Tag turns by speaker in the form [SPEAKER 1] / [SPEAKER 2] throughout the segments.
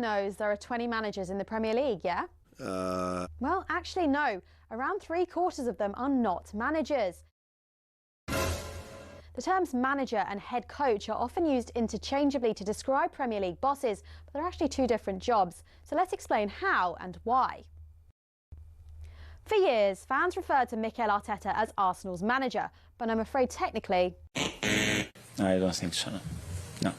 [SPEAKER 1] knows there are 20 managers in the Premier League, yeah? Well, actually, no. Around 3/4 of them are not managers. The terms manager and head coach are often used interchangeably to describe Premier League bosses, but they're actually two different jobs. So let's explain how and why. For years, fans referred to Mikel Arteta as Arsenal's manager, but I'm afraid technically...
[SPEAKER 2] I don't think so, no.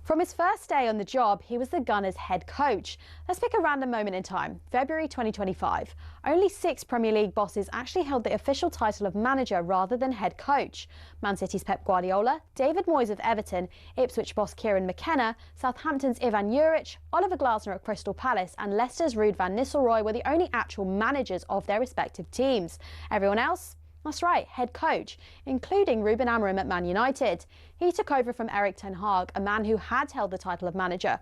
[SPEAKER 1] From his first day on the job, he was the Gunners' head coach. Let's pick a random moment in time, February 2025. Only 6 Premier League bosses actually held the official title of manager rather than head coach. Man City's Pep Guardiola, David Moyes of Everton, Ipswich boss Kieran McKenna, Southampton's Ivan Juric, Oliver Glasner at Crystal Palace and Leicester's Ruud van Nistelrooy were the only actual managers of their respective teams. Everyone else? That's right, head coach, including Ruben Amorim at Man United. He took over from Erik ten Hag, a man who had held the title of manager.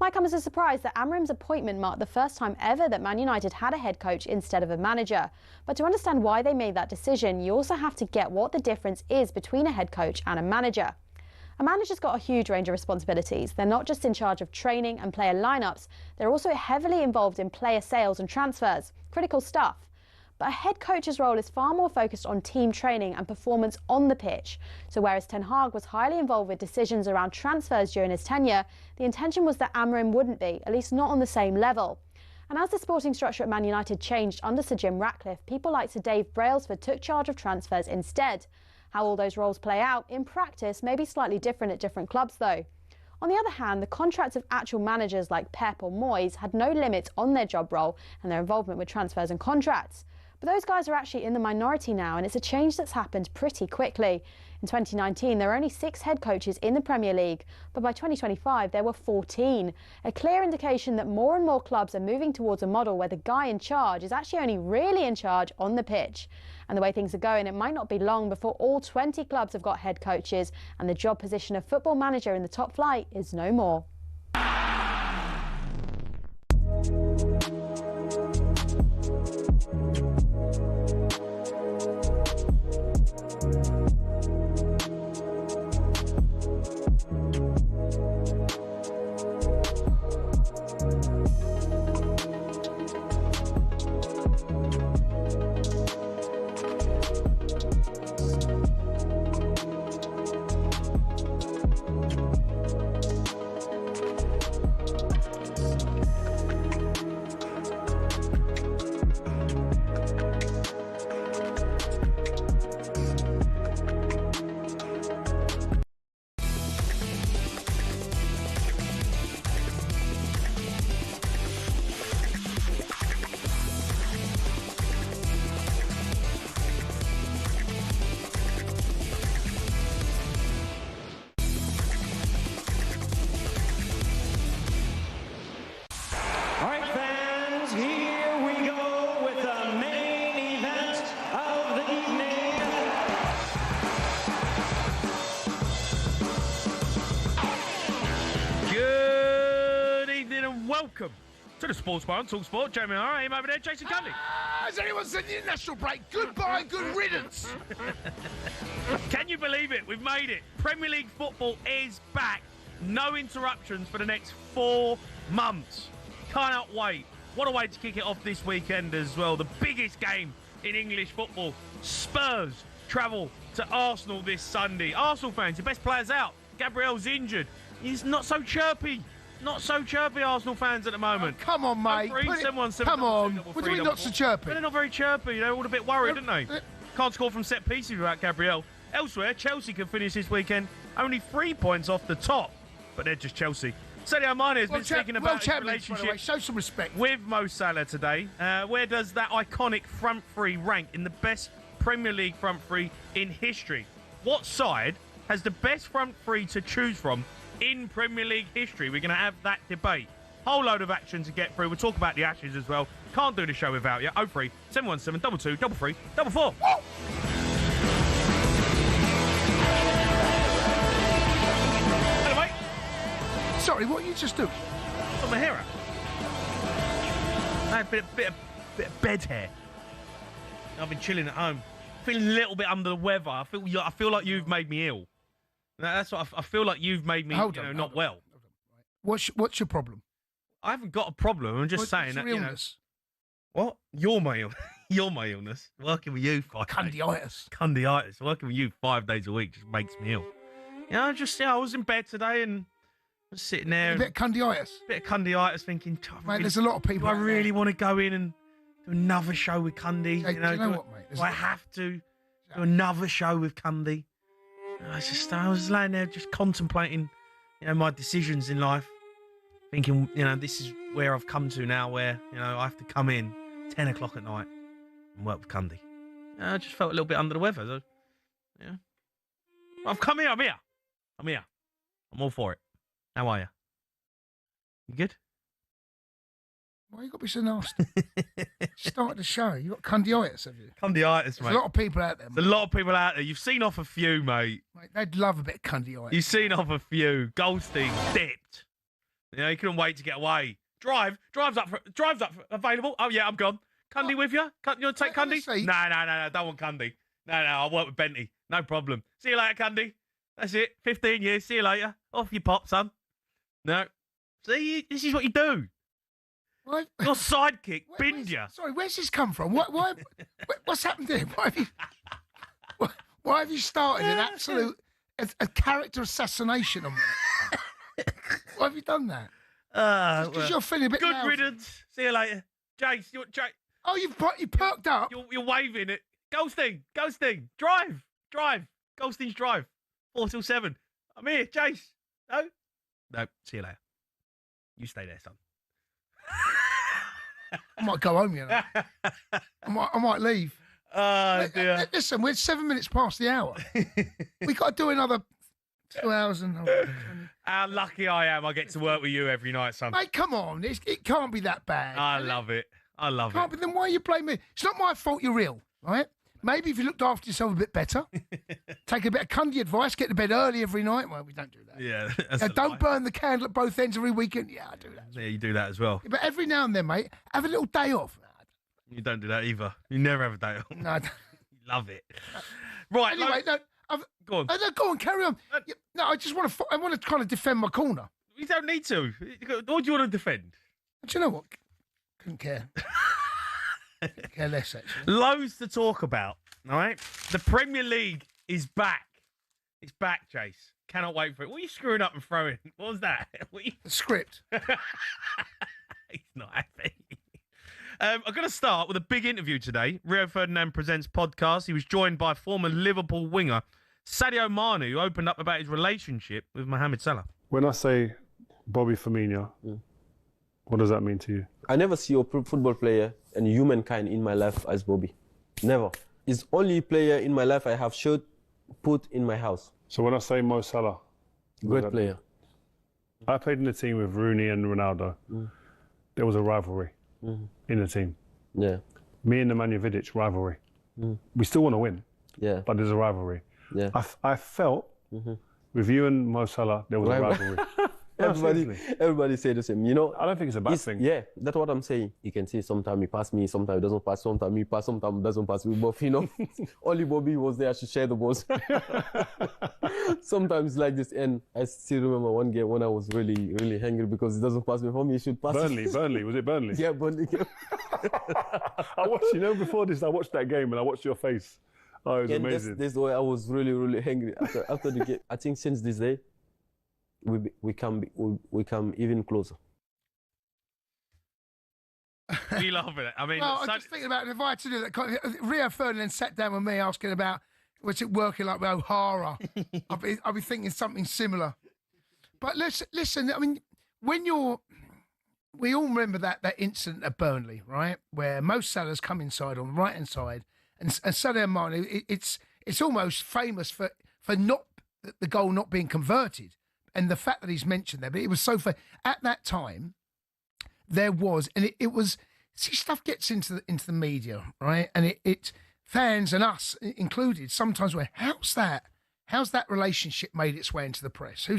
[SPEAKER 1] Might come as a surprise that Amorim's appointment marked the first time ever that Man United had a head coach instead of a manager. But to understand why they made that decision, you also have to get what the difference is between a head coach and a manager. A manager's got a huge range of responsibilities. They're not just in charge of training and player lineups, they're also heavily involved in player sales and transfers. Critical stuff. But a head coach's role is far more focused on team training and performance on the pitch. So whereas Ten Hag was highly involved with decisions around transfers during his tenure, the intention was that Amorim wouldn't be, at least not on the same level. And as the sporting structure at Man United changed under Sir Jim Ratcliffe, people like Sir Dave Brailsford took charge of transfers instead. How all those roles play out in practice may be slightly different at different clubs though. On the other hand, the contracts of actual managers like Pep or Moyes had no limits on their job role and their involvement with transfers and contracts. But those guys are actually in the minority now, and it's a change that's happened pretty quickly. In 2019, there were only 6 head coaches in the Premier League, but by 2025, there were 14. A clear indication that more and more clubs are moving towards a model where the guy in charge is actually only really in charge on the pitch. And the way things are going, it might not be long before all 20 clubs have got head coaches, and the job position of football manager in the top flight is no more.
[SPEAKER 3] Welcome to the Sports Bar on talkSPORT. Jamie O'Hara, him over there, Jason Cundy.
[SPEAKER 4] Has anyone seen the international break? Goodbye, good riddance.
[SPEAKER 3] Can you believe it? We've made it. Premier League football is back. No interruptions for the next 4 months. Cannot wait. What a way to kick it off this weekend as well. The biggest game in English football. Spurs travel to Arsenal this Sunday. Arsenal fans, the best players out. Gabriel's injured. He's not so chirpy. Not so chirpy, Arsenal fans at the moment.
[SPEAKER 4] Oh, come on, mate. Come on. What do you mean not so chirpy?
[SPEAKER 3] But they're not very chirpy. They're all a bit worried, aren't they? Can't score from set pieces without Gabriel. Elsewhere, Chelsea can finish this weekend only 3 points off the top. But they're just Chelsea. Sadio Mane has been speaking about his relationship
[SPEAKER 4] Show some respect.
[SPEAKER 3] with Mo Salah today. Where does that iconic front three rank in the best Premier League front three in history? What side has the best front three to choose from in Premier League history? We're going to have that debate. Whole load of action to get through. We'll talk about the Ashes as well. Can't do the show without you. 03 717 22 33 44. Hello, mate.
[SPEAKER 4] Sorry, what you just do?
[SPEAKER 3] What's on my hair? I had a bit of bed hair. I've been chilling at home. Feeling a little bit under the weather. I feel like you've made me ill. That's what I feel like you've made me, not well.
[SPEAKER 4] What's your problem?
[SPEAKER 3] I haven't got a problem. I'm just saying that,
[SPEAKER 4] illness?
[SPEAKER 3] What? You're my illness. Working with you 5 days. Cundiitis. Working with you 5 days a week just makes me ill. I was in bed today and was sitting there.
[SPEAKER 4] A bit of cundiitis.
[SPEAKER 3] Thinking,
[SPEAKER 4] mate, there's a lot of people.
[SPEAKER 3] Do I really want to go in and do another show with Cundy?
[SPEAKER 4] Hey,
[SPEAKER 3] you know
[SPEAKER 4] what, mate?
[SPEAKER 3] Do I have to do another show with Cundy? I was laying there just contemplating, my decisions in life. Thinking, this is where I've come to now, where, I have to come in 10 o'clock at night and work with Cundy. I just felt a little bit under the weather. So, I've come here. I'm here. I'm all for it. How are you? You good?
[SPEAKER 4] Why you got to be so nasty? Started the show. You got cundiitis, have you?
[SPEAKER 3] Cundiitis, mate.
[SPEAKER 4] There's a lot of people out there, mate.
[SPEAKER 3] There's a lot of people out there. You've seen off a few, mate.
[SPEAKER 4] They'd love a bit of cundiitis.
[SPEAKER 3] You've seen off a few. Goldstein dipped. He couldn't wait to get away. Drives up available. Oh yeah, I'm gone. Cundy with you? You want to take Cundy? No. Don't want Cundy. No. I'll work with Benty. No problem. See you later, Cundy. That's it. 15 years. See you later. Off you pop, son. No. See, this is what you do.
[SPEAKER 4] What?
[SPEAKER 3] Your sidekick binned you.
[SPEAKER 4] Sorry, where's this come from? What's happened here? Why have you started an absolute a character assassination on me? Why have you done that? Because you're feeling a bit
[SPEAKER 3] good
[SPEAKER 4] lousy.
[SPEAKER 3] Riddance. See you later. Jace,
[SPEAKER 4] Oh, you perked up.
[SPEAKER 3] You're waving it. Goldstein. Drive. Goldstein's drive. 4 till 7. I'm here, Jace. No. See you later. You stay there, son.
[SPEAKER 4] I might go home, I might leave.
[SPEAKER 3] Dear.
[SPEAKER 4] Listen, we're 7 minutes past the hour. We got to do another 2 hours and.
[SPEAKER 3] How lucky I am! I get to work with you every night, son.
[SPEAKER 4] Mate, come on, it can't be that bad.
[SPEAKER 3] I love it.
[SPEAKER 4] Can't be. Then why you blame me? It's not my fault. You're ill, right? Maybe if you looked after yourself a bit better, take a bit of Cundy advice, get to bed early every night. Well, we don't do that.
[SPEAKER 3] Yeah.
[SPEAKER 4] Don't burn the candle at both ends every weekend. Yeah, I do that.
[SPEAKER 3] Yeah, you do that as well.
[SPEAKER 4] Yeah, but every now and then, mate, have a little day off.
[SPEAKER 3] You don't do that either. You never have a day off.
[SPEAKER 4] No, I don't.
[SPEAKER 3] You love it. Right.
[SPEAKER 4] Anyway,
[SPEAKER 3] go on.
[SPEAKER 4] Go on, carry on. No, I just want to kind of defend my corner.
[SPEAKER 3] You don't need to. What do you want to defend?
[SPEAKER 4] Do you know what? Couldn't care. Care less, actually.
[SPEAKER 3] Loads to talk about, all right? The Premier League is back. It's back, Chase. Cannot wait for it. What are you screwing up and throwing? What was that?
[SPEAKER 4] The script.
[SPEAKER 3] He's not happy. I'm going to start with a big interview today. Rio Ferdinand Presents podcast. He was joined by former Liverpool winger Sadio Mane, who opened up about his relationship with Mohamed Salah.
[SPEAKER 5] When I say Bobby Firmino, what does that mean to you?
[SPEAKER 6] I never see a football player and humankind in my life as Bobby. Never. He's only player in my life I have put in my house.
[SPEAKER 5] So when I say Mo Salah,
[SPEAKER 6] great player.
[SPEAKER 5] I played in the team with Rooney and Ronaldo. There was a rivalry in the team.
[SPEAKER 6] Yeah.
[SPEAKER 5] Me and Nemanja Vidic, rivalry. We still want to win.
[SPEAKER 6] Yeah.
[SPEAKER 5] But there's a rivalry.
[SPEAKER 6] Yeah.
[SPEAKER 5] I felt with you and Mo Salah, there was a rivalry.
[SPEAKER 6] Everybody say the same.
[SPEAKER 5] I don't think it's a bad thing.
[SPEAKER 6] Yeah, that's what I'm saying. You can see sometimes he pass me, sometimes he doesn't pass, sometimes he pass, sometimes doesn't pass me. But only Bobby was there to share the balls. Sometimes like this, and I still remember one game when I was really, really angry because he doesn't pass me for me. He should pass.
[SPEAKER 5] Burnley, was it Burnley?
[SPEAKER 6] Yeah, Burnley.
[SPEAKER 5] I watched. Before this, I watched that game and I watched your face. Oh, it was amazing.
[SPEAKER 6] This way I was really, really angry after the game. I think since this day, we come even closer.
[SPEAKER 3] We love it. I mean,
[SPEAKER 4] well, I'm just thinking about if I had to do that. Rio Ferdinand sat down with me asking about was it working like with O'Hara. I'll be thinking something similar. But listen. I mean, we all remember that incident at Burnley, right, where Mo Salah's come inside on the right hand side, and Sadio Mane. It's almost famous for not the goal not being converted. And the fact that he's mentioned there, but it was so fair. At that time, there was, and it was, see, stuff gets into the media, right? And it fans and us included, sometimes we're, how's that relationship made its way into the press?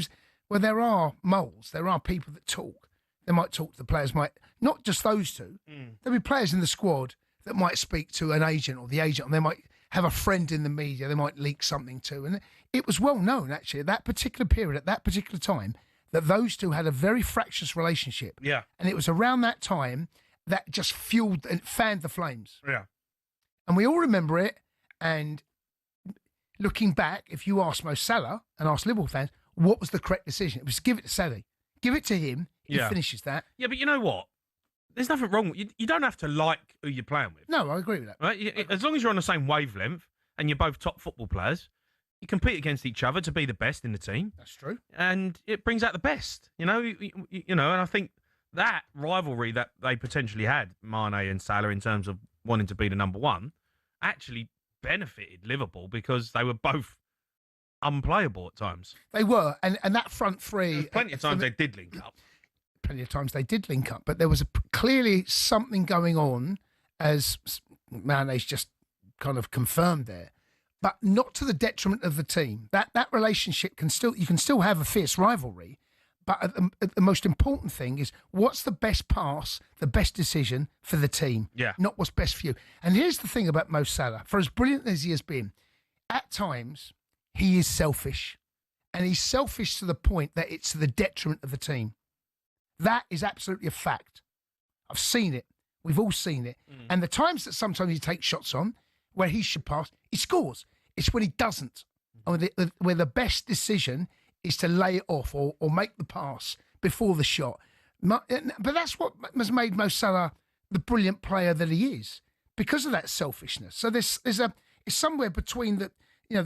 [SPEAKER 4] Well, there are moles, there are people that talk. They might talk to the players, not just those two. There'll be players in the squad that might speak to an agent or the agent, and they might have a friend in the media, they might leak something to. And it was well known, actually, at that particular period, at that particular time, that those two had a very fractious relationship.
[SPEAKER 3] Yeah.
[SPEAKER 4] And it was around that time that just fueled and fanned the flames.
[SPEAKER 3] Yeah.
[SPEAKER 4] And we all remember it. And looking back, if you ask Mo Salah and ask Liverpool fans, what was the correct decision? It was give it to Salah. Give it to him. He finishes that.
[SPEAKER 3] Yeah, but you know what? There's nothing wrong. You don't have to like who you're playing with.
[SPEAKER 4] No, I agree with that.
[SPEAKER 3] Right? As long as you're on the same wavelength and you're both top football players, you compete against each other to be the best in the team.
[SPEAKER 4] That's true.
[SPEAKER 3] And it brings out the best, you know. And I think that rivalry that they potentially had, Mane and Salah, in terms of wanting to be the number one, actually benefited Liverpool because they were both unplayable at times.
[SPEAKER 4] They were, and that front three.
[SPEAKER 3] Plenty of times they did link up.
[SPEAKER 4] Plenty of times they did link up, but there was clearly something going on, as Mane's just kind of confirmed there, but not to the detriment of the team. That relationship you can still have a fierce rivalry, but the most important thing is what's the best pass, the best decision for the team, not what's best for you. And here's the thing about Mo Salah: for as brilliant as he has been, at times he is selfish, and he's selfish to the point that it's to the detriment of the team. That is absolutely a fact. I've seen it. We've all seen it. And the times that sometimes he takes shots on where he should pass, he scores. It's when he doesn't. Where the best decision is to lay it off or make the pass before the shot. But that's what has made Mo Salah the brilliant player that he is, because of that selfishness. So it's somewhere between the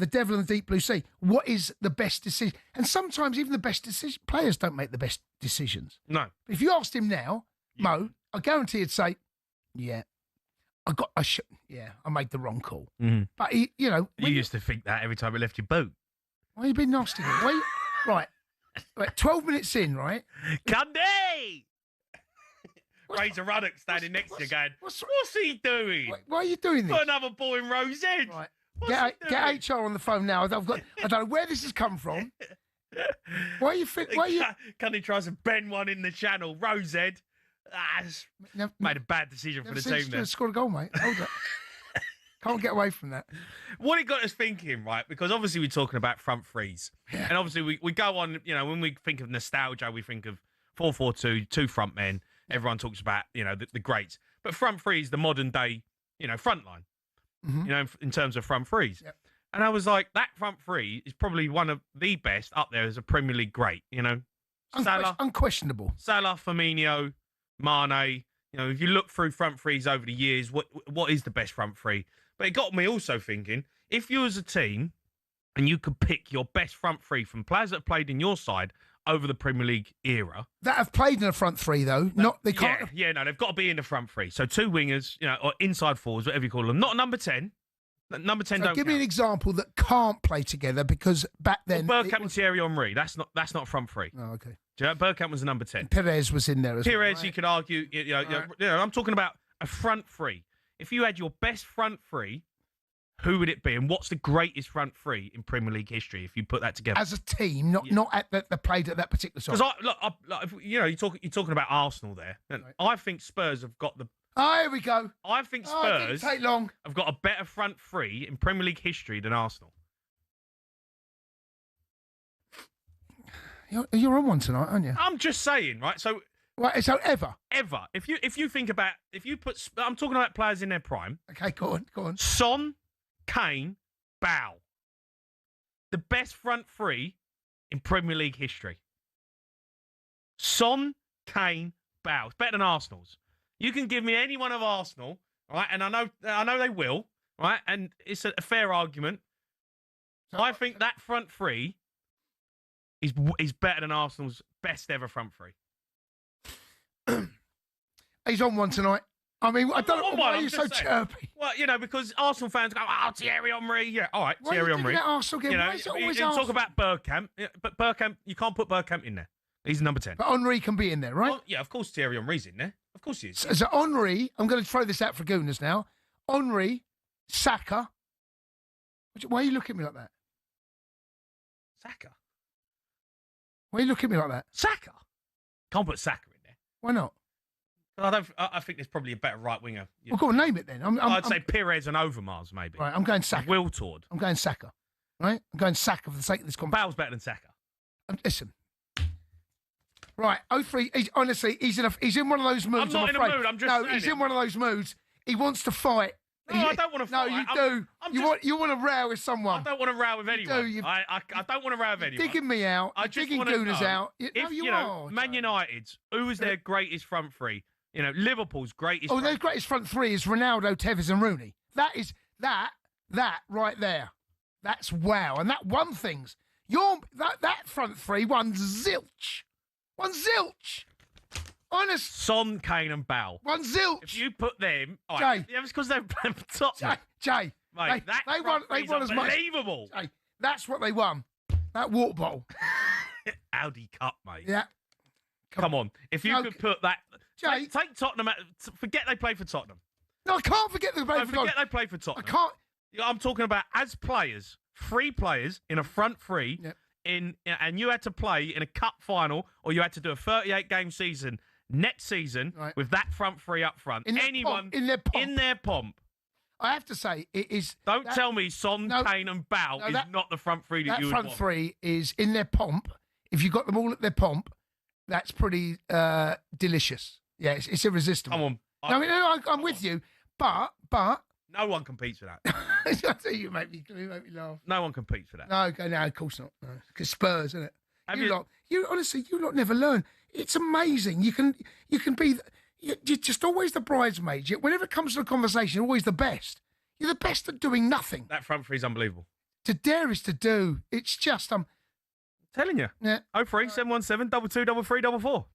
[SPEAKER 4] devil and the deep blue sea. What is the best decision? And sometimes even the best players don't make the best decisions.
[SPEAKER 3] No.
[SPEAKER 4] If you asked him now, Mo, I guarantee he'd say, "Yeah, I made the wrong call."
[SPEAKER 3] Mm-hmm.
[SPEAKER 4] But you
[SPEAKER 3] used to think that every time he left your boot.
[SPEAKER 4] Why you been nasty? Right, 12 minutes in, right?
[SPEAKER 3] Cundy! Razor Ruddock standing next to you going, what's he doing?
[SPEAKER 4] Why are you doing this?
[SPEAKER 3] Put another ball in Rose Edge.
[SPEAKER 4] Right. Get HR on the phone now. I don't know where this has come from. Why are you?
[SPEAKER 3] Cundy tries to bend one in the channel. Rose Edge made a bad decision for the team there.
[SPEAKER 4] Scored a goal, mate. Hold it. Can't get away from that.
[SPEAKER 3] What it got us thinking, right? Because obviously we're talking about front threes. Yeah. And obviously we go on, when we think of nostalgia, we think of 4-4-2, two front men. Everyone talks about, the greats. But front three is the modern day, front line, in terms of front threes. Yep. And I was like, that front three is probably one of the best up there as a Premier League great, Salah.
[SPEAKER 4] Unquestionable.
[SPEAKER 3] Salah, Firmino, Mane. If you look through front threes over the years, what is the best front three? But it got me also thinking, if you was a team and you could pick your best front three from players that have played in your side over the Premier League era.
[SPEAKER 4] That have played in the front three, though. They can't.
[SPEAKER 3] No, they've got to be in the front three. So two wingers, or inside forwards, whatever you call them. Not number 10. Number 10 don't
[SPEAKER 4] give me an example that can't play together, because back then...
[SPEAKER 3] Bergkamp and Thierry Henry, that's not front three.
[SPEAKER 4] Oh, okay.
[SPEAKER 3] Do you know, Bergkamp was the number 10.
[SPEAKER 4] And Perez was in there as well.
[SPEAKER 3] Perez,
[SPEAKER 4] right?
[SPEAKER 3] You could argue, I'm talking about a front three. If you had your best front three, who would it be? And what's the greatest front three in Premier League history if you put that together?
[SPEAKER 4] As a team, not at the played at that particular side.
[SPEAKER 3] Because you're talking about Arsenal there. And right. I think Spurs have got the...
[SPEAKER 4] Oh, here we go.
[SPEAKER 3] I think Spurs
[SPEAKER 4] it didn't take long.
[SPEAKER 3] Have got a better front three in Premier League history than Arsenal.
[SPEAKER 4] You're on one tonight, aren't you?
[SPEAKER 3] I'm just saying, right? So...
[SPEAKER 4] Right, so ever.
[SPEAKER 3] If you think about... I'm talking about players in their prime.
[SPEAKER 4] Okay, go on.
[SPEAKER 3] Son, Kane, Bow. The best front three in Premier League history. Son, Kane, Bow. It's better than Arsenal's. You can give me any one of Arsenal, right? And I know they will, right? And it's a fair argument. I think that front three is better than Arsenal's best ever front three.
[SPEAKER 4] He's on one tonight. I mean, I don't know why you're so chirpy.
[SPEAKER 3] Well, because Arsenal fans go, Thierry Henry. Yeah, all right, Thierry Henry.
[SPEAKER 4] Arsenal game? Why is it always Arsenal?
[SPEAKER 3] Talk about Bergkamp, but Bergkamp, you can't put Bergkamp in there. He's number 10.
[SPEAKER 4] But Henry can be in there, right?
[SPEAKER 3] Well, yeah, of course Thierry Henry's in there. Of course he is.
[SPEAKER 4] So Henry, I'm going to throw this out for Gooners now. Henry, Saka. Why are you looking at me like that?
[SPEAKER 3] Saka?
[SPEAKER 4] Why are you looking at me like that?
[SPEAKER 3] Saka? Can't put Saka in there.
[SPEAKER 4] Why not?
[SPEAKER 3] I think there's probably a better right winger.
[SPEAKER 4] Well, go on, name it then.
[SPEAKER 3] I'd say Perez and Overmars, maybe.
[SPEAKER 4] Right, I'm going Saka.
[SPEAKER 3] Wiltord.
[SPEAKER 4] I'm going Saka. Right? I'm going Saka for the sake of this conversation.
[SPEAKER 3] Bale's better than Saka.
[SPEAKER 4] Listen, Right, 03. Honestly, he's in one of those moods.
[SPEAKER 3] I'm not in a
[SPEAKER 4] afraid.
[SPEAKER 3] mood, I'm just
[SPEAKER 4] no.
[SPEAKER 3] saying
[SPEAKER 4] He's
[SPEAKER 3] it.
[SPEAKER 4] in one of those moods. He wants to fight.
[SPEAKER 3] No, I don't want to
[SPEAKER 4] No,
[SPEAKER 3] fight.
[SPEAKER 4] you
[SPEAKER 3] I'm-
[SPEAKER 4] do.
[SPEAKER 3] I'm
[SPEAKER 4] you
[SPEAKER 3] just-
[SPEAKER 4] want to row with someone.
[SPEAKER 3] I don't want to row with anyone.
[SPEAKER 4] do,
[SPEAKER 3] I don't want to row with anyone.
[SPEAKER 4] Digging me out.
[SPEAKER 3] I
[SPEAKER 4] You're
[SPEAKER 3] just
[SPEAKER 4] digging
[SPEAKER 3] want to
[SPEAKER 4] Gooners
[SPEAKER 3] know
[SPEAKER 4] out.
[SPEAKER 3] if,
[SPEAKER 4] No, you are.
[SPEAKER 3] Man
[SPEAKER 4] Joe.
[SPEAKER 3] United, who was their greatest front three? You know, Liverpool's greatest.
[SPEAKER 4] Oh,
[SPEAKER 3] front
[SPEAKER 4] their greatest front three is Ronaldo, Tevez, and Rooney. That is that right there. That's wow. And that won things. That front three won zilch. One zilch. Honest.
[SPEAKER 3] Son, Kane, and Bale.
[SPEAKER 4] One zilch.
[SPEAKER 3] If you put them,
[SPEAKER 4] Jay.
[SPEAKER 3] yeah, it's because they're playing for Tottenham.
[SPEAKER 4] Jay.
[SPEAKER 3] Mate,
[SPEAKER 4] they won as much.
[SPEAKER 3] Unbelievable.
[SPEAKER 4] Jay, that's what they won. That water bottle.
[SPEAKER 3] Audi Cup, mate.
[SPEAKER 4] Yeah.
[SPEAKER 3] Come on. If you could put that.
[SPEAKER 4] Jay.
[SPEAKER 3] Take Tottenham out. Forget they play for Tottenham.
[SPEAKER 4] No, I can't forget the
[SPEAKER 3] No, forget they play for
[SPEAKER 4] I
[SPEAKER 3] Tottenham.
[SPEAKER 4] can't.
[SPEAKER 3] I'm talking about as players, 3 players in a front three,
[SPEAKER 4] Yep.
[SPEAKER 3] and you had to play in a cup final, or you had to do a 38-game season next season
[SPEAKER 4] Right.
[SPEAKER 3] with that front three up front.
[SPEAKER 4] In their
[SPEAKER 3] Anyone
[SPEAKER 4] pomp, in their pomp.
[SPEAKER 3] in their pomp.
[SPEAKER 4] I have to say, it is.
[SPEAKER 3] Don't
[SPEAKER 4] that-
[SPEAKER 3] tell me Son,
[SPEAKER 4] No,
[SPEAKER 3] Kane, and Bale
[SPEAKER 4] no,
[SPEAKER 3] is
[SPEAKER 4] that-
[SPEAKER 3] not the front three that
[SPEAKER 4] That
[SPEAKER 3] you would
[SPEAKER 4] front
[SPEAKER 3] want.
[SPEAKER 4] three is in their pomp. If you got them all at their pomp, that's pretty delicious. Yeah, it's irresistible.
[SPEAKER 3] Come on.
[SPEAKER 4] I'm with you, but
[SPEAKER 3] No one competes for that.
[SPEAKER 4] I tell you, make me laugh.
[SPEAKER 3] No one competes for that.
[SPEAKER 4] No, okay, no, of course not. No, because Spurs, isn't it?
[SPEAKER 3] Have
[SPEAKER 4] You honestly, you lot never learn. It's amazing. You can be. You're just always the bridesmaid. Whenever it comes to a conversation, you're always the best. You're the best at doing nothing.
[SPEAKER 3] That front three is unbelievable.
[SPEAKER 4] To dare is to do. It's just
[SPEAKER 3] Telling you.
[SPEAKER 4] yeah.
[SPEAKER 3] 03 717 22 33 44.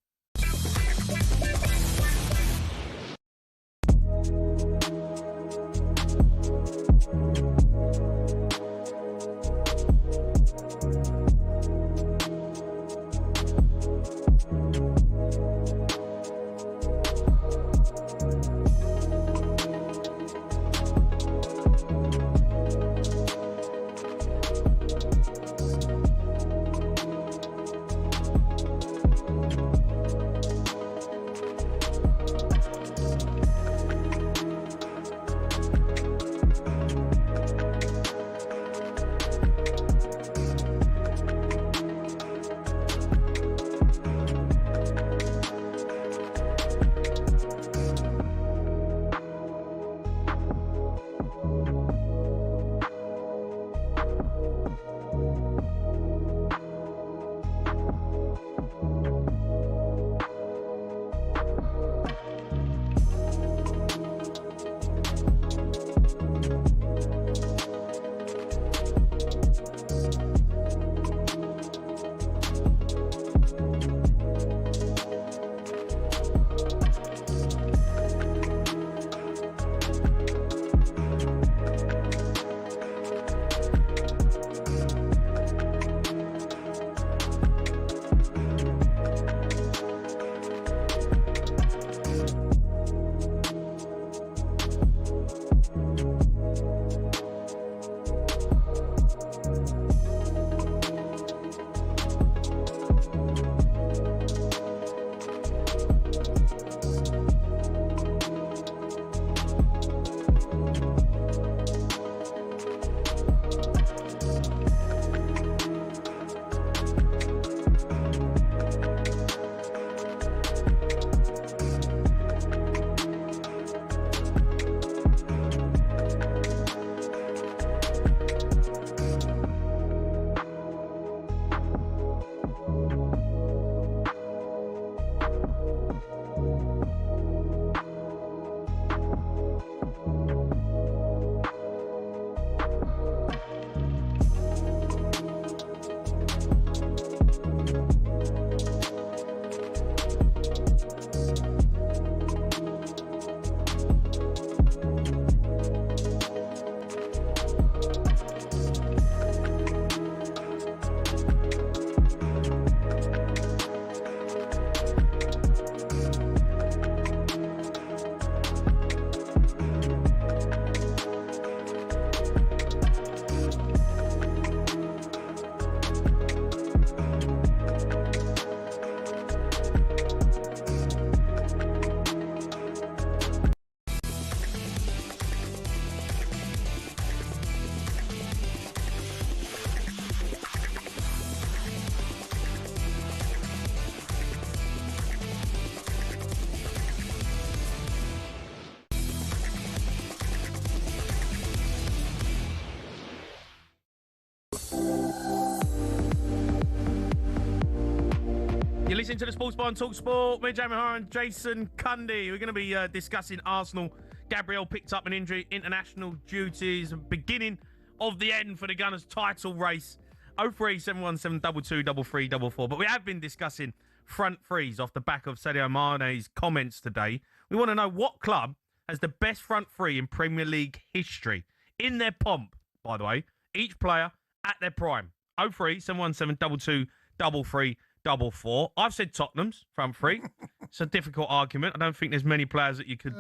[SPEAKER 3] You're listening to the Sports Bar on talkSPORT. Me, Jamie O'Hara and Jason Cundy. We're going to be discussing Arsenal. Gabriel picked up an injury, international duties, beginning of the end for the Gunners' title race. 03717 223344. But we have been discussing front threes off the back of Sadio Mane's comments today. We want to know what club has the best front three in Premier League history. In their pomp, by the way, each player at their prime. 03717 223344. I've said Tottenham's front three. It's a difficult argument. I don't think there's many players that you could,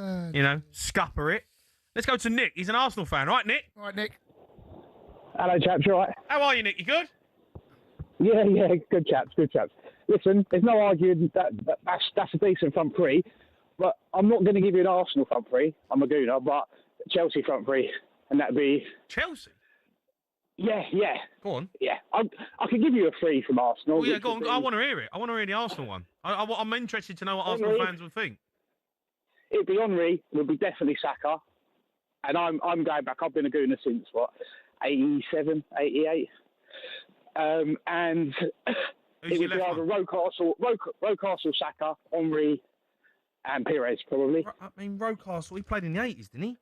[SPEAKER 3] scupper it. Let's go to Nick. He's an Arsenal fan, right, Nick?
[SPEAKER 4] Right, Nick.
[SPEAKER 7] Hello, chaps. You all right?
[SPEAKER 3] How are you, Nick? You good?
[SPEAKER 7] Yeah. Good chaps. Listen, there's no arguing that's a decent front three, but I'm not going to give you an Arsenal front three. I'm a gooner, but Chelsea front three, and that'd be
[SPEAKER 3] Chelsea.
[SPEAKER 7] Yeah.
[SPEAKER 3] Go on.
[SPEAKER 7] Yeah, I can give you a three from Arsenal.
[SPEAKER 3] Well, yeah, go on. I want to hear it. I want to hear the Arsenal one. I'm interested to know what Arsenal fans would think.
[SPEAKER 7] It'd be Henry. It would be definitely Saka, and I'm going back. I've been a gooner since 87, 88. And
[SPEAKER 3] Who's
[SPEAKER 7] it would be either Rocastle, Saka, Henry, and Pires probably.
[SPEAKER 3] I mean, Rocastle, he played in the 80s, didn't he?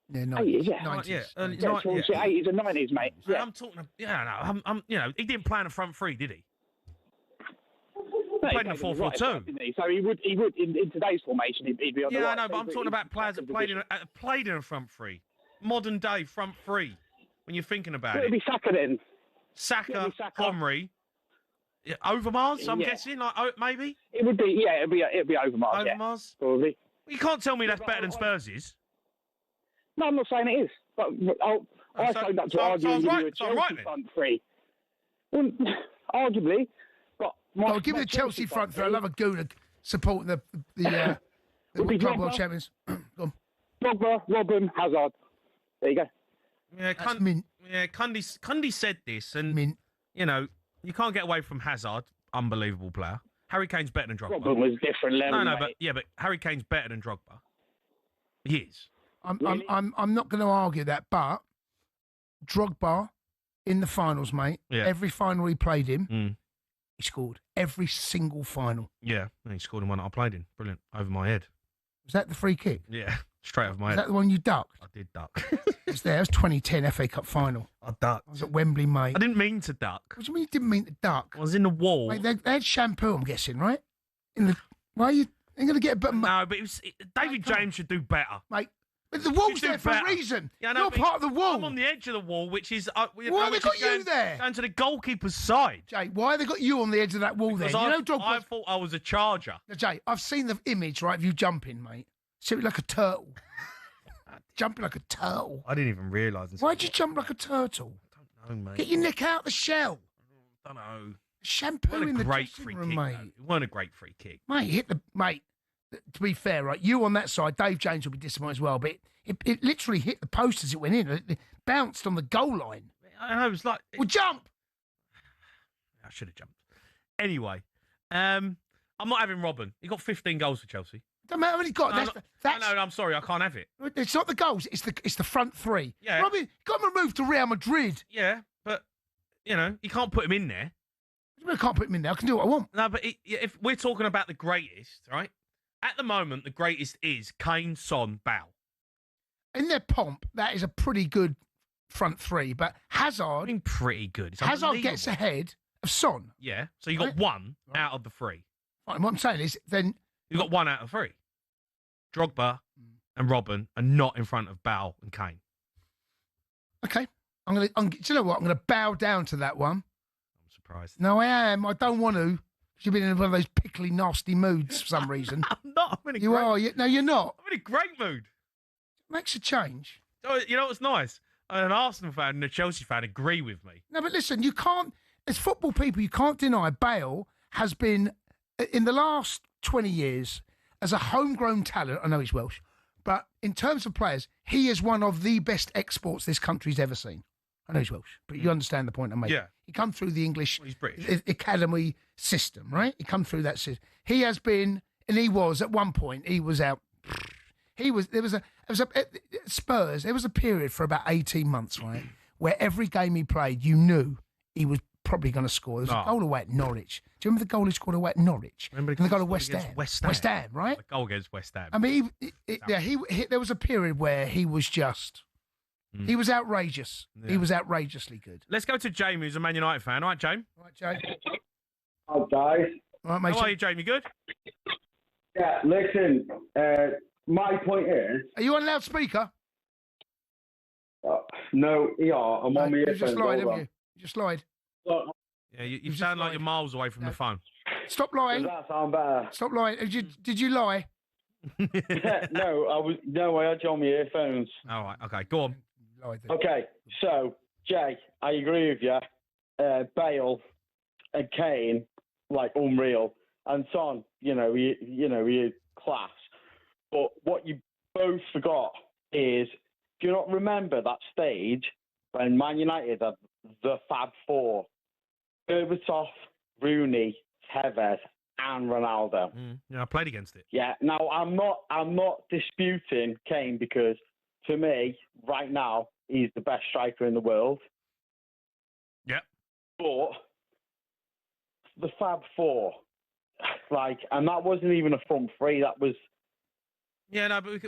[SPEAKER 4] Yeah, 90s.
[SPEAKER 7] Yeah.
[SPEAKER 4] 90s.
[SPEAKER 3] Yeah, early
[SPEAKER 7] 80s and 90s, mate. Yeah.
[SPEAKER 3] I'm talking. He didn't play in a front three, did he?
[SPEAKER 7] No,
[SPEAKER 3] played in a 4-4-2.
[SPEAKER 7] So he would in today's formation he'd be on the right.
[SPEAKER 3] Yeah, I know, but I'm talking about players that played in a front three, modern day front three. When you're thinking about
[SPEAKER 7] It'd
[SPEAKER 3] it,
[SPEAKER 7] be Saka then.
[SPEAKER 3] Saka, Henry, Overmars. I'm guessing, maybe.
[SPEAKER 7] It would be, it'd be Overmars.
[SPEAKER 3] Overmars,
[SPEAKER 7] yeah, probably.
[SPEAKER 3] You can't tell me that's better than Spurs is.
[SPEAKER 7] No, I'm not saying it is, but I phoned up to argue and give you a Chelsea front three. Well, arguably, but
[SPEAKER 4] I'll give you the Chelsea front three. I love a gooner supporting the Club World Champions. Go on.
[SPEAKER 7] Pogba, Robben, Hazard. There you go.
[SPEAKER 3] Yeah, Cundy said this, and you can't get away from Hazard, unbelievable player. Harry Kane's better than Drogba.
[SPEAKER 7] Robben was different level.
[SPEAKER 3] No, but Harry Kane's better than Drogba. He is.
[SPEAKER 4] I'm not going to argue that, but Drogba in the finals, mate.
[SPEAKER 3] Yeah.
[SPEAKER 4] Every final he played in, he scored every single final.
[SPEAKER 3] Yeah, he scored in one that I played in. Brilliant, over my head.
[SPEAKER 4] Was that the free kick?
[SPEAKER 3] Yeah, straight over my head.
[SPEAKER 4] Is that the one you ducked?
[SPEAKER 3] I did duck.
[SPEAKER 4] It was 2010 FA Cup final.
[SPEAKER 3] I ducked.
[SPEAKER 4] I was at Wembley, mate.
[SPEAKER 3] I didn't mean to duck.
[SPEAKER 4] What do you mean you didn't mean to duck?
[SPEAKER 3] I was in the wall.
[SPEAKER 4] Mate, they had shampoo, I'm guessing, right? Why are you going to get a bit of...
[SPEAKER 3] No, but David James should do better.
[SPEAKER 4] Mate, but the wall's there for a reason. Yeah, You're part of the wall.
[SPEAKER 3] I'm on the edge of the wall, which is...
[SPEAKER 4] why have they got you there?
[SPEAKER 3] Down to the goalkeeper's side.
[SPEAKER 4] Jay, why have they got you on the edge of that wall
[SPEAKER 3] because
[SPEAKER 4] then?
[SPEAKER 3] I thought I was a charger.
[SPEAKER 4] Now, Jay, I've seen the image, right, of you jumping, mate. So like a turtle. Jumping like a turtle.
[SPEAKER 3] I didn't even realise this.
[SPEAKER 4] Why'd you jump like a turtle?
[SPEAKER 3] I don't know, mate.
[SPEAKER 4] Get your neck out the shell.
[SPEAKER 3] I don't know.
[SPEAKER 4] Shampoo in the dressing room,
[SPEAKER 3] kick,
[SPEAKER 4] mate.
[SPEAKER 3] It weren't a great free kick.
[SPEAKER 4] Mate, to be fair, right, you on that side, Dave James will be disappointed as well, but it literally hit the post as it went in. It bounced on the goal line.
[SPEAKER 3] I know, it was like...
[SPEAKER 4] Well, jump!
[SPEAKER 3] I should have jumped. Anyway, I'm not having Robben. He got 15 goals for Chelsea.
[SPEAKER 4] Don't matter what he got.
[SPEAKER 3] No, I'm sorry, I can't have it.
[SPEAKER 4] It's not the goals. It's the front three.
[SPEAKER 3] Yeah.
[SPEAKER 4] Robin got him removed to Real Madrid.
[SPEAKER 3] Yeah, but you can't put him in there.
[SPEAKER 4] I can't put him in there. I can do what I want.
[SPEAKER 3] No, but if we're talking about the greatest, right? At the moment, the greatest is Kane, Son, Bale.
[SPEAKER 4] In their pomp, that is a pretty good front three. But Hazard,
[SPEAKER 3] pretty good. It's
[SPEAKER 4] Hazard gets ahead of Son.
[SPEAKER 3] Yeah. So you got one out of the three.
[SPEAKER 4] Right, and what I'm saying is, then
[SPEAKER 3] you got one out of three. Drogba and Robben are not in front of Bale and Kane.
[SPEAKER 4] Okay. Do you know what? I'm gonna bow down to that one.
[SPEAKER 3] I'm surprised.
[SPEAKER 4] No, I am. I don't want to. You've been in one of those pickly, nasty moods for some reason.
[SPEAKER 3] I'm not. I'm in a
[SPEAKER 4] you
[SPEAKER 3] great...
[SPEAKER 4] are. No, you're not.
[SPEAKER 3] I'm in a great mood.
[SPEAKER 4] Makes a change.
[SPEAKER 3] Oh, you know what's nice? An Arsenal fan and a Chelsea fan agree with me.
[SPEAKER 4] No, but listen, you can't. As football people, you can't deny Bale has been in the last 20 years as a homegrown talent. I know he's Welsh, but in terms of players, he is one of the best exports this country's ever seen. I know he's Welsh, but you understand the point I'm making.
[SPEAKER 3] Yeah.
[SPEAKER 4] He come through the English
[SPEAKER 3] he's British.
[SPEAKER 4] academy system, right? He come through that system. He has been, and he was at one point. He was out. Spurs. There was a period for about 18 months, right, where every game he played, you knew he was probably going to score. There's a
[SPEAKER 3] Oh.
[SPEAKER 4] goal away at Norwich. Do you remember the goal he scored away at Norwich?
[SPEAKER 3] Remember
[SPEAKER 4] And the goal at
[SPEAKER 3] against
[SPEAKER 4] West Ham.
[SPEAKER 3] West Ham.
[SPEAKER 4] Right?
[SPEAKER 3] The goal against West Ham.
[SPEAKER 4] I mean, there was a period where he was just, he was outrageous.
[SPEAKER 3] Yeah.
[SPEAKER 4] He was outrageously good.
[SPEAKER 3] Let's go to Jamie, who's a Man United fan. All right, Jamie.
[SPEAKER 4] Right, Jay?
[SPEAKER 8] Hi, guys.
[SPEAKER 4] All right, mate.
[SPEAKER 3] How are you, Jamie? Good?
[SPEAKER 8] Yeah, listen, my point is...
[SPEAKER 4] Are you on loudspeaker?
[SPEAKER 8] No, I'm on my
[SPEAKER 4] You
[SPEAKER 8] earphones.
[SPEAKER 4] just lied,
[SPEAKER 8] hold
[SPEAKER 4] haven't
[SPEAKER 8] on.
[SPEAKER 4] you? You just lied.
[SPEAKER 3] Yeah, you
[SPEAKER 4] just
[SPEAKER 3] sound like
[SPEAKER 4] lied.
[SPEAKER 3] you're miles away from the phone.
[SPEAKER 4] Stop
[SPEAKER 8] Does
[SPEAKER 4] lying.
[SPEAKER 8] that sound better?
[SPEAKER 4] Stop lying. Did you lie?
[SPEAKER 8] No, I had you on my earphones.
[SPEAKER 3] All right, okay, go on.
[SPEAKER 4] You lied then.
[SPEAKER 8] Okay, so, Jay, I agree with you. Bale and Kane, like, unreal. And Son, he class. But what you both forgot is, do you not remember that stage when Man United had the Fab Four? Berbatov, Rooney, Tevez, and Ronaldo.
[SPEAKER 3] Yeah, I played against it.
[SPEAKER 8] Yeah. Now I'm not disputing Kane because to me, right now, he's the best striker in the world.
[SPEAKER 3] Yep.
[SPEAKER 8] But the Fab Four, and that wasn't even a front three. That was
[SPEAKER 3] Yeah, no, but look,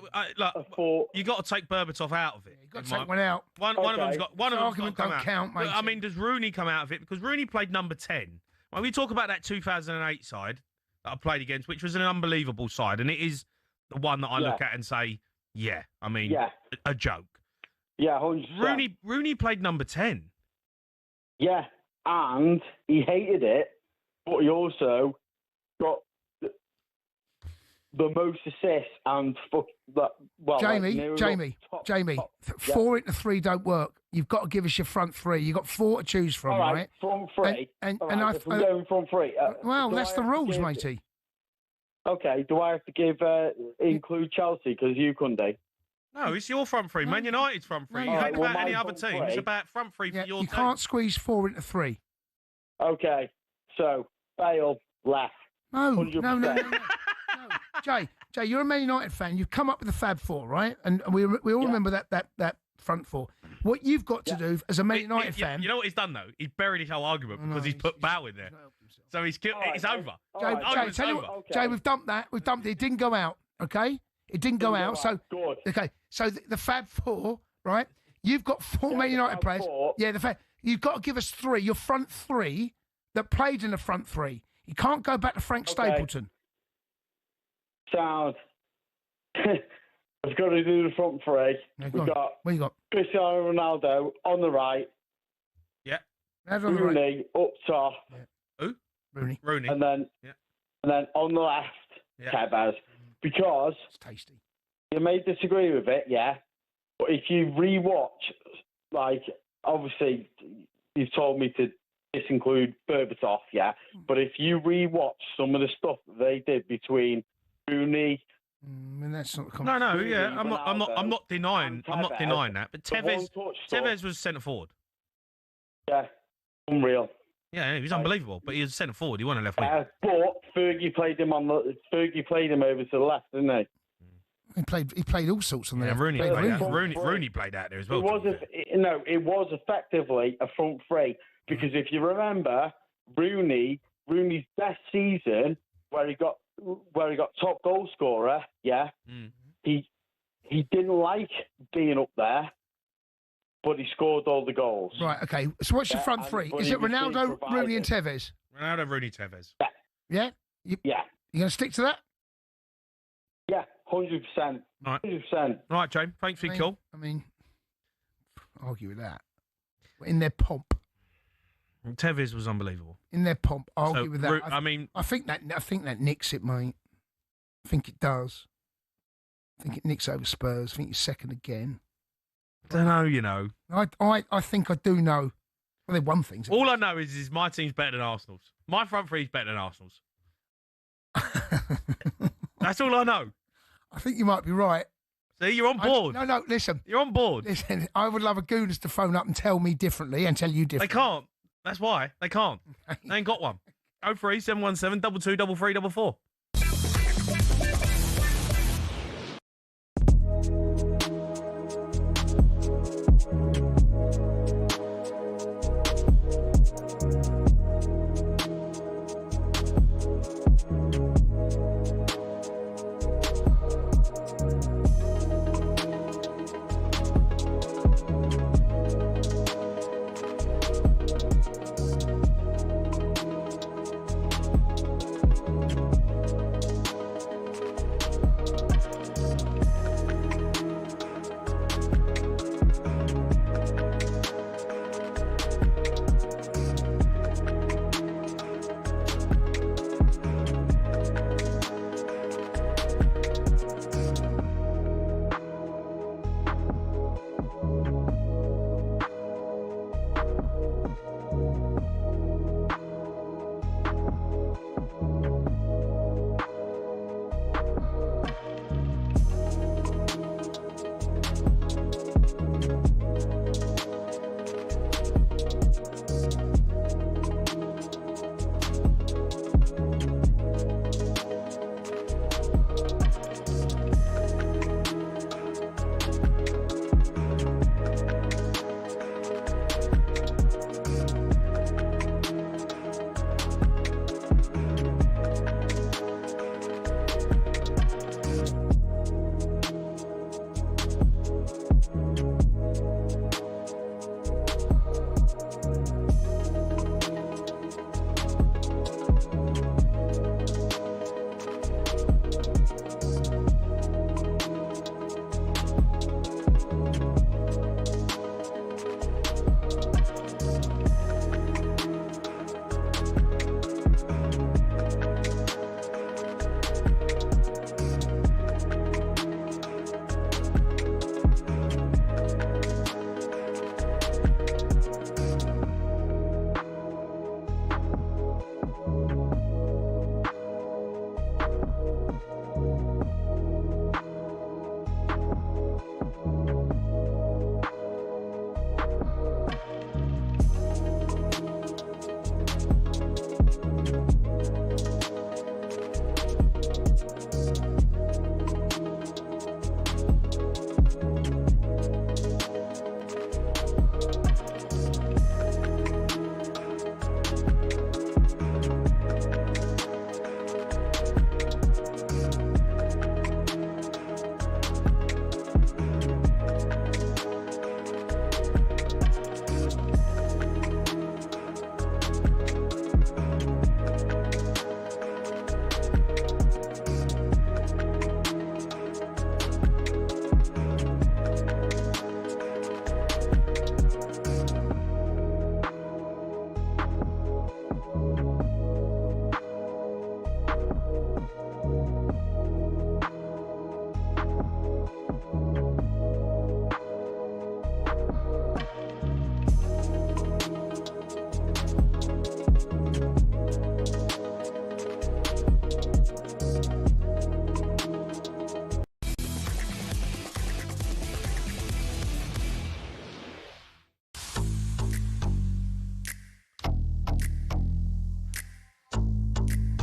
[SPEAKER 8] a four.
[SPEAKER 3] you got to take Berbatov out of it.
[SPEAKER 4] You've got to take one out.
[SPEAKER 3] One of them's
[SPEAKER 8] Okay.
[SPEAKER 3] got one of
[SPEAKER 4] The
[SPEAKER 3] them's got to
[SPEAKER 4] argument
[SPEAKER 3] come
[SPEAKER 4] don't
[SPEAKER 3] out.
[SPEAKER 4] count,
[SPEAKER 3] But,
[SPEAKER 4] mate.
[SPEAKER 3] I mean, does Rooney come out of it? Because Rooney played number 10. When we talk about that 2008 side that I played against, which was an unbelievable side, and it is the one that I look at and say, yeah, I mean, a joke.
[SPEAKER 8] Yeah, 100%.
[SPEAKER 3] Rooney played number 10.
[SPEAKER 8] Yeah, and he hated it, but he also got the most assists and
[SPEAKER 4] Jamie, 4 into 3 don't work. You've got to give us your front three. You've got 4 to choose from,
[SPEAKER 8] All
[SPEAKER 4] right?
[SPEAKER 8] Front three.
[SPEAKER 4] And
[SPEAKER 8] All
[SPEAKER 4] and
[SPEAKER 8] right, if I'm going front three.
[SPEAKER 4] well,
[SPEAKER 8] do
[SPEAKER 4] that's
[SPEAKER 8] I
[SPEAKER 4] the
[SPEAKER 8] have to
[SPEAKER 4] rules,
[SPEAKER 8] give-
[SPEAKER 4] matey.
[SPEAKER 8] Okay, do I have to give include Chelsea because you Cundy?
[SPEAKER 3] No, it's your front three. Man United's front three.
[SPEAKER 4] No,
[SPEAKER 3] You
[SPEAKER 4] you
[SPEAKER 3] ain't
[SPEAKER 4] don't.
[SPEAKER 3] about
[SPEAKER 8] Well,
[SPEAKER 3] any
[SPEAKER 8] my
[SPEAKER 3] other
[SPEAKER 8] front
[SPEAKER 3] team. It's
[SPEAKER 8] three-
[SPEAKER 3] about front three for
[SPEAKER 4] Yeah,
[SPEAKER 3] your
[SPEAKER 4] you
[SPEAKER 3] team.
[SPEAKER 4] can't squeeze 4 into 3.
[SPEAKER 8] Okay, so Bale left.
[SPEAKER 4] No,
[SPEAKER 8] 100%.
[SPEAKER 4] no. Jay, you're a Man United fan. You've come up with the Fab Four, right? And we all remember that front four. What you've got to do as a Man United fan...
[SPEAKER 3] You know what he's done, though? He's buried his whole argument because he's put Bale in there. So he's it's over.
[SPEAKER 4] Jay, tell you what, Jay, we've dumped that. We've dumped it. It didn't go out, okay? It didn't go out. So,
[SPEAKER 8] good.
[SPEAKER 4] Okay, so the Fab Four, right? You've got 4 Man United
[SPEAKER 8] Fab
[SPEAKER 4] players.
[SPEAKER 8] Four.
[SPEAKER 4] Yeah, you've got to give us 3, your front 3 that played in the front 3. You can't go back to Frank Stapleton.
[SPEAKER 8] Sound. I've got to do the front three.
[SPEAKER 4] Yeah,
[SPEAKER 8] We've got
[SPEAKER 4] what you got?
[SPEAKER 8] Cristiano Ronaldo on the right,
[SPEAKER 3] Yeah.
[SPEAKER 4] Ronaldo on the right.
[SPEAKER 8] Rooney up top,
[SPEAKER 4] Rooney.
[SPEAKER 8] and then on the left, Tevez. Because
[SPEAKER 4] It's tasty.
[SPEAKER 8] you may disagree with it, yeah, but if you rewatch, obviously you've told me to disinclude Berbatov, yeah, but if you rewatch some of the stuff that they did between Rooney.
[SPEAKER 4] I mean, that's not.
[SPEAKER 3] No, yeah, I'm not denying that. But Tevez
[SPEAKER 8] Tevez
[SPEAKER 3] was centre forward.
[SPEAKER 8] Yeah, unreal.
[SPEAKER 3] Yeah, he was unbelievable. But he was centre forward. He wasn't a left wing.
[SPEAKER 8] But Fergie played him over to the left, didn't he?
[SPEAKER 4] He played all sorts on there.
[SPEAKER 3] Yeah, Rooney
[SPEAKER 4] Played
[SPEAKER 3] played
[SPEAKER 4] Rooney.
[SPEAKER 3] out. Rooney played out there as well.
[SPEAKER 8] It was effectively a front three because if you remember, Rooney's best season where he got top goal scorer, he didn't like being up there, but he scored all the goals.
[SPEAKER 4] Right, okay. So what's your front 3? Is it Ronaldo, Rooney, and Tevez?
[SPEAKER 3] Ronaldo, Rooney, Tevez.
[SPEAKER 4] Yeah. You going to stick to that?
[SPEAKER 8] Yeah, 100%. 100%.
[SPEAKER 3] Right, James. Thanks for your call.
[SPEAKER 4] I mean, argue with that. In their pomp.
[SPEAKER 3] Tevez was unbelievable.
[SPEAKER 4] In their pomp, argue with that.
[SPEAKER 3] I
[SPEAKER 4] think that nicks it, mate. I think it does. I think it nicks over Spurs. I think he's second again.
[SPEAKER 3] I don't know, you know.
[SPEAKER 4] I think I do know. Well, they're one thing.
[SPEAKER 3] All I know is my team's better than Arsenal's. My front three's better than Arsenal's. That's all I know.
[SPEAKER 4] I think you might be right.
[SPEAKER 3] See, you're on board.
[SPEAKER 4] No, listen.
[SPEAKER 3] You're on board.
[SPEAKER 4] Listen, I would love a Gooners to phone up and tell me differently and tell you
[SPEAKER 3] They
[SPEAKER 4] differently.
[SPEAKER 3] can't. That's why. They can't. They ain't got one. 03 717 22 33 44.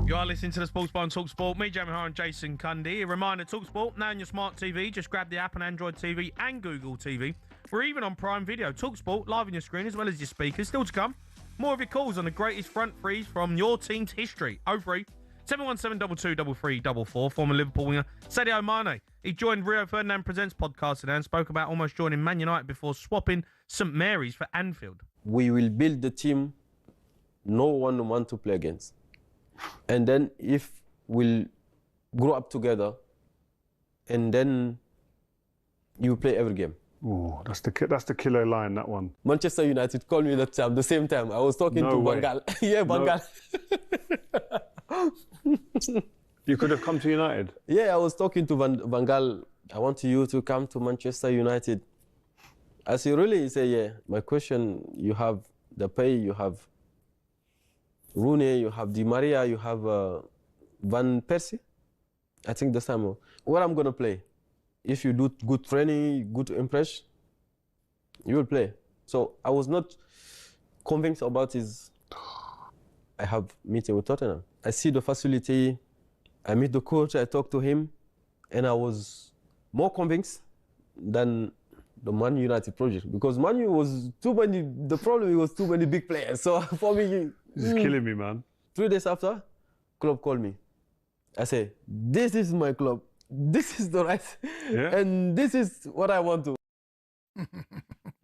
[SPEAKER 3] You are listening to the Sports Bar on talkSPORT. Me, Jamie O'Hara and Jason Cundy. A reminder, talkSPORT, now on your smart TV. Just grab the app on Android TV and Google TV. We're even on Prime Video. talkSPORT, live on your screen as well as your speakers. Still to come, more of your calls on the greatest front threes from your team's history. 03 717 223344. Former Liverpool winger Sadio Mane. He joined Rio Ferdinand Presents podcast today and spoke about almost joining Man United before swapping St Mary's for Anfield.
[SPEAKER 6] We will build the team no one want to play against. And then if we'll grow up together, and then you play every game.
[SPEAKER 5] Oh, that's the killer line, that one.
[SPEAKER 6] Manchester United called me that time, the same time. I was talking to
[SPEAKER 5] way.
[SPEAKER 6] Van Gaal. Yeah, Van Gaal.
[SPEAKER 5] You could have come to United.
[SPEAKER 6] Yeah, I was talking to Van Gaal. I want you to come to Manchester United. I said, really? He said, yeah. My question, you have the pay, you have Rooney, you have Di Maria, you have Van Persie. I think this time, what I'm going to play? If you do good training, good impression, you will play. So I was not convinced about his. I have meeting with Tottenham. I see the facility. I meet the coach. I talk to him, and I was more convinced than the Man United project because Man U was too many. The problem was too many big players. So for me,
[SPEAKER 5] this is killing me, man.
[SPEAKER 6] 3 days after, club called me. I say, this is my club. This is the right, and this is what I want to.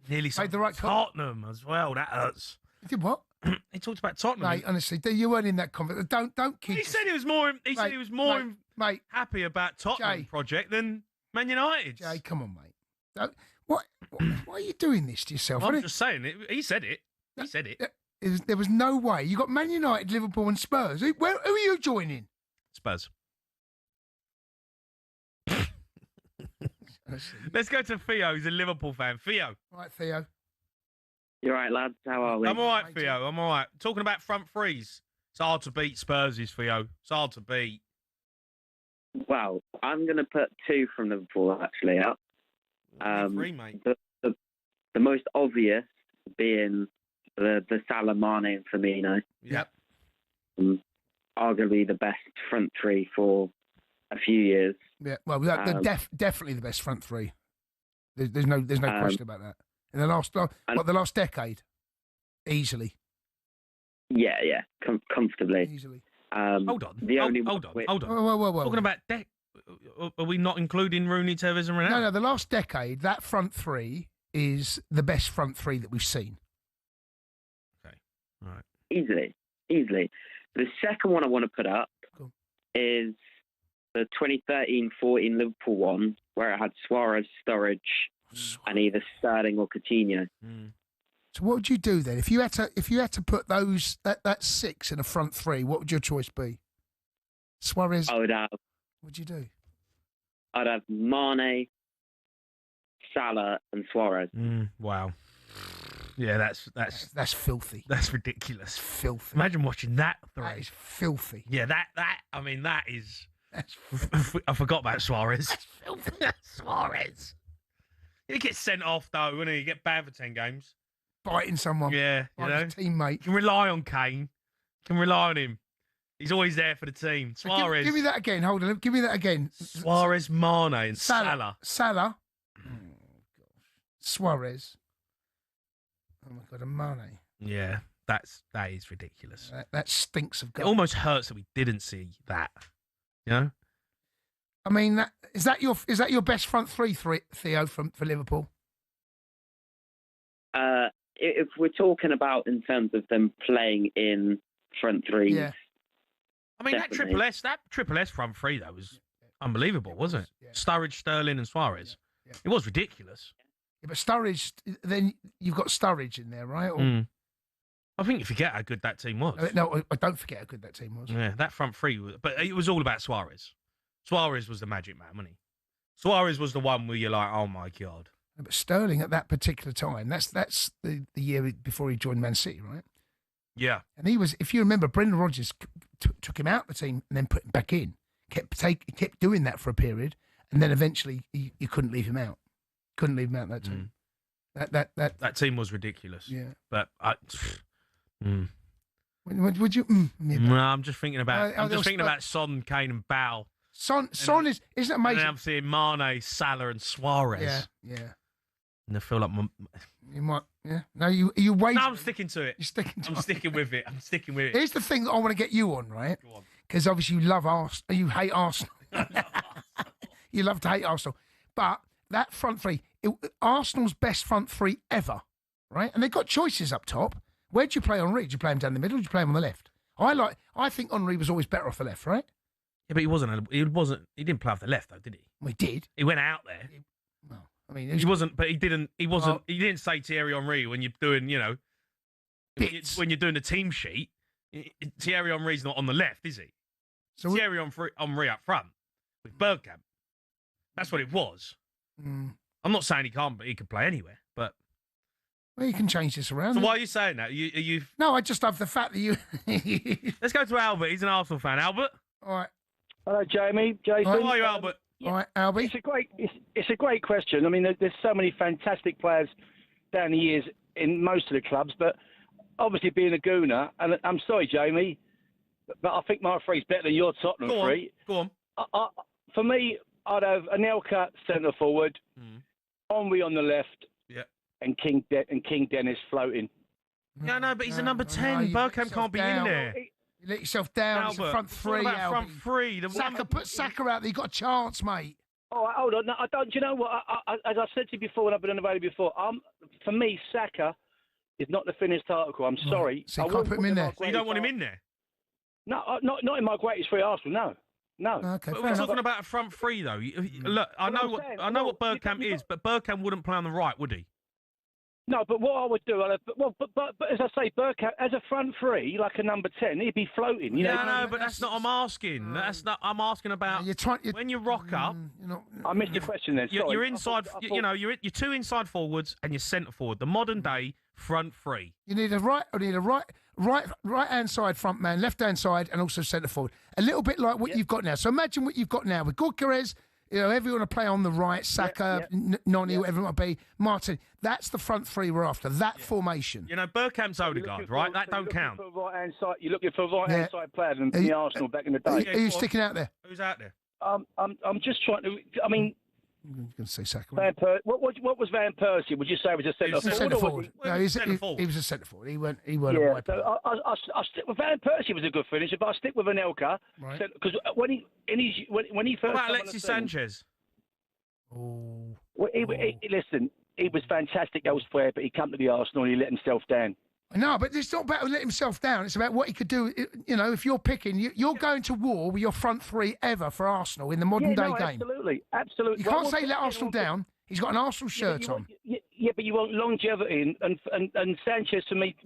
[SPEAKER 3] Nearly
[SPEAKER 4] Made the right call.
[SPEAKER 3] Tottenham as well. That hurts.
[SPEAKER 4] He did what?
[SPEAKER 3] He talked about Tottenham.
[SPEAKER 4] Mate, honestly, you weren't in that conversation. Don't kid.
[SPEAKER 3] He said he was more. He said he was more
[SPEAKER 4] mate,
[SPEAKER 3] happy about Tottenham
[SPEAKER 4] Jay.
[SPEAKER 3] project than Man United.
[SPEAKER 4] Jay, come on, mate. Why are you doing this to yourself?
[SPEAKER 3] I'm just saying it. He said it. He said it.
[SPEAKER 4] There was no way. You got Man United, Liverpool, and Spurs. Who are you joining?
[SPEAKER 3] Spurs. Let's go to Theo, who's a Liverpool fan. Theo.
[SPEAKER 4] Right, Theo.
[SPEAKER 9] You're right, lads. How are we?
[SPEAKER 3] I'm all right, Theo. I'm all right. Talking about front threes. It's hard to beat Spurs, Theo. It's hard to beat.
[SPEAKER 9] Well, I'm going to put 2 from Liverpool, actually, up.
[SPEAKER 3] 3, mate.
[SPEAKER 9] The most obvious being the Salah, Mane and Firmino.
[SPEAKER 3] Yep.
[SPEAKER 9] Arguably the best front three for a few years.
[SPEAKER 4] Yeah, well, they're definitely the best front three. There's no question about that. In the last decade, easily.
[SPEAKER 9] Yeah, comfortably.
[SPEAKER 4] Easily.
[SPEAKER 3] Hold on. Hold on.
[SPEAKER 4] Whoa.
[SPEAKER 3] Talking about are we not including Rooney, Tevez, and Ronaldo?
[SPEAKER 4] No. The last decade, that front three is the best front three that we've seen.
[SPEAKER 3] Okay. All right.
[SPEAKER 9] Easily. The second one I want to put up is the 2013-14 Liverpool one, where it had Suarez, Sturridge, and either Sterling or Coutinho.
[SPEAKER 4] So what would you do then if you had to put that 6 in a front three? What would your choice be? Suarez. What'd you do?
[SPEAKER 9] I'd have Mane, Salah, and Suarez.
[SPEAKER 3] Wow. Yeah, that's
[SPEAKER 4] filthy.
[SPEAKER 3] That's ridiculous.
[SPEAKER 4] Filthy.
[SPEAKER 3] Imagine watching that.
[SPEAKER 4] That is filthy.
[SPEAKER 3] Yeah, that. I mean, that is. I forgot about Suarez.
[SPEAKER 4] That's filthy.
[SPEAKER 3] Suarez. He gets sent off though, wouldn't he? He get banned for 10 games.
[SPEAKER 4] Biting someone.
[SPEAKER 3] Yeah,
[SPEAKER 4] his teammate.
[SPEAKER 3] You can rely on Kane. You can rely on him. He's always there for the team. Suarez.
[SPEAKER 4] Give me that again. Hold on. Give me that again.
[SPEAKER 3] Suarez, Mane, and Salah.
[SPEAKER 4] Salah. Oh, gosh. Suarez. Oh, my God. And Mane.
[SPEAKER 3] Yeah, that is ridiculous.
[SPEAKER 4] That stinks of God.
[SPEAKER 3] It almost hurts that we didn't see that. You know?
[SPEAKER 4] I mean, is that your best front three, Theo, for Liverpool?
[SPEAKER 9] If we're talking about in terms of them playing in front threes.
[SPEAKER 4] Yeah.
[SPEAKER 3] I mean,
[SPEAKER 9] definitely.
[SPEAKER 3] that triple S front three, though, was unbelievable, wasn't it?
[SPEAKER 4] Yeah.
[SPEAKER 3] Sturridge, Sterling, and Suarez.
[SPEAKER 4] Yeah.
[SPEAKER 3] It was ridiculous.
[SPEAKER 4] Yeah, but Sturridge, then you've got Sturridge in there, right? Or,
[SPEAKER 3] I think you forget how good that team was.
[SPEAKER 4] No, I don't forget how good that team was.
[SPEAKER 3] Yeah, that front three, but it was all about Suarez. Suarez was the magic man, wasn't he? Suarez was the one where you're like, oh my God.
[SPEAKER 4] But Sterling at that particular time, that's the year before he joined Man City, right?
[SPEAKER 3] Yeah.
[SPEAKER 4] And he was, if you remember, Brendan Rodgers took him out of the team and then put him back in. Kept doing that for a period, and then eventually you couldn't leave him out. Couldn't leave him out of that team. That
[SPEAKER 3] That team was ridiculous.
[SPEAKER 4] Yeah.
[SPEAKER 3] But
[SPEAKER 4] Would you?
[SPEAKER 3] No, I'm just thinking about. I'm
[SPEAKER 4] they'll
[SPEAKER 3] just thinking
[SPEAKER 4] split.
[SPEAKER 3] about Son, Kane, and Bale.
[SPEAKER 4] Son isn't it
[SPEAKER 3] And then
[SPEAKER 4] amazing?
[SPEAKER 3] I'm seeing Mane, Salah, and Suarez.
[SPEAKER 4] Yeah.
[SPEAKER 3] And I feel like
[SPEAKER 4] You might. Yeah. No, you wait.
[SPEAKER 3] No, I'm sticking to it.
[SPEAKER 4] You're sticking to
[SPEAKER 3] I'm
[SPEAKER 4] it.
[SPEAKER 3] sticking with it. I'm sticking with it.
[SPEAKER 4] Here's the thing that I want to get you on, right?
[SPEAKER 3] Go on.
[SPEAKER 4] Because obviously you love Arsenal. You hate Arsenal. You love to hate Arsenal. But that front three, Arsenal's best front three ever, right? And they've got choices up top. Where do you play Henry? Do you play him down the middle? Or do you play him on the left? I think Henry was always better off the left, right?
[SPEAKER 3] Yeah, but he wasn't. He didn't play off the left though, did he?
[SPEAKER 4] Well, he did.
[SPEAKER 3] He went out there.
[SPEAKER 4] Well, I mean,
[SPEAKER 3] He wasn't. But he didn't. He wasn't. He didn't say Thierry Henry when you're doing.
[SPEAKER 4] Bits.
[SPEAKER 3] When you're doing the team sheet. Thierry Henry's not on the left, is he?
[SPEAKER 4] So
[SPEAKER 3] Thierry Henry up front with Bergkamp. That's what it was.
[SPEAKER 4] Mm.
[SPEAKER 3] I'm not saying he can't, but he could play anywhere. But
[SPEAKER 4] Well, you can change this around.
[SPEAKER 3] so why are you saying that? Are you?
[SPEAKER 4] No, I just love the fact that you.
[SPEAKER 3] Let's go to Albert. He's an Arsenal fan. Albert,
[SPEAKER 4] All right,
[SPEAKER 8] Hello, Jamie. Jason.
[SPEAKER 3] how are you, Albert?
[SPEAKER 4] all right, Albie.
[SPEAKER 8] It's a great question. I mean, there's so many fantastic players down the years in most of the clubs, but obviously being a Gooner, and I'm sorry, Jamie, but I think my three's better than your Tottenham
[SPEAKER 3] Go on.
[SPEAKER 8] three.
[SPEAKER 3] Go on.
[SPEAKER 8] For me, I'd have Anelka centre forward, Henry on the left,
[SPEAKER 3] Yeah.
[SPEAKER 8] and King Dennis floating.
[SPEAKER 3] Yeah, no, but he's a number 10. Bergkamp can't be in there.
[SPEAKER 4] You let yourself down. It's a
[SPEAKER 3] Albert,
[SPEAKER 4] front
[SPEAKER 3] it's
[SPEAKER 4] three,
[SPEAKER 3] all about front
[SPEAKER 4] Albie.
[SPEAKER 3] three.
[SPEAKER 4] Put Saka out there. You got a chance, mate.
[SPEAKER 8] Oh, hold on. No, I don't. Do you know what? As I said to you before, and I've been on the radio before, for me, Saka is not the finished article. I'm sorry.
[SPEAKER 4] So you
[SPEAKER 8] I
[SPEAKER 4] can't
[SPEAKER 8] wouldn't
[SPEAKER 4] put him in
[SPEAKER 8] in
[SPEAKER 4] there?
[SPEAKER 8] my
[SPEAKER 3] So you don't want him
[SPEAKER 8] greatest
[SPEAKER 3] in there?
[SPEAKER 8] No, not in my greatest three Arsenal. No.
[SPEAKER 4] Okay,
[SPEAKER 3] But
[SPEAKER 4] fair
[SPEAKER 3] we're
[SPEAKER 4] enough.
[SPEAKER 3] talking about a front three, though. Look, I
[SPEAKER 8] What
[SPEAKER 3] know
[SPEAKER 8] I'm
[SPEAKER 3] what
[SPEAKER 8] saying,
[SPEAKER 3] I know what
[SPEAKER 8] well,
[SPEAKER 3] Bergkamp
[SPEAKER 8] you
[SPEAKER 3] is, but Bergkamp wouldn't play on the right, would he?
[SPEAKER 8] No, but what I would do, but as I say, Bergkamp as a front three, like a number 10, he'd be floating. You know.
[SPEAKER 3] No, but that's not. I'm asking. That's not. I'm asking about
[SPEAKER 4] You're trying.
[SPEAKER 3] when you rock up.
[SPEAKER 8] I missed your question then. Sorry.
[SPEAKER 3] You're
[SPEAKER 8] I
[SPEAKER 3] inside.
[SPEAKER 8] thought-
[SPEAKER 3] You're two inside forwards and you're centre forward. The modern day front three.
[SPEAKER 4] You need a right hand side front man, left hand side, and also centre forward. A little bit like what you've got now. So imagine what you've got now with Gyökeres. Everyone to play on the right, Saka, Noni, whatever it might be, Martin. That's the front three we're after. That formation.
[SPEAKER 3] Bergkamp's Odegaard, right? That don't count.
[SPEAKER 8] You're looking for a right-hand side player than the Arsenal back in the day.
[SPEAKER 4] Are you sticking out there?
[SPEAKER 3] Who's out there?
[SPEAKER 8] I'm just trying to. I mean,
[SPEAKER 4] I'm going to say Saka.
[SPEAKER 8] what was Van Persie? Would you say was a centre
[SPEAKER 4] He's a centre
[SPEAKER 8] forward?
[SPEAKER 4] forward. No, he was a centre forward. He weren't a
[SPEAKER 8] Yeah,
[SPEAKER 4] wide player.
[SPEAKER 8] so I stick with Van Persie was a good finisher, but I stick with Anelka because when he first
[SPEAKER 3] What about
[SPEAKER 8] came on the
[SPEAKER 3] Alexis
[SPEAKER 8] scene-
[SPEAKER 3] Sanchez?
[SPEAKER 4] Oh.
[SPEAKER 8] Well, listen, he was fantastic elsewhere, but he came to the Arsenal and he let himself down.
[SPEAKER 4] No, but it's not about letting himself down. It's about what he could do. If you're picking, you're going to war with your front three ever for Arsenal in the modern day game.
[SPEAKER 8] Absolutely.
[SPEAKER 4] You can't say let Arsenal down. He's got an Arsenal shirt on.
[SPEAKER 8] But you want longevity, and Sanchez to me,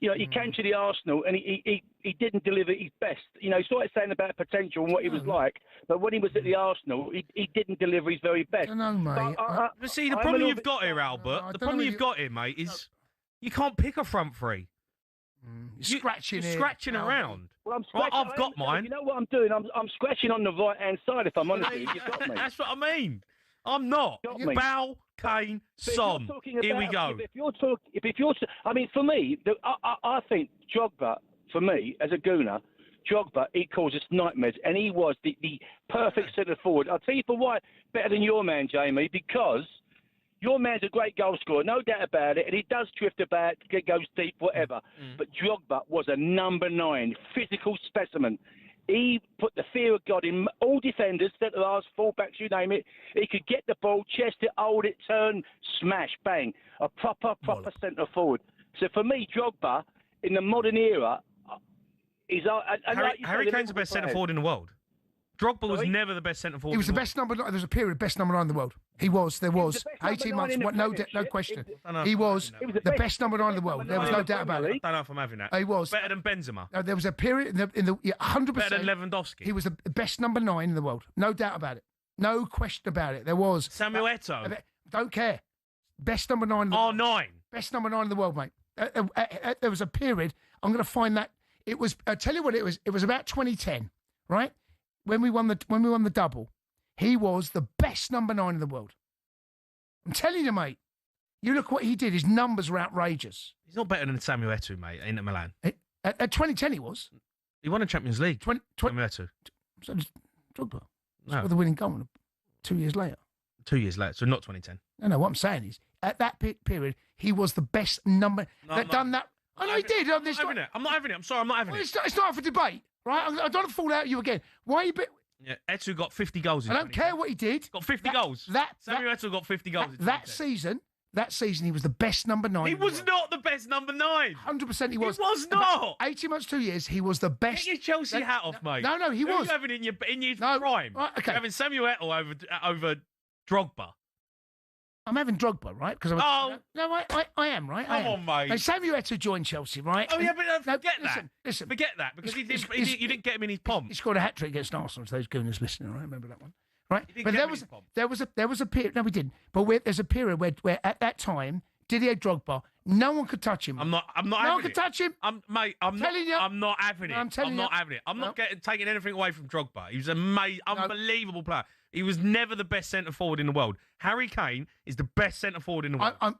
[SPEAKER 8] he came to the Arsenal and he didn't deliver his best. He started saying about potential and what he was like, but when he was at the Arsenal, he didn't deliver his very best.
[SPEAKER 4] I don't know, mate.
[SPEAKER 3] But see, the problem you've got here, Albert, the problem you've got here, mate, is you can't pick a front three.
[SPEAKER 4] You're scratching
[SPEAKER 3] around.
[SPEAKER 8] Well, I'm
[SPEAKER 3] Right,
[SPEAKER 8] scratching.
[SPEAKER 3] I've got mine.
[SPEAKER 8] You know what I'm doing? I'm scratching on the right-hand side, if I'm honest with you. You've got me.
[SPEAKER 3] That's what I mean. I'm not.
[SPEAKER 8] Got me.
[SPEAKER 3] Bow, Kane,
[SPEAKER 8] But if
[SPEAKER 3] Son.
[SPEAKER 8] you're talking
[SPEAKER 3] Here we
[SPEAKER 8] about-
[SPEAKER 3] go.
[SPEAKER 8] If you're, I mean, for me, I think Drogba, for me as a Gooner, Drogba, he caused us nightmares, and he was the perfect centre forward. I'll tell you for why better than your man, Jamie, because your man's a great goal scorer, no doubt about it, and he does drift about, goes deep, whatever. But Drogba was a number 9, physical specimen. He put the fear of God in all defenders, centre-halves, full-backs, you name it. He could get the ball, chest it, hold it, turn, smash, bang. A proper centre forward. So for me, Drogba, in the modern era, is...
[SPEAKER 3] Harry Kane's the best centre forward in the world. Drogba was never the best centre forward.
[SPEAKER 4] He was the best number 9. There was a period best number 9 in the world. He was. There was. 18 months. No question. He was the best number 9 in the world. There was no doubt about it.
[SPEAKER 3] I don't know if I'm having that.
[SPEAKER 4] He was
[SPEAKER 3] better than Benzema.
[SPEAKER 4] There was a period in the 100%.
[SPEAKER 3] Better than Lewandowski.
[SPEAKER 4] He was the best number 9 in the world. No doubt about it. No question about it. There was.
[SPEAKER 3] Samuel Eto'o.
[SPEAKER 4] Don't care. Best number 9 in the world.
[SPEAKER 3] R9.
[SPEAKER 4] Best number 9 in the world, mate. There was a period. I'm going to find that. It was. I tell you what it was. It was about 2010, right? When we won the double, he was the best number 9 in the world. I'm telling you, mate. You look what he did. His numbers were outrageous.
[SPEAKER 3] He's not better than Samuel Eto'o, mate, in Milan.
[SPEAKER 4] At 2010 he was.
[SPEAKER 3] He won a Champions League.
[SPEAKER 4] 20,
[SPEAKER 3] Eto'o.
[SPEAKER 4] so does Drogba.
[SPEAKER 3] No.
[SPEAKER 4] With the winning goal 2 years later.
[SPEAKER 3] 2 years later, so not 2010.
[SPEAKER 4] No, what I'm saying is, at that period, he was the best number done that. I know he did.
[SPEAKER 3] I'm not having it. I'm not having it. I'm sorry, I'm not having
[SPEAKER 4] Well,
[SPEAKER 3] it.
[SPEAKER 4] it's not up for debate, right? I don't want to fall out at you again. Why are you...
[SPEAKER 3] Yeah, Eto'o got 50 goals.
[SPEAKER 4] I don't care what he did.
[SPEAKER 3] Got 50 goals. Samuel Eto'o got 50 goals.
[SPEAKER 4] That season, he was the best number 9.
[SPEAKER 3] He was not the best number 9.
[SPEAKER 4] 100% he was.
[SPEAKER 3] He was not.
[SPEAKER 4] 18 months, 2 years, he was the best.
[SPEAKER 3] Get your Chelsea hat off, mate.
[SPEAKER 4] No, he
[SPEAKER 3] Who
[SPEAKER 4] was.
[SPEAKER 3] Are you having in your prime?
[SPEAKER 4] Right, okay.
[SPEAKER 3] You're having Samuel Eto'o over Drogba.
[SPEAKER 4] I'm having Drogba, right? Because I am, right?
[SPEAKER 3] Come on, mate.
[SPEAKER 4] Now, Samuel Eto'o joined Chelsea, right?
[SPEAKER 3] Oh, yeah, but forget that.
[SPEAKER 4] Listen.
[SPEAKER 3] Forget that, because you didn't get him in his pomp.
[SPEAKER 4] He scored a hat-trick against Arsenal, to those gooners listening, right? Remember that one? Right?
[SPEAKER 3] He didn't
[SPEAKER 4] But
[SPEAKER 3] get
[SPEAKER 4] there
[SPEAKER 3] him
[SPEAKER 4] was
[SPEAKER 3] in his pomp.
[SPEAKER 4] there was a period. No, we didn't. But there's a period where at that time, Didier Drogba, no one could touch him.
[SPEAKER 3] I'm not
[SPEAKER 4] No one
[SPEAKER 3] having
[SPEAKER 4] could
[SPEAKER 3] it.
[SPEAKER 4] touch him.
[SPEAKER 3] I'm not having it.
[SPEAKER 4] I'm telling you.
[SPEAKER 3] having it. I'm
[SPEAKER 4] No.
[SPEAKER 3] not taking anything away from Drogba. He was an amazing, unbelievable player. He was never the best centre forward in the world. Harry Kane is the best centre forward in the world.
[SPEAKER 4] I'm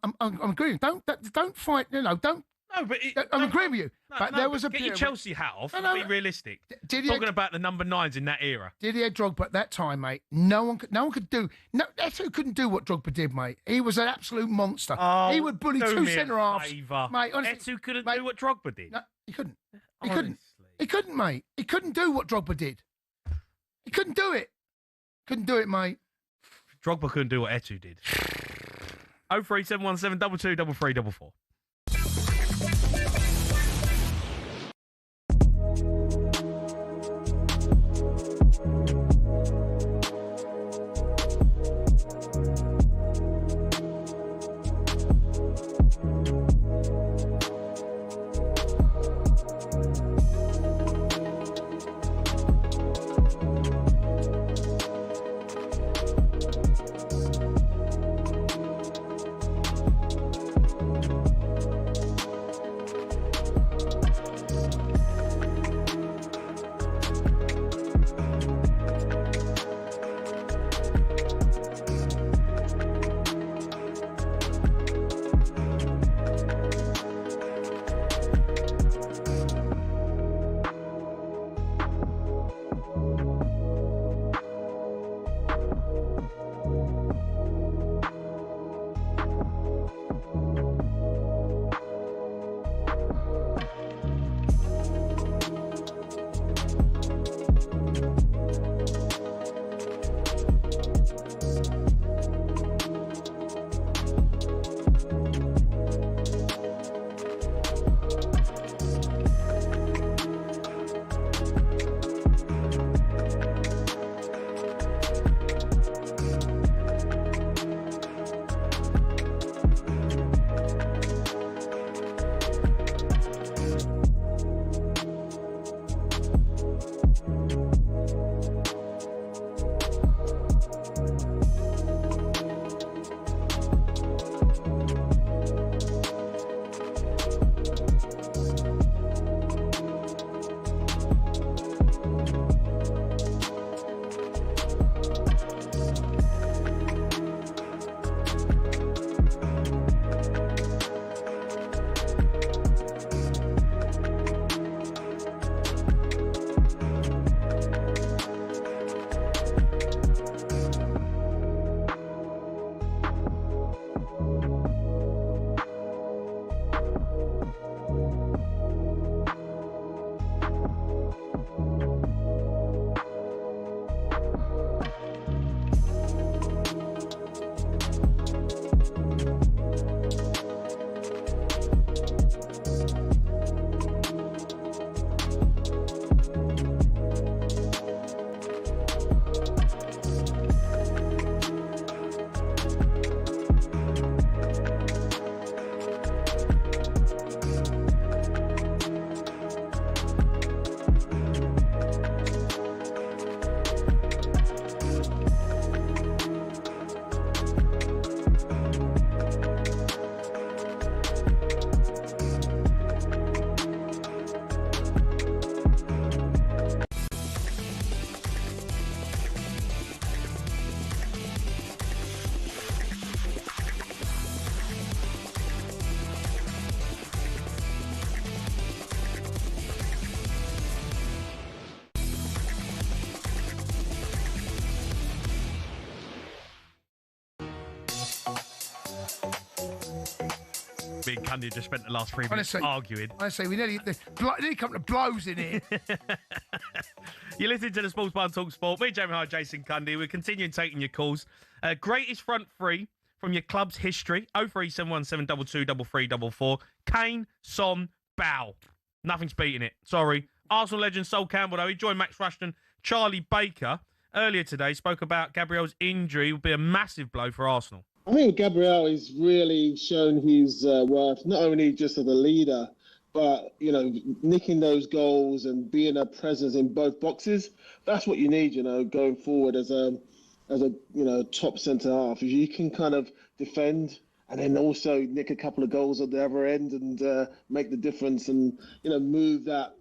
[SPEAKER 4] agreeing. Don't fight. Don't.
[SPEAKER 3] No, but
[SPEAKER 4] I'm agreeing with you. But there was a
[SPEAKER 3] get
[SPEAKER 4] period.
[SPEAKER 3] your Chelsea hat off.
[SPEAKER 4] No,
[SPEAKER 3] And be realistic.
[SPEAKER 4] Didier-
[SPEAKER 3] Talking about the number 9s in that era.
[SPEAKER 4] Didier Drogba at that time, mate. No one could do. No, Eto'o couldn't do what Drogba did, mate. He was an absolute monster. He would bully
[SPEAKER 3] do
[SPEAKER 4] 2
[SPEAKER 3] me a
[SPEAKER 4] centre halves,
[SPEAKER 3] favour.
[SPEAKER 4] mate. Honestly,
[SPEAKER 3] Eto'o couldn't
[SPEAKER 4] mate,
[SPEAKER 3] do what Drogba did.
[SPEAKER 4] No, he couldn't. He
[SPEAKER 3] Honestly.
[SPEAKER 4] couldn't. He couldn't, mate. He couldn't do what Drogba did. He couldn't do it. Couldn't do it, mate.
[SPEAKER 3] Drogba couldn't do what Eto'o did. 03717 22 3344. me and Cundy just spent the last 3 minutes
[SPEAKER 4] Honestly,
[SPEAKER 3] arguing.
[SPEAKER 4] Honestly, we nearly a couple of blows in here.
[SPEAKER 3] You're listening to the Sports Bar on talkSPORT. Me, Jamie O'Hara, Jason Cundy. We're continuing taking your calls. Greatest front three from your club's history. 03717223344. Kane, Son, Bow. Nothing's beating it. Sorry. Arsenal legend Sol Campbell, though, he joined Max Rushton, Charlie Baker earlier today, spoke about Gabriel's injury would be a massive blow for Arsenal.
[SPEAKER 10] I think Gabriel has really shown his worth, not only just as a leader, but, you know, nicking those goals and being a presence in both boxes. That's what you need, you know, going forward as a top centre half. If you can kind of defend and then also nick a couple of goals at the other end and make the difference and, you know, move the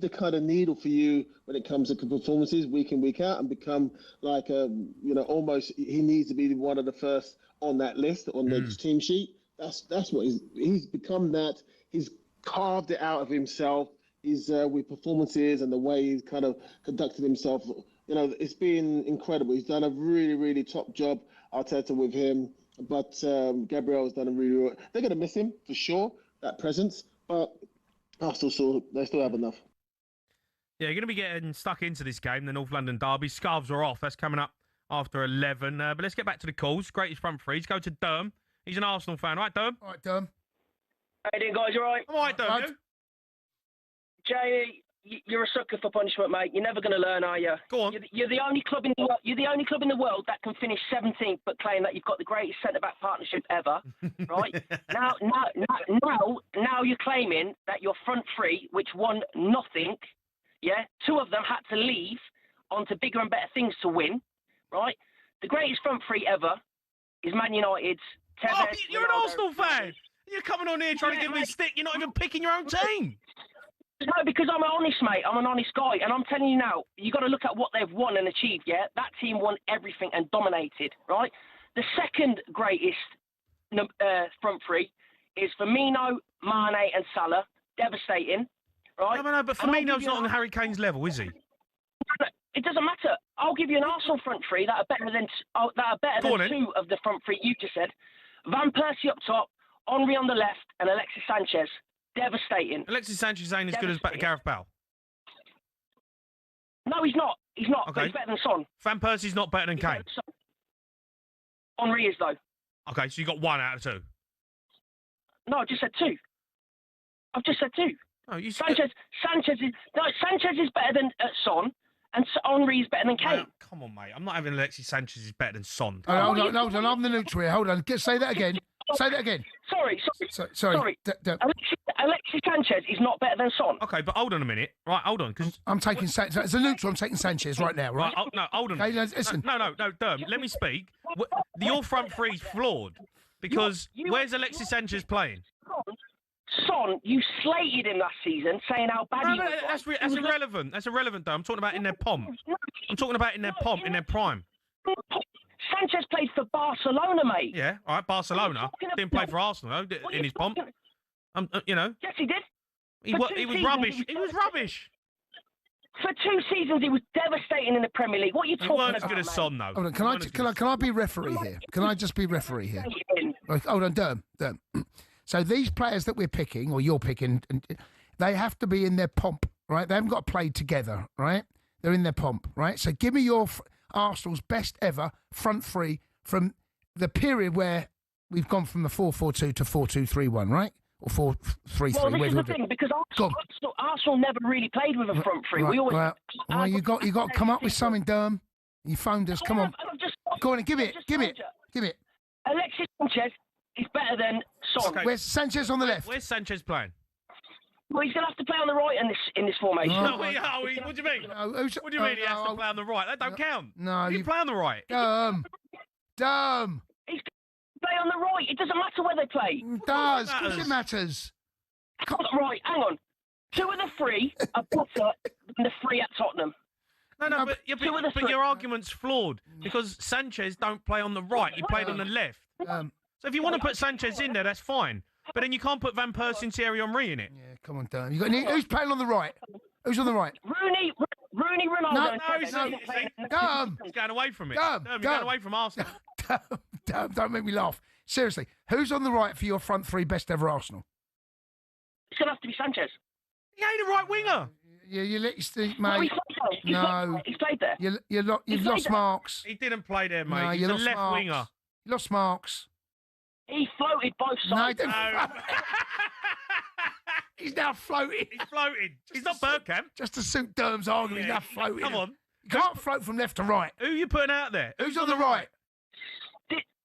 [SPEAKER 10] kind of needle for you when it comes to performances week in, week out, and become like almost he needs to be one of the first on that list on the team sheet. That's what he's become. That he's carved it out of himself. He's with performances and the way he's kind of conducted himself. You know, it's been incredible. He's done a really, really top job, Arteta, with him. But Gabriel's done a really. They're going to miss him for sure, that presence, but. They still have enough.
[SPEAKER 3] Yeah, you're going to be getting stuck into this game, the North London derby. Scarves are off. That's coming up after 11. But let's get back to the calls. Greatest front three. Let's go to Derm. He's an Arsenal fan. Right, Derm?
[SPEAKER 4] All right, Derm.
[SPEAKER 11] How you doing, guys? You all right?
[SPEAKER 3] I'm all right, Derm. You?
[SPEAKER 11] Jamie, you're a sucker for punishment, mate. You're never going to learn, are you?
[SPEAKER 3] Go on.
[SPEAKER 11] You're the only club in the world. You're the only club in the world that can finish 17th, but claim that you've got the greatest centre-back partnership ever, right? Now you're claiming that your front three, which won nothing, yeah, two of them had to leave onto bigger and better things to win, right? The greatest front three ever is Man United's.
[SPEAKER 3] Oh, you're an Arsenal fan. You're coming on here trying to give me a stick. You're not even picking your own team.
[SPEAKER 11] No, because I'm honest, mate. I'm an honest guy. And I'm telling you now, you got to look at what they've won and achieved, yeah? That team won everything and dominated, right? The second greatest front three is Firmino, Mane and Salah. Devastating, right?
[SPEAKER 3] No, but Firmino's not on Harry Kane's level, is he?
[SPEAKER 11] It doesn't matter. I'll give you an Arsenal front three that are better than two of the front three you just said. Van Persie up top, Henry on the left, and Alexis Sanchez. Devastating.
[SPEAKER 3] Alexis Sanchez ain't as good as Gareth Bale.
[SPEAKER 11] No, he's not. He's not.
[SPEAKER 3] Okay.
[SPEAKER 11] But he's better than Son.
[SPEAKER 3] Van Persie's not better than Kane.
[SPEAKER 11] Henry is, though.
[SPEAKER 3] Okay, so you got 1 out of 2.
[SPEAKER 11] No, I just said 2. I've just said 2.
[SPEAKER 3] Oh, you
[SPEAKER 11] Sanchez is better than Son, and Henry is better than Kane.
[SPEAKER 3] Come on, mate. I'm not having Alexis Sanchez is better than Son.
[SPEAKER 4] Hold on. I'm the neutral here. Hold on. Say that again. Say that again.
[SPEAKER 11] Sorry. Alexis Sanchez is not better than Son.
[SPEAKER 3] Okay, but hold on a minute. Right, hold on. Because
[SPEAKER 4] I'm taking Sanchez. As a neutral, I'm taking Sanchez right now, right?
[SPEAKER 3] No, hold on.
[SPEAKER 4] Okay, listen.
[SPEAKER 3] No, Derm, let me speak. Your front three's flawed. Because where's Alexis Sanchez playing?
[SPEAKER 11] Son, you slated him last season, saying how bad he was.
[SPEAKER 3] That's irrelevant. That's irrelevant, though. I'm talking about in their pomp. I'm talking about in their pomp, in their prime.
[SPEAKER 11] Sanchez played for Barcelona, mate.
[SPEAKER 3] Yeah, all right, Barcelona. Didn't play for Arsenal, though, in his pomp.
[SPEAKER 11] Yes, he did.
[SPEAKER 3] He was rubbish. He was rubbish.
[SPEAKER 11] For 2 seasons, he was devastating in the Premier League. What are you talking about?
[SPEAKER 3] He weren't as good as Son, though.
[SPEAKER 4] Hold on, can I be referee here? Can I just be referee here? Right, hold on, Derm. So these players that we're picking, or you're picking, they have to be in their pomp, right? They haven't got to play together, right? They're in their pomp, right? So give me your Arsenal's best ever front three from the period where we've gone from the 4-4-2 to 4-2-3-1, right? Or 4-3-3.
[SPEAKER 11] Well, this is the thing, because Arsenal never really played with a front three.
[SPEAKER 4] Right, you got to come up with something, Derm. You phoned us. Come on. Go on and give it.
[SPEAKER 11] Alexis Sanchez is better than Son.
[SPEAKER 3] Okay.
[SPEAKER 4] Where's Sanchez on the left?
[SPEAKER 3] Where's Sanchez playing?
[SPEAKER 11] Well, he's going to have to play on the right in this formation.
[SPEAKER 3] What do you mean? What do you mean he has to play on the right? That don't count.
[SPEAKER 4] No,
[SPEAKER 3] you play on the right.
[SPEAKER 4] Derm.
[SPEAKER 11] He's play on the right. It doesn't matter where they play.
[SPEAKER 4] It does. Of course it matters.
[SPEAKER 11] Right, hang on. 2 of the 3 are better than the 3 at Tottenham.
[SPEAKER 3] No, but your argument's flawed because Sanchez don't play on the right. He played on the left. So if you want to put Sanchez in there, that's fine. But then you can't put Van Persie and Thierry Henry in it.
[SPEAKER 4] Yeah, come on, Derm. Who's playing on the right? Who's on the right?
[SPEAKER 11] Rooney, Ronaldo.
[SPEAKER 3] He's going away from it. You're going away from Arsenal.
[SPEAKER 4] Don't make me laugh. seriously, who's on the right for your front three best ever Arsenal?
[SPEAKER 11] It's going to have to be Sanchez.
[SPEAKER 3] He ain't a right winger.
[SPEAKER 4] Yeah, you let your mate.
[SPEAKER 11] No, he's played there.
[SPEAKER 4] You've lost marks.
[SPEAKER 3] He didn't play there, mate.
[SPEAKER 4] No,
[SPEAKER 3] He's
[SPEAKER 4] you
[SPEAKER 3] a
[SPEAKER 4] lost
[SPEAKER 3] left
[SPEAKER 4] marks.
[SPEAKER 3] winger.
[SPEAKER 4] You lost marks.
[SPEAKER 11] He floated both
[SPEAKER 4] No, he
[SPEAKER 11] sides.
[SPEAKER 4] didn't. He's now floating.
[SPEAKER 3] He's floating. He's not Bergkamp.
[SPEAKER 4] Just to suit Derm's argument, he's now floating.
[SPEAKER 3] Come on.
[SPEAKER 4] You can't float from left to right.
[SPEAKER 3] Who are you putting out there?
[SPEAKER 4] Who's on the right?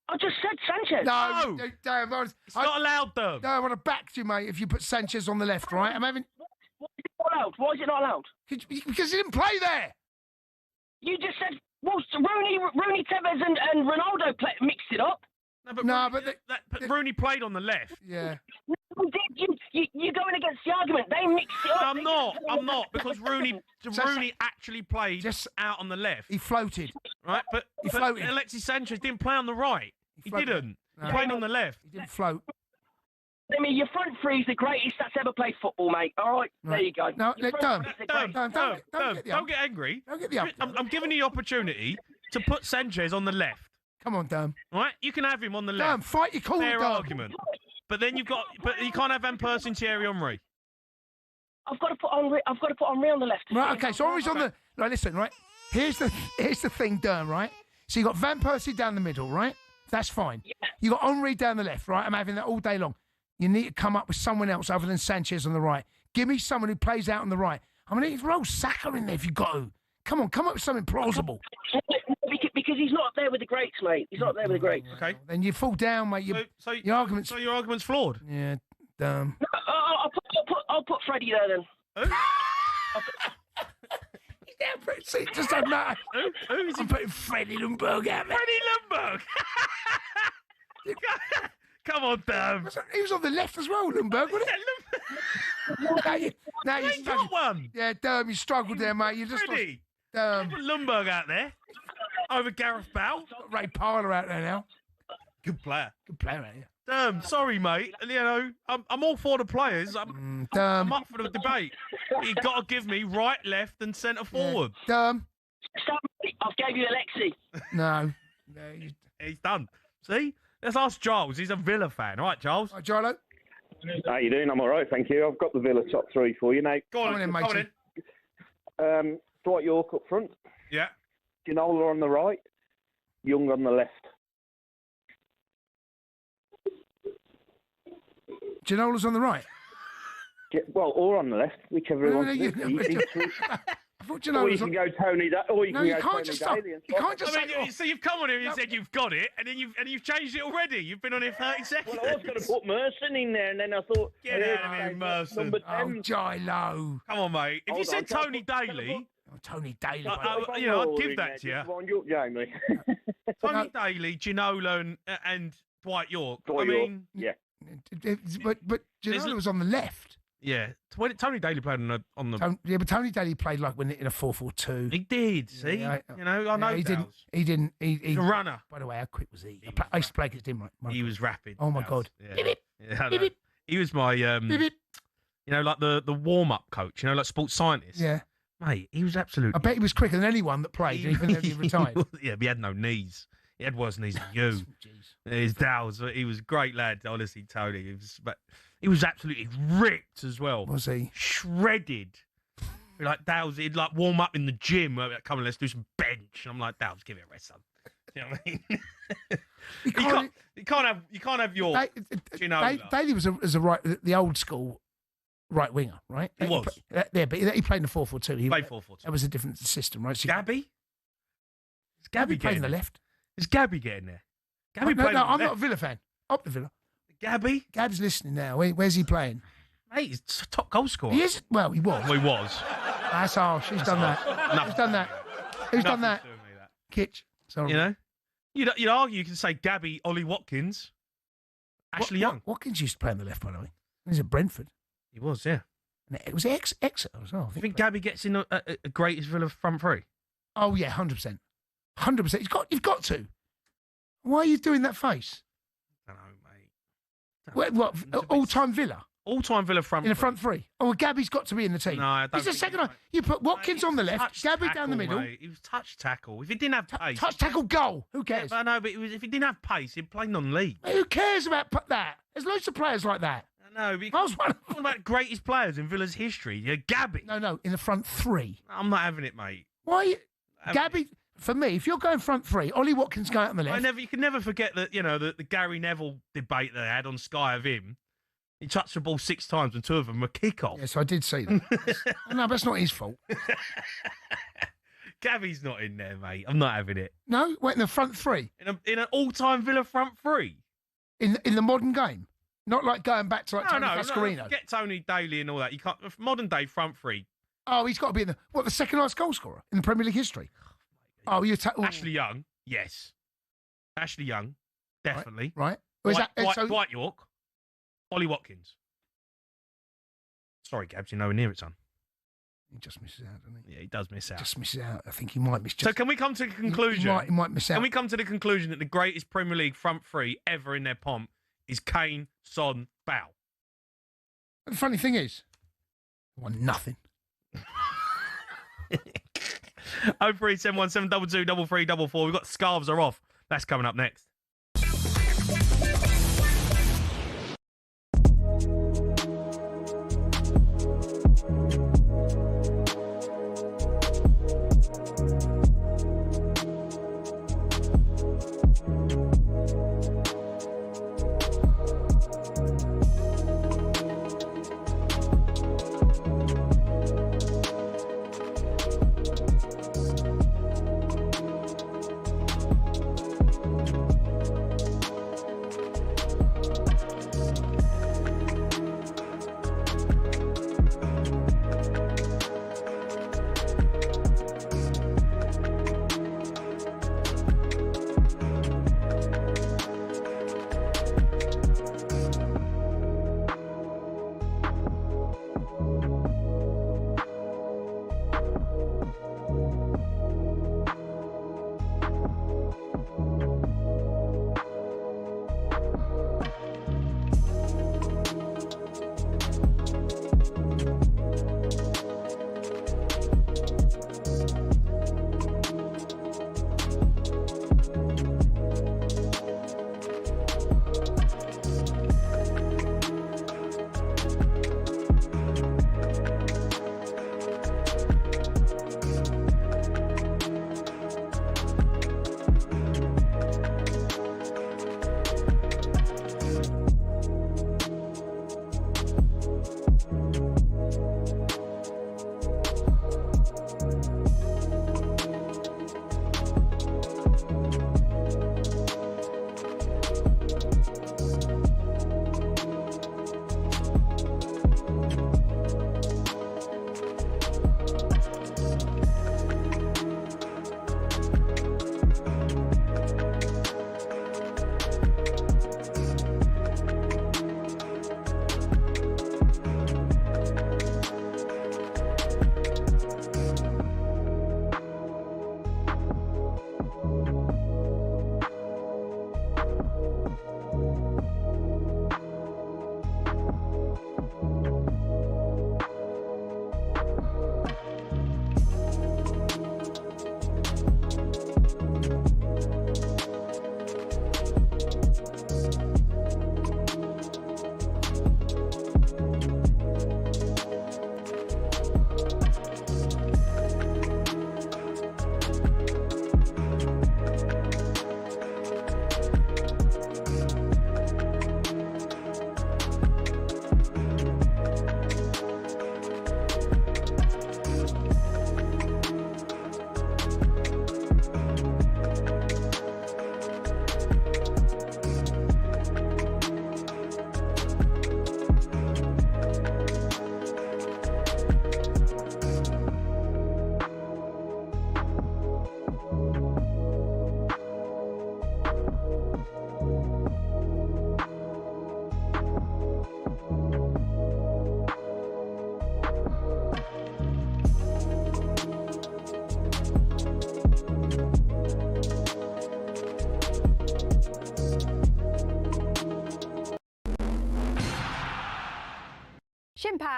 [SPEAKER 11] I just said Sanchez.
[SPEAKER 4] No, damn.
[SPEAKER 3] It's not allowed, Derm.
[SPEAKER 4] No, I want to back you, mate, if you put Sanchez on the left, right? I'm having...
[SPEAKER 11] Why is it not allowed?
[SPEAKER 4] Because he didn't play there.
[SPEAKER 11] You just said, well, Rooney, Tevez and Ronaldo mixed it up.
[SPEAKER 3] But Rooney played on the left.
[SPEAKER 4] Yeah.
[SPEAKER 11] You're going against the argument. They mixed it up.
[SPEAKER 3] I'm not, because Rooney actually played out on the left.
[SPEAKER 4] He floated.
[SPEAKER 3] Right, but
[SPEAKER 4] floated.
[SPEAKER 3] Alexis Sanchez didn't play on the right. He didn't.
[SPEAKER 4] No.
[SPEAKER 3] He played on the left.
[SPEAKER 4] He didn't float.
[SPEAKER 11] I mean, your front three is the greatest that's ever played football, mate. All right, there you go.
[SPEAKER 4] No, don't
[SPEAKER 3] get angry.
[SPEAKER 4] Don't get the up.
[SPEAKER 3] I'm giving you the opportunity to put Sanchez on the left.
[SPEAKER 4] Come on, Derm.
[SPEAKER 3] Right, you can have him on the left.
[SPEAKER 4] Derm, fight your corner,
[SPEAKER 3] Fair
[SPEAKER 4] Derm.
[SPEAKER 3] argument. But then you can't have Van Persie, Thierry Henry.
[SPEAKER 11] I've got to put Henry on the left.
[SPEAKER 4] Right, okay. So Henry's on the. Right, listen. Right, here's the thing, Derm. Right. So you got Van Persie down the middle, right? That's fine. Yeah. You got Henry down the left, right? I'm having that all day long. You need to come up with someone else other than Sanchez on the right. Give me someone who plays out on the right. I mean, roll Saka in there if you got to. Come on, come up with something plausible.
[SPEAKER 11] Because he's not up there with the greats, mate. He's not up there with the greats.
[SPEAKER 3] Okay.
[SPEAKER 4] Then you fall down, mate. Your argument's...
[SPEAKER 3] So your argument's flawed?
[SPEAKER 4] Yeah, Derm.
[SPEAKER 11] I'll put Freddie there then.
[SPEAKER 4] See, it just doesn't matter.
[SPEAKER 3] Who is
[SPEAKER 4] I'm putting Freddie Lundberg out there.
[SPEAKER 3] Freddie Lundberg? Come on, Derm.
[SPEAKER 4] He was on the left as well, Lundberg, wasn't he? now you struggled.
[SPEAKER 3] One.
[SPEAKER 4] Yeah, Derm, you struggled there, mate. You just
[SPEAKER 3] Freddie.
[SPEAKER 4] Derm.
[SPEAKER 3] Put Lundberg out there over Gareth Bale.
[SPEAKER 4] Got Ray Parlour out there now.
[SPEAKER 3] Good player.
[SPEAKER 4] Good player, yeah.
[SPEAKER 3] Derm, sorry, mate. You know, I'm all for the players. I'm up for the debate. You've got to give me right, left, and centre forward.
[SPEAKER 4] Derm.
[SPEAKER 11] I've gave you Alexi.
[SPEAKER 4] No.
[SPEAKER 3] He's done. See? Let's ask Giles. He's a Villa fan. All right, Giles?
[SPEAKER 4] Hi, Gilo.
[SPEAKER 12] How you doing? I'm all right, thank you. I've got the Villa top three for you, mate.
[SPEAKER 3] Go on in, mate.
[SPEAKER 12] Dwight York up front.
[SPEAKER 3] Yeah.
[SPEAKER 12] Ginola on the right. Young on the left.
[SPEAKER 4] Ginola's on the right?
[SPEAKER 12] Well, or on the left, whichever he wants.
[SPEAKER 4] I thought
[SPEAKER 12] or you can go Tony. Or you can go Tony Daly.
[SPEAKER 4] You can't just.
[SPEAKER 3] So you've come on here and you said you've got it, and then you've changed it already. You've been on here 30 seconds.
[SPEAKER 12] Well, I was going to put Merson in there, and then I thought,
[SPEAKER 3] get out of here, Merson.
[SPEAKER 12] Number 10.
[SPEAKER 4] Gilo.
[SPEAKER 3] Come on, mate. If you said Tony Daly,
[SPEAKER 4] Tony Daly.
[SPEAKER 3] you know, I'd give that to you.
[SPEAKER 12] Wind you up, Jamie.
[SPEAKER 3] Tony Daly, Ginola, and Dwight York.
[SPEAKER 12] Yeah.
[SPEAKER 4] But Ginola was on the left.
[SPEAKER 3] Yeah, Tony Daly played on the.
[SPEAKER 4] Yeah, but Tony Daly played like in a 4-4-2.
[SPEAKER 3] He did. See,
[SPEAKER 4] yeah,
[SPEAKER 3] I know.
[SPEAKER 4] He didn't. He didn't. He's
[SPEAKER 3] a runner.
[SPEAKER 4] By the way, how quick was he? I used to play against him. Right?
[SPEAKER 3] He was rapid.
[SPEAKER 4] Oh my God.
[SPEAKER 3] Yeah. He was my like the warm up coach. Like sports scientist.
[SPEAKER 4] Yeah.
[SPEAKER 3] Mate, he was absolutely.
[SPEAKER 4] I bet he was quicker than anyone that played, even though he retired.
[SPEAKER 3] Yeah, but he had no knees. He had worse knees than you. His dowels. He was a great lad, honestly, Tony. He was absolutely ripped as well.
[SPEAKER 4] Was he?
[SPEAKER 3] Shredded. Like Dales, he'd like warm up in the gym. Come on, let's do some bench. And I'm like, Dales, give it a rest, son. You know what I mean? You can't have your.
[SPEAKER 4] Daly was a right, the old school right winger, right?
[SPEAKER 3] He was.
[SPEAKER 4] But he played in the 4-4-2. He
[SPEAKER 3] played 4-4-2.
[SPEAKER 4] That was a different system, right? So
[SPEAKER 3] Gabby? Is Gabby
[SPEAKER 4] playing
[SPEAKER 3] getting
[SPEAKER 4] the left?
[SPEAKER 3] Is Gabby getting there?
[SPEAKER 4] Gabby no, I'm not a Villa fan. Up the Villa.
[SPEAKER 3] Gabby?
[SPEAKER 4] Gab's listening now. Where's he playing?
[SPEAKER 3] Mate, he's a top goal scorer.
[SPEAKER 4] He is? Well, he was.
[SPEAKER 3] Well, he was.
[SPEAKER 4] That's harsh. Who's done that? Who's done that? Who's done that? Kitch. Sorry.
[SPEAKER 3] You know? You'd argue you can say Gabby, Ollie Watkins, Ashley Young.
[SPEAKER 4] Watkins used to play on the left, by the way. He's at Brentford.
[SPEAKER 3] He was, yeah.
[SPEAKER 4] And it was Exeter as well.
[SPEAKER 3] I think Gabby gets in a greatest Villa front three.
[SPEAKER 4] Oh, yeah, 100%. 100%. You've got to. Why are you doing that face?
[SPEAKER 3] I don't know, mate.
[SPEAKER 4] What all-time Villa?
[SPEAKER 3] All-time Villa front
[SPEAKER 4] in the front three. Oh, well, Gabby's got to be in the team.
[SPEAKER 3] No, I don't
[SPEAKER 4] He's the
[SPEAKER 3] think
[SPEAKER 4] second. You put Watkins on the left, Gabby down the middle.
[SPEAKER 3] Mate. He was touch tackle. If he didn't have pace,
[SPEAKER 4] touch tackle goal. Who cares?
[SPEAKER 3] Yeah, but I know, but if he didn't have pace, he'd play non-league.
[SPEAKER 4] Who cares about that? There's loads of players like that.
[SPEAKER 3] I know. But I was one about the greatest players in Villa's history. Yeah, Gabby.
[SPEAKER 4] No, in the front three.
[SPEAKER 3] I'm not having it, mate.
[SPEAKER 4] Why? Gabby. For me, if you're going front three, Ollie Watkins going out on the left.
[SPEAKER 3] You can never forget that, the Gary Neville debate they had on Sky of him. He touched the ball 6 times and 2 of them were kick-off.
[SPEAKER 4] Yes, I did see that. No, that's not his fault.
[SPEAKER 3] Gabby's not in there, mate. I'm not having it.
[SPEAKER 4] No? Wait, in the front three?
[SPEAKER 3] In an all-time Villa front three?
[SPEAKER 4] In the modern game? Not like going back to Tony Cascarino?
[SPEAKER 3] No, forget Tony Daly and all that. You can't. Modern day front three.
[SPEAKER 4] Oh, he's got to be in the second highest goal scorer in the Premier League history?
[SPEAKER 3] Ashley Young, yes. Ashley Young, definitely.
[SPEAKER 4] Right.
[SPEAKER 3] Dwight York, Ollie Watkins. Sorry, Gabs, you're nowhere near it, son.
[SPEAKER 4] He just misses out, doesn't he?
[SPEAKER 3] Yeah, he does miss out.
[SPEAKER 4] Just misses out. I think he might miss.
[SPEAKER 3] So can we come to the conclusion?
[SPEAKER 4] He might miss out.
[SPEAKER 3] Can we come to the conclusion that the greatest Premier League front three ever in their pomp is Kane, Son, Bow?
[SPEAKER 4] The funny thing is, he won nothing.
[SPEAKER 3] 03717 22 3344. We've got Scarves Are Off. That's coming up next.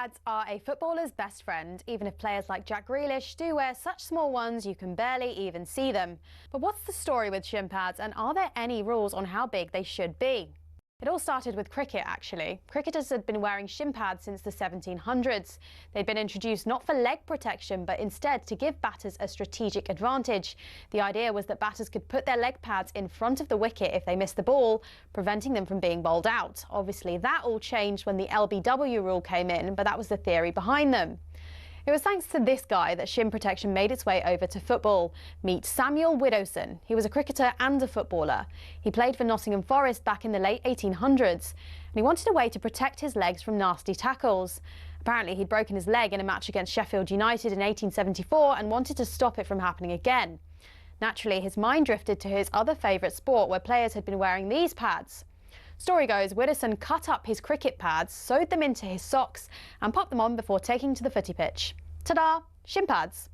[SPEAKER 1] pads are a footballer's best friend, even if players like Jack Grealish do wear such small ones you can barely even see them. But what's the story with shin pads, and are there any rules on how big they should be? It all started with cricket, actually. Cricketers had been wearing shin pads since the 1700s. They'd been introduced not for leg protection, but instead to give batters a strategic advantage. The idea was that batters could put their leg pads in front of the wicket if they missed the ball, preventing them from being bowled out. Obviously, that all changed when the LBW rule came in, but that was the theory behind them. It was thanks to this guy that shin protection made its way over to football. Meet Samuel Widdowson. He was a cricketer and a footballer. He played for Nottingham Forest back in the late 1800s, and he wanted a way to protect his legs from nasty tackles. Apparently, he'd broken his leg in a match against Sheffield United in 1874 and wanted to stop it from happening again. Naturally, his mind drifted to his other favourite sport, where players had been wearing these pads. Story goes, Widdowson cut up his cricket pads, sewed them into his socks and popped them on before taking to the footy pitch. Ta-da! Shin pads.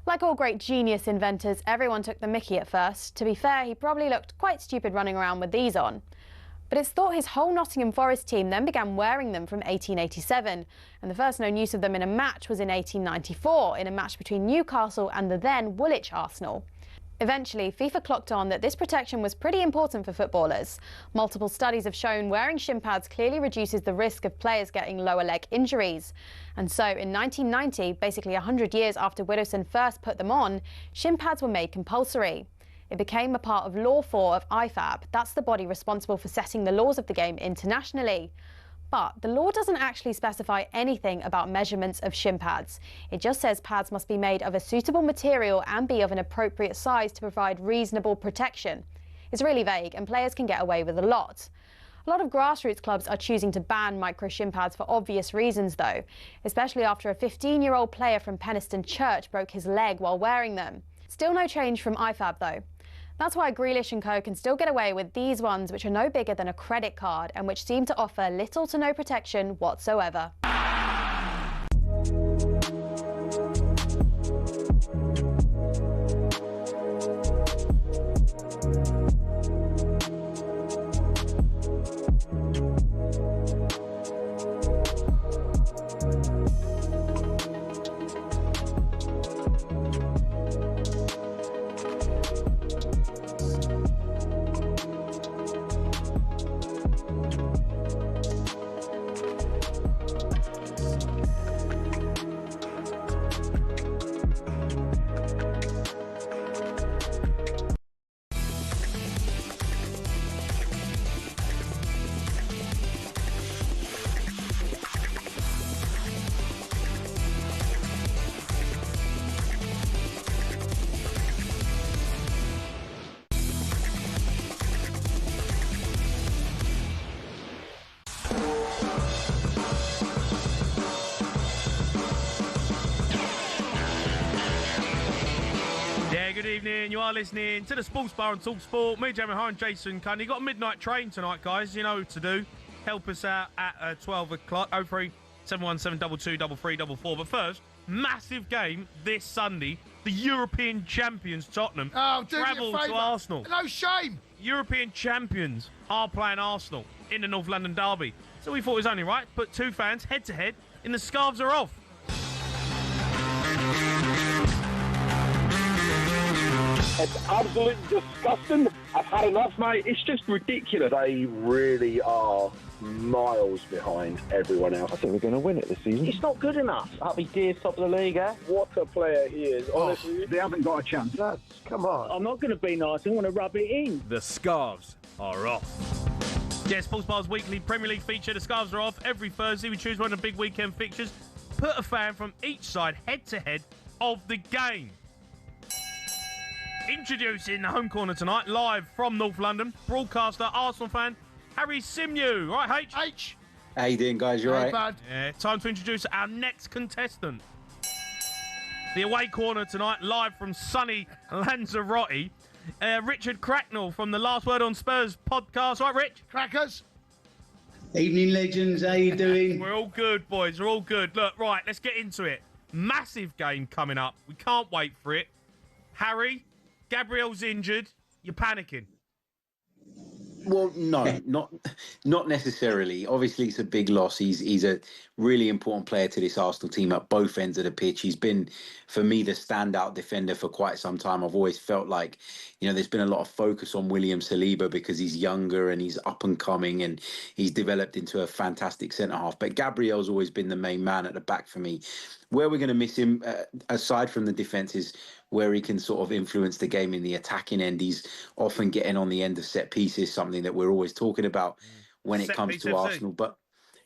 [SPEAKER 1] Like all great genius inventors, everyone took the mickey at first. To be fair, he probably looked quite stupid running around with these on. But it's thought his whole Nottingham Forest team then began wearing them from 1887, and the first known use of them in a match was in 1894, in a match between Newcastle and the then Woolwich Arsenal. Eventually, FIFA clocked on that this protection was pretty important for footballers. Multiple studies have shown wearing shin pads clearly reduces the risk of players getting lower leg injuries. And so in 1990, basically 100 years after Widdowson first put them on, shin pads were made compulsory. It became a part of Law 4 of IFAB. That's the body responsible for setting the laws of the game internationally. But the law doesn't actually specify anything about measurements of shin pads. It just says pads must be made of a suitable material and be of an appropriate size to provide reasonable protection. It's really vague, and players can get away with a lot. A lot of grassroots clubs are choosing to ban micro shin pads for obvious reasons, though, especially after a 15-year-old player from Penistone Church broke his leg while wearing them. Still no change from IFAB, though. That's why Grealish and co can still get away with these ones, which are no bigger than a credit card and which seem to offer little to no protection whatsoever.
[SPEAKER 3] Good evening, you are listening to the Sports Bar on talkSPORT. Me, Jamie O'Hara and Jason Cundy. Got a midnight train tonight, guys. You know what to do. Help us out at 12 o'clock. 03 717 22 33 But first, massive game this Sunday. The European champions, Tottenham, travel to Arsenal.
[SPEAKER 4] No shame.
[SPEAKER 3] European champions are playing Arsenal in the North London derby. So we thought it was only right. Put two fans head-to-head in the scarves are off.
[SPEAKER 12] It's absolutely disgusting. I've had enough, mate. It's just ridiculous. They really are miles behind everyone else. I think we're going to win it this season.
[SPEAKER 11] It's not good enough. Happy Deer's top of the league, eh?
[SPEAKER 12] What a player he is, honestly.
[SPEAKER 7] They haven't got a chance.
[SPEAKER 12] Come on.
[SPEAKER 11] I'm not going to be nice. I want to rub it in.
[SPEAKER 13] The scarves are off.
[SPEAKER 3] Yeah, Sports Bar's weekly Premier League feature. The scarves are off. Every Thursday we choose one of the big weekend fixtures. Put a fan from each side head-to-head of the game. Introducing the home corner tonight, live from North London, broadcaster, Arsenal fan, Harry Simnew. Right,
[SPEAKER 4] H?
[SPEAKER 14] How you doing, guys? You all right?
[SPEAKER 4] Bad.
[SPEAKER 3] Yeah, time to introduce our next contestant. The away corner tonight, live from sunny Lanzarote, Richard Cracknell from the Last Word on Spurs podcast. Right, Rich?
[SPEAKER 4] Crackers.
[SPEAKER 15] Evening, legends. How you doing?
[SPEAKER 3] We're all good, boys. We're all good. Look, right, let's get into it. Massive game coming up. We can't wait for it. Harry, Gabriel's injured. You're panicking.
[SPEAKER 14] Well, no, not necessarily. Obviously, it's a big loss. He's a really important player to this Arsenal team at both ends of the pitch. He's been, for me, the standout defender for quite some time. I've always felt like, there's been a lot of focus on William Saliba because he's younger and he's up and coming and he's developed into a fantastic centre-half. But Gabriel's always been the main man at the back for me. Where we're going to miss him, aside from the defence, is where he can sort of influence the game in the attacking end. He's often getting on the end of set pieces, something that we're always talking about when it comes to Arsenal. But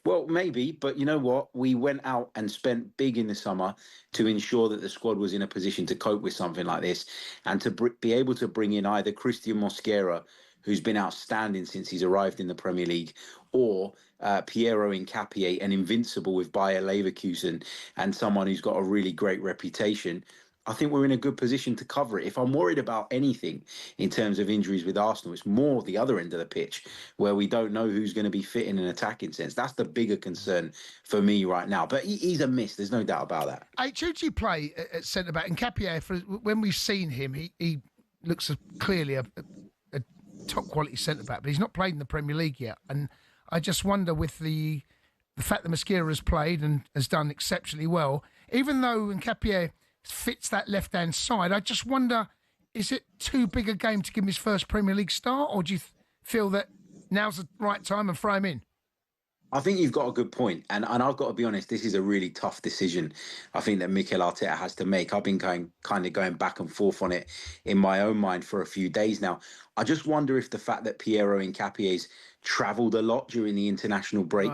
[SPEAKER 14] well, maybe, but you know what? We went out and spent big in the summer to ensure that the squad was in a position to cope with something like this and to be able to bring in either Christian Mosquera, who's been outstanding since he's arrived in the Premier League, or Piero Hincapié, an invincible with Bayer Leverkusen and someone who's got a really great reputation. I think we're in a good position to cover it. If I'm worried about anything in terms of injuries with Arsenal, it's more the other end of the pitch where we don't know who's going to be fit in an attacking sense. That's the bigger concern for me right now. But he's a miss. There's no doubt about that.
[SPEAKER 4] Who do you play at centre-back? And Capia, when we've seen him, he looks clearly a top-quality centre-back, but he's not played in the Premier League yet. And I just wonder with the fact that Mosquera has played and has done exceptionally well, even though Capia fits that left-hand side, I just wonder, is it too big a game to give him his first Premier League start, or do you feel that now's the right time and throw him in?
[SPEAKER 14] I think you've got a good point. And I've got to be honest, this is a really tough decision I think that Mikel Arteta has to make. I've been going back and forth on it in my own mind for a few days now. I just wonder if the fact that Piero Hincapié's travelled a lot during the international break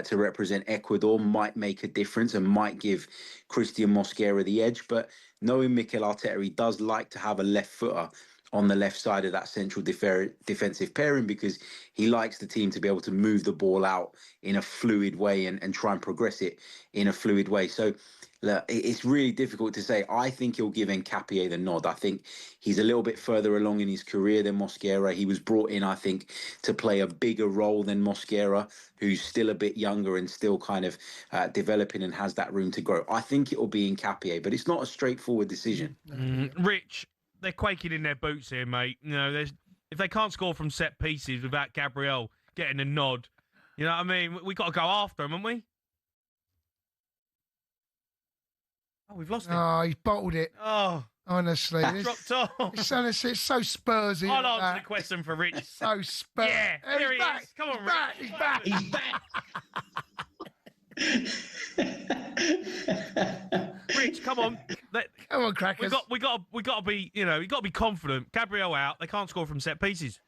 [SPEAKER 14] to represent Ecuador might make a difference and might give Christian Mosquera the edge. But knowing Mikel Arteta, he does like to have a left footer on the left side of that central defensive pairing because he likes the team to be able to move the ball out in a fluid way and try and progress it in a fluid way. So look, it's really difficult to say. I think he'll give Hincapié the nod. I think he's a little bit further along in his career than Mosquera. He was brought in, I think, to play a bigger role than Mosquera, who's still a bit younger and still kind of developing and has that room to grow. I think it will be Hincapié, but it's not a straightforward decision.
[SPEAKER 3] Rich, they're quaking in their boots here, mate. If they can't score from set pieces without Gabriel getting a nod, you know what I mean? We've got to go after him, haven't we? Oh, we've lost him.
[SPEAKER 4] Oh, he's bottled it.
[SPEAKER 3] Oh.
[SPEAKER 4] Honestly.
[SPEAKER 3] Dropped off.
[SPEAKER 4] It's so Spursy.
[SPEAKER 3] I'll answer the question for Rich.
[SPEAKER 4] So Spurs.
[SPEAKER 3] Yeah, there he is. Come on, Rich.
[SPEAKER 4] He's back.
[SPEAKER 15] He's back.
[SPEAKER 3] Rich, come on.
[SPEAKER 4] Come on, crackers.
[SPEAKER 3] We got to be, you got to be confident. Gabriel out. They can't score from set pieces.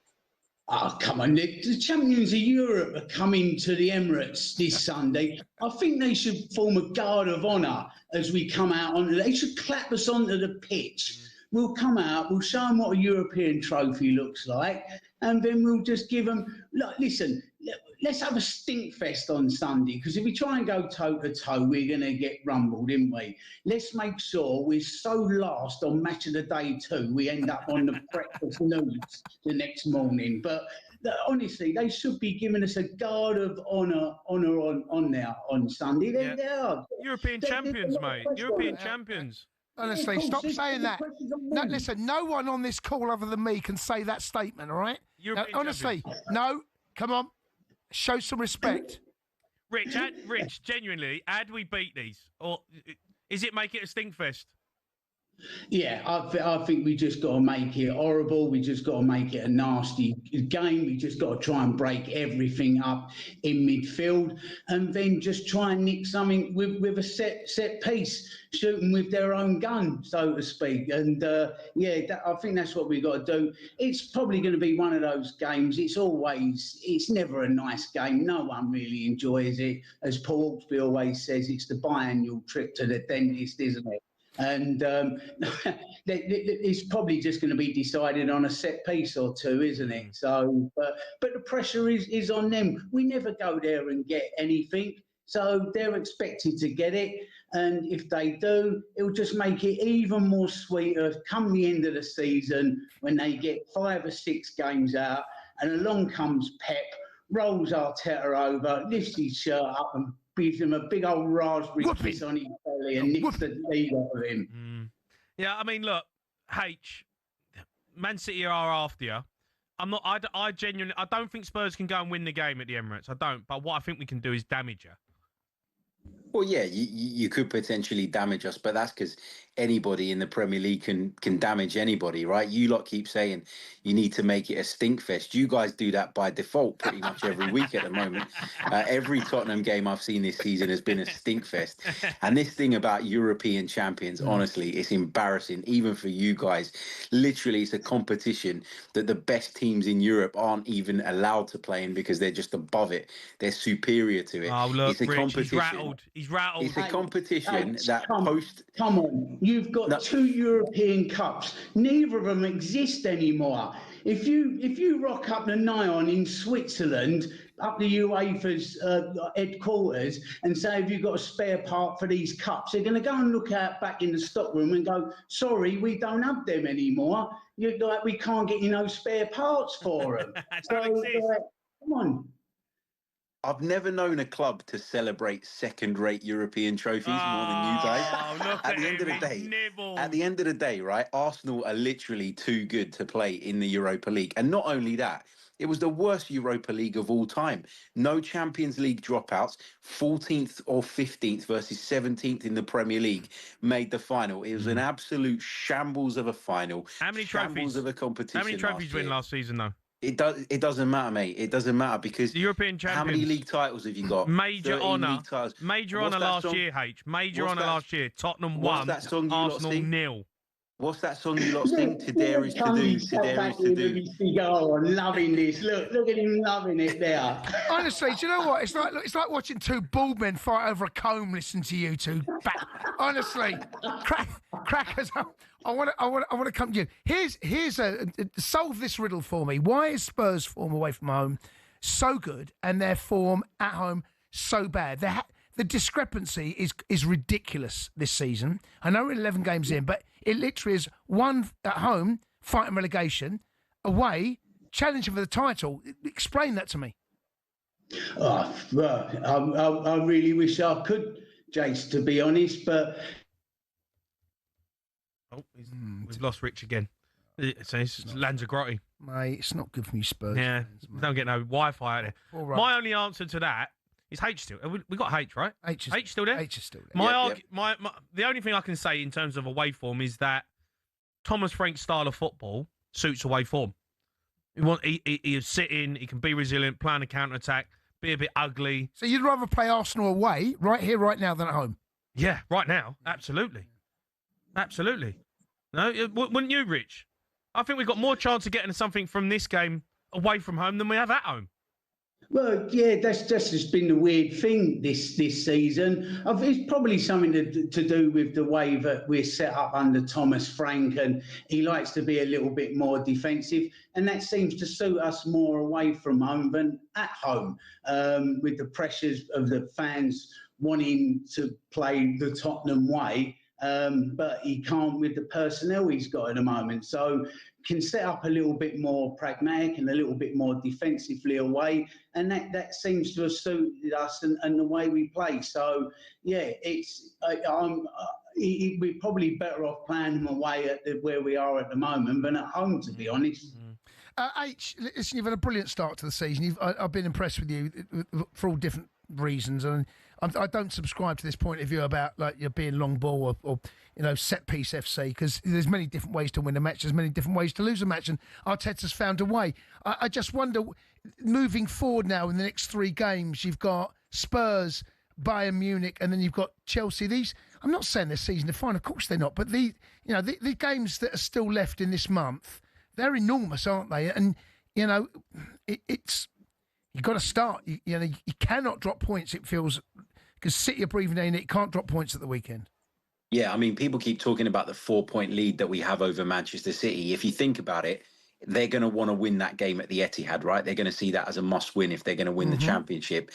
[SPEAKER 15] Oh, come on. The champions of Europe are coming to the Emirates this Sunday. I think they should form a guard of honour as we come out onto. They should clap us onto the pitch. We'll come out, we'll show them what a European trophy looks like, and then we'll just give them, look, listen, let's have a stink fest on Sunday, because if we try and go toe-to-toe, we're going to get rumbled, aren't we? Let's make sure we're so last on Match of the Day 2, we end up on the breakfast news the next morning. But honestly, they should be giving us a guard of honour on there on Sunday. They are.
[SPEAKER 3] European champions, mate. European champions.
[SPEAKER 4] Honestly, stop saying that. No, listen, no one on this call other than me can say that statement, all right? Honestly, no, come on. Show some respect.
[SPEAKER 3] Rich, genuinely, how do we beat these? Or is it make it a stinkfest?
[SPEAKER 15] Yeah, I think we just got to make it horrible. We just got to make it a nasty game. We just got to try and break everything up in midfield, and then just try and nick something with a set piece, shoot them with their own gun, so to speak. And I think that's what we got to do. It's probably going to be one of those games. It's never a nice game. No one really enjoys it. As Paul Hawksby always says, it's the biannual trip to the dentist, isn't it? And it's probably just going to be decided on a set piece or two, isn't it? So, but the pressure is on them. We never go there and get anything, so they're expected to get it. And if they do, it will just make it even more sweeter come the end of the season when they get 5 or 6 games out, and along comes Pep, rolls Arteta over, lifts his shirt up and gives him a big old raspberry kiss on his belly and nicks the lead out of him.
[SPEAKER 3] Yeah, I mean, look, Man City are after you. I genuinely don't think Spurs can go and win the game at the Emirates. I don't. But what I think we can do is damage you.
[SPEAKER 14] Well, yeah, you could potentially damage us, but that's because anybody in the Premier League can damage anybody, right? You lot keep saying you need to make it a stink fest. You guys do that by default pretty much every week at the moment. Every Tottenham game I've seen this season has been a stink fest. And this thing about European champions, honestly, it's embarrassing, even for you guys. Literally, it's a competition that the best teams in Europe aren't even allowed to play in because they're just above it. They're superior to it.
[SPEAKER 3] Oh, look,
[SPEAKER 14] It's a
[SPEAKER 3] Rich,
[SPEAKER 14] competition.
[SPEAKER 3] he's rattled.
[SPEAKER 14] It's a competition that
[SPEAKER 15] Come on, you've got 2 European Cups. Neither of them exist anymore. If you rock up the Nyon in Switzerland, up the UEFA's headquarters, and say, have you got a spare part for these cups? They're going to go and look out back in the stockroom and go, sorry, we don't have them anymore. We can't get no spare parts for them. Come on.
[SPEAKER 14] I've never known a club to celebrate second-rate European trophies more than you guys. At the end of the day, right? Arsenal are literally too good to play in the Europa League. And not only that, it was the worst Europa League of all time. No Champions League dropouts, 14th or 15th versus 17th in the Premier League made the final. It was an absolute shambles of a final.
[SPEAKER 3] How many
[SPEAKER 14] shambles
[SPEAKER 3] trophies?
[SPEAKER 14] Of a competition.
[SPEAKER 3] How many trophies win last season, though?
[SPEAKER 14] It doesn't matter, mate. It doesn't matter because
[SPEAKER 3] the European champions.
[SPEAKER 14] How many league titles have you got?
[SPEAKER 3] Major honour. Major honour last year, H. Major honour last year. Tottenham won. Arsenal 0.
[SPEAKER 14] What's that song you lot sing? To dare is to do. To dare is to do.
[SPEAKER 15] Oh, I'm loving this. Look at him loving it there.
[SPEAKER 4] Honestly, do you know what? It's like watching two bald men fight over a comb. Listen to you two. Honestly, crackers. I want to come to you. Here's a solve this riddle for me. Why is Spurs' form away from home so good and their form at home so bad? The discrepancy is ridiculous this season. I know we're 11 games in, but it literally is one at home fighting relegation, away challenging for the title. Explain that to me.
[SPEAKER 15] Oh, well, I really wish I could, Jace, to be honest, but.
[SPEAKER 3] Oh, we've lost Rich again. So it's Lanzagrotti.
[SPEAKER 4] Mate, it's not good for you Spurs.
[SPEAKER 3] Yeah,
[SPEAKER 4] fans,
[SPEAKER 3] don't get no Wi-Fi out there.
[SPEAKER 4] All right.
[SPEAKER 3] My only answer to that is H still. We got H, right?
[SPEAKER 4] H
[SPEAKER 3] still there?
[SPEAKER 4] H is still there.
[SPEAKER 3] The only thing I can say in terms of away form is that Thomas Frank's style of football suits away form. He is sitting, he can be resilient, plan a counter-attack, be a bit ugly.
[SPEAKER 4] So you'd rather play Arsenal away, right here, right now, than at home?
[SPEAKER 3] Yeah, right now. Absolutely. Absolutely. No, wouldn't you, Rich? I think we've got more chance of getting something from this game away from home than we have at home.
[SPEAKER 15] Well, yeah, that's just been the weird thing this season. It's probably something to do with the way that we're set up under Thomas Frank, and he likes to be a little bit more defensive, and that seems to suit us more away from home than at home, with the pressures of the fans wanting to play the Tottenham way. But he can't with the personnel he's got at the moment. So can set up a little bit more pragmatic and a little bit more defensively away. And that seems to have suited us and the way we play. So, yeah, we're probably better off playing him away at where we are at the moment than at home, to be honest.
[SPEAKER 4] H, listen, you've had a brilliant start to the season. I've been impressed with you for all different reasons, and I don't subscribe to this point of view about like you're being long ball or set piece FC, because there's many different ways to win a match, there's many different ways to lose a match, and Arteta's found a way. I just wonder, moving forward now in the next 3 games, you've got Spurs, Bayern Munich, and then you've got Chelsea. These, I'm not saying they're season defining, of course they're not, but the games that are still left in this month, they're enormous, aren't they? And it's you've got to start. You cannot drop points. It feels, because City are breathing in. It can't drop points at the weekend.
[SPEAKER 14] Yeah, I mean, people keep talking about the 4-point lead that we have over Manchester City. If you think about it, they're going to want to win that game at the Etihad, right? They're going to see that as a must-win if they're going to win the championship.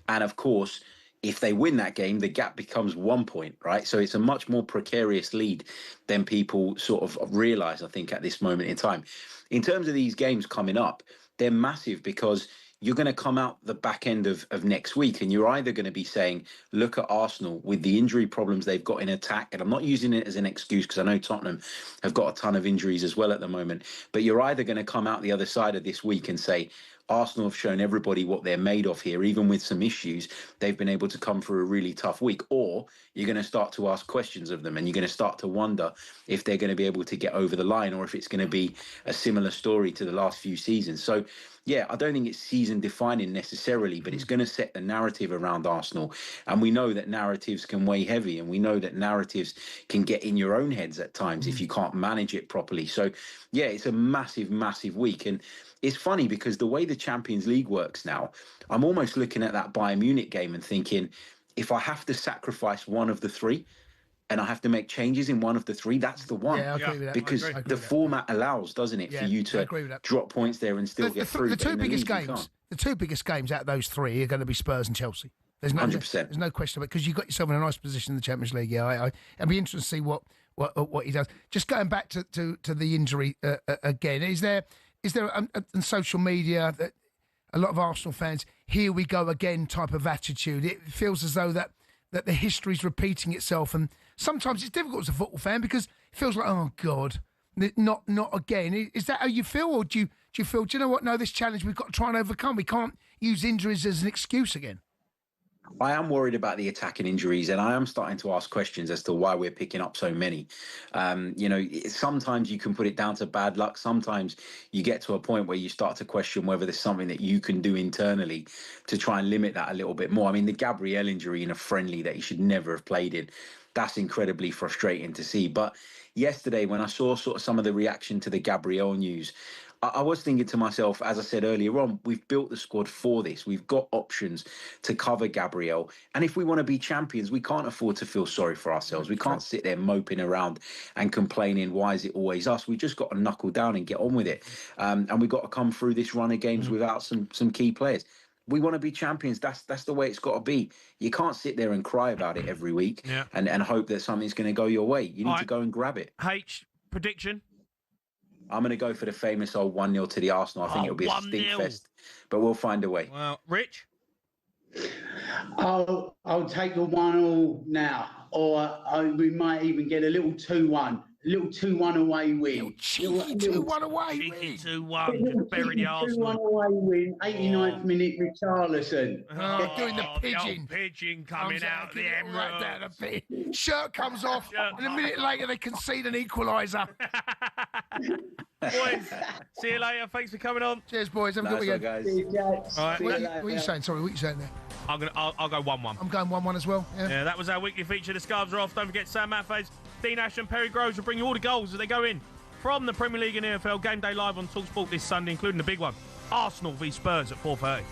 [SPEAKER 14] And of course, if they win that game, the gap becomes 1 point, right? So it's a much more precarious lead than people sort of realise, I think, at this moment in time. In terms of these games coming up, they're massive because you're going to come out the back end of next week and you're either going to be saying, look at Arsenal with the injury problems they've got in attack. And I'm not using it as an excuse because I know Tottenham have got a ton of injuries as well at the moment. But you're either going to come out the other side of this week and say, Arsenal have shown everybody what they're made of here. Even with some issues, they've been able to come through a really tough week. Or you're going to start to ask questions of them, and you're going to start to wonder if they're going to be able to get over the line, or if it's going to be a similar story to the last few seasons. So, yeah, I don't think it's season defining necessarily, but it's going to set the narrative around Arsenal. And we know that narratives can weigh heavy, and we know that narratives can get in your own heads at times if you can't manage it properly. So, yeah, it's a massive, massive week. And it's funny because the way the Champions League works now, I'm almost looking at that Bayern Munich game and thinking, if I have to sacrifice one of the three and I have to make changes in one of the three, that's the one.
[SPEAKER 4] Yeah, I agree with that.
[SPEAKER 14] Because the format allows, doesn't it, for you to drop points there and still get through.
[SPEAKER 4] The two biggest games out of those three are going to be Spurs and Chelsea. There's no 100%. There's no question about it, because you've got yourself in a nice position in the Champions League. Yeah, I'd be interested to see what he does. Just going back to the injury again, is there on social media that a lot of Arsenal fans, here we go again type of attitude? It feels as though that the history's repeating itself, and sometimes it's difficult as a football fan because it feels like, oh God, not again. Is that how you feel, or do you feel, do you know what? No, this challenge we've got to try and overcome. We can't use injuries as an excuse again.
[SPEAKER 14] I am worried about the attacking injuries, and I am starting to ask questions as to why we're picking up so many. Sometimes you can put it down to bad luck. Sometimes you get to a point where you start to question whether there's something that you can do internally to try and limit that a little bit more. I mean, the Gabriel injury in a friendly that he should never have played in, that's incredibly frustrating to see. But yesterday, when I saw sort of some of the reaction to the Gabriel news, I was thinking to myself, as I said earlier on, we've built the squad for this. We've got options to cover Gabriel. And if we want to be champions, we can't afford to feel sorry for ourselves. We can't sit there moping around and complaining, why is it always us? We've just got to knuckle down and get on with it. And we've got to come through this run of games without some key players. We want to be champions. That's the way it's got to be. You can't sit there and cry about it every week and hope that something's going to go your way. You need to go and grab it.
[SPEAKER 3] H, prediction?
[SPEAKER 14] I'm going to go for the famous old 1-0 to the Arsenal. I think it'll be a stink fest, but we'll find a way.
[SPEAKER 3] Well, Rich?
[SPEAKER 15] I'll take the 1-1 now, or we might even get a little 2-1. A little 2-1 away win.
[SPEAKER 4] 2-1 away win.
[SPEAKER 3] 2-1. Just bury the Arsenal.
[SPEAKER 15] 2-1 away win. 89th minute, Richarlison.
[SPEAKER 4] Doing the pigeon.
[SPEAKER 3] Pigeon coming out the Emirates.
[SPEAKER 4] Right down the pit. Shirt comes off, and a minute later they concede an equaliser.
[SPEAKER 3] Boys, see you later. Thanks for coming on.
[SPEAKER 4] Cheers, boys. Have a good weekend.
[SPEAKER 14] Guys.
[SPEAKER 3] All right,
[SPEAKER 4] what are you saying? Sorry, what are you saying there?
[SPEAKER 3] I'll go 1-1.
[SPEAKER 4] I'm going 1-1 as well.
[SPEAKER 3] Yeah, that was our weekly feature. The scarves are off. Don't forget Sam Matthews, Dean Ash and Perry Groves will bring you all the goals as they go in from the Premier League and EFL. Game day live on talkSPORT this Sunday, including the big one, Arsenal v Spurs at 4:30.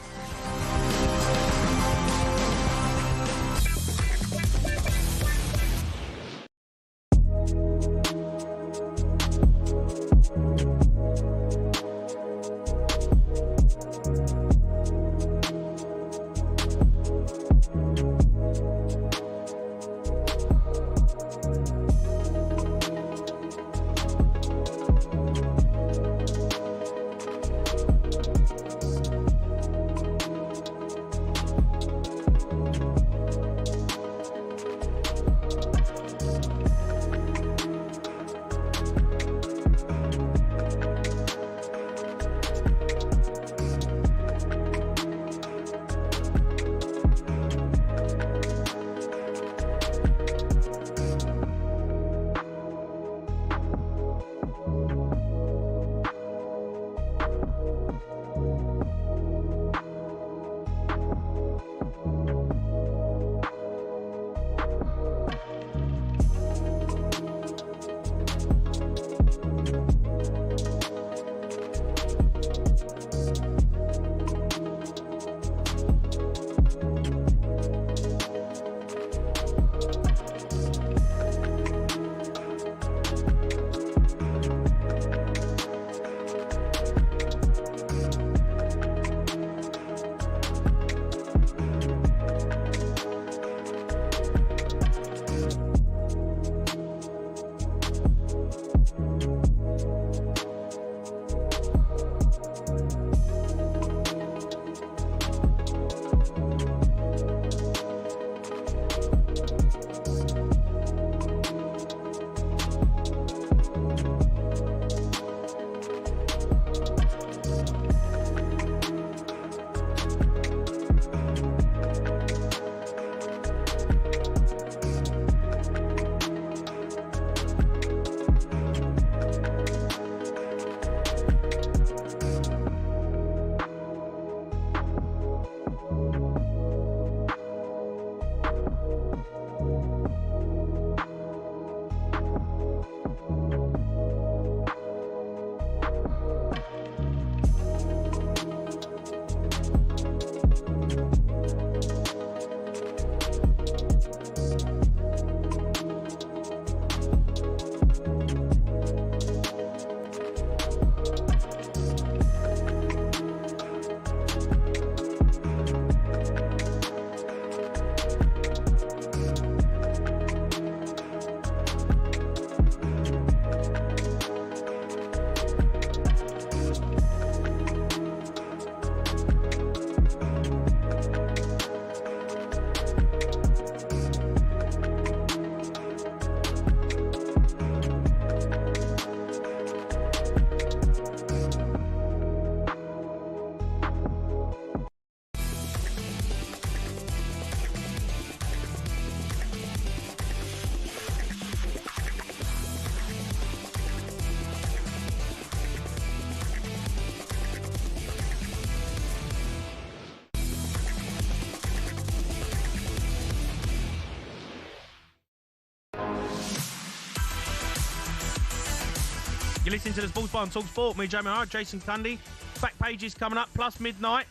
[SPEAKER 3] You're listening to the Sports Bar on talkSPORT. Me, Jamie O'Hara, Jason Cundy. Back pages coming up, plus midnight.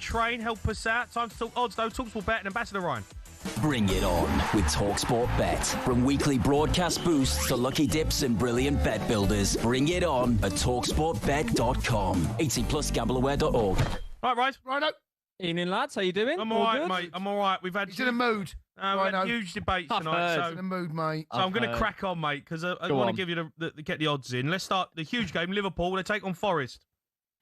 [SPEAKER 3] Train, help us out. Time to talk odds, though. talkSPORT Bet and Ambassador Ryan.
[SPEAKER 16] Bring it on with talkSPORT Bet. From weekly broadcast boosts to lucky dips and brilliant bet builders. Bring it on at talksportbet.com. 18 plus gambleaware.org.
[SPEAKER 3] Right, Rise.
[SPEAKER 4] Righto.
[SPEAKER 17] Evening, lads. How you doing?
[SPEAKER 3] I'm all right, mate. I'm all right. We've had...
[SPEAKER 4] He's in a mood.
[SPEAKER 3] We had huge debates tonight. So,
[SPEAKER 4] in a mood, mate.
[SPEAKER 3] So I'm going to crack on, mate, because I want to give you get the odds in. Let's start the huge game. Liverpool, they take on Forest.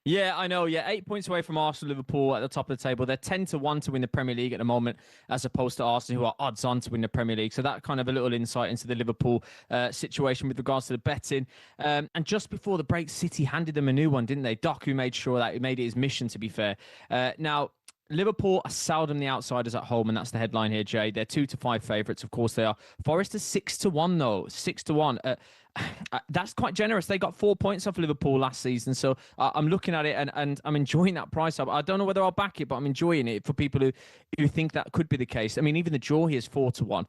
[SPEAKER 17] Yeah, I know. Yeah, 8 points away from Arsenal, Liverpool at the top of the table. They're 10-1 to win the Premier League at the moment, as opposed to Arsenal, who are odds on to win the Premier League. So that kind of a little insight into the Liverpool situation with regards to the betting. And just before the break, City handed them a new one, didn't they? Doc, who made sure that he made it his mission, to be fair. Now, Liverpool are seldom the outsiders at home, and that's the headline here, Jay. They're 2-5 favourites, of course they are. Forest is 6-1, though. 6-1. That's quite generous. They got 4 points off Liverpool last season, so I'm looking at it and I'm enjoying that price up. I don't know whether I'll back it, but I'm enjoying it for people who think that could be the case. I mean, even the draw here is 4-1.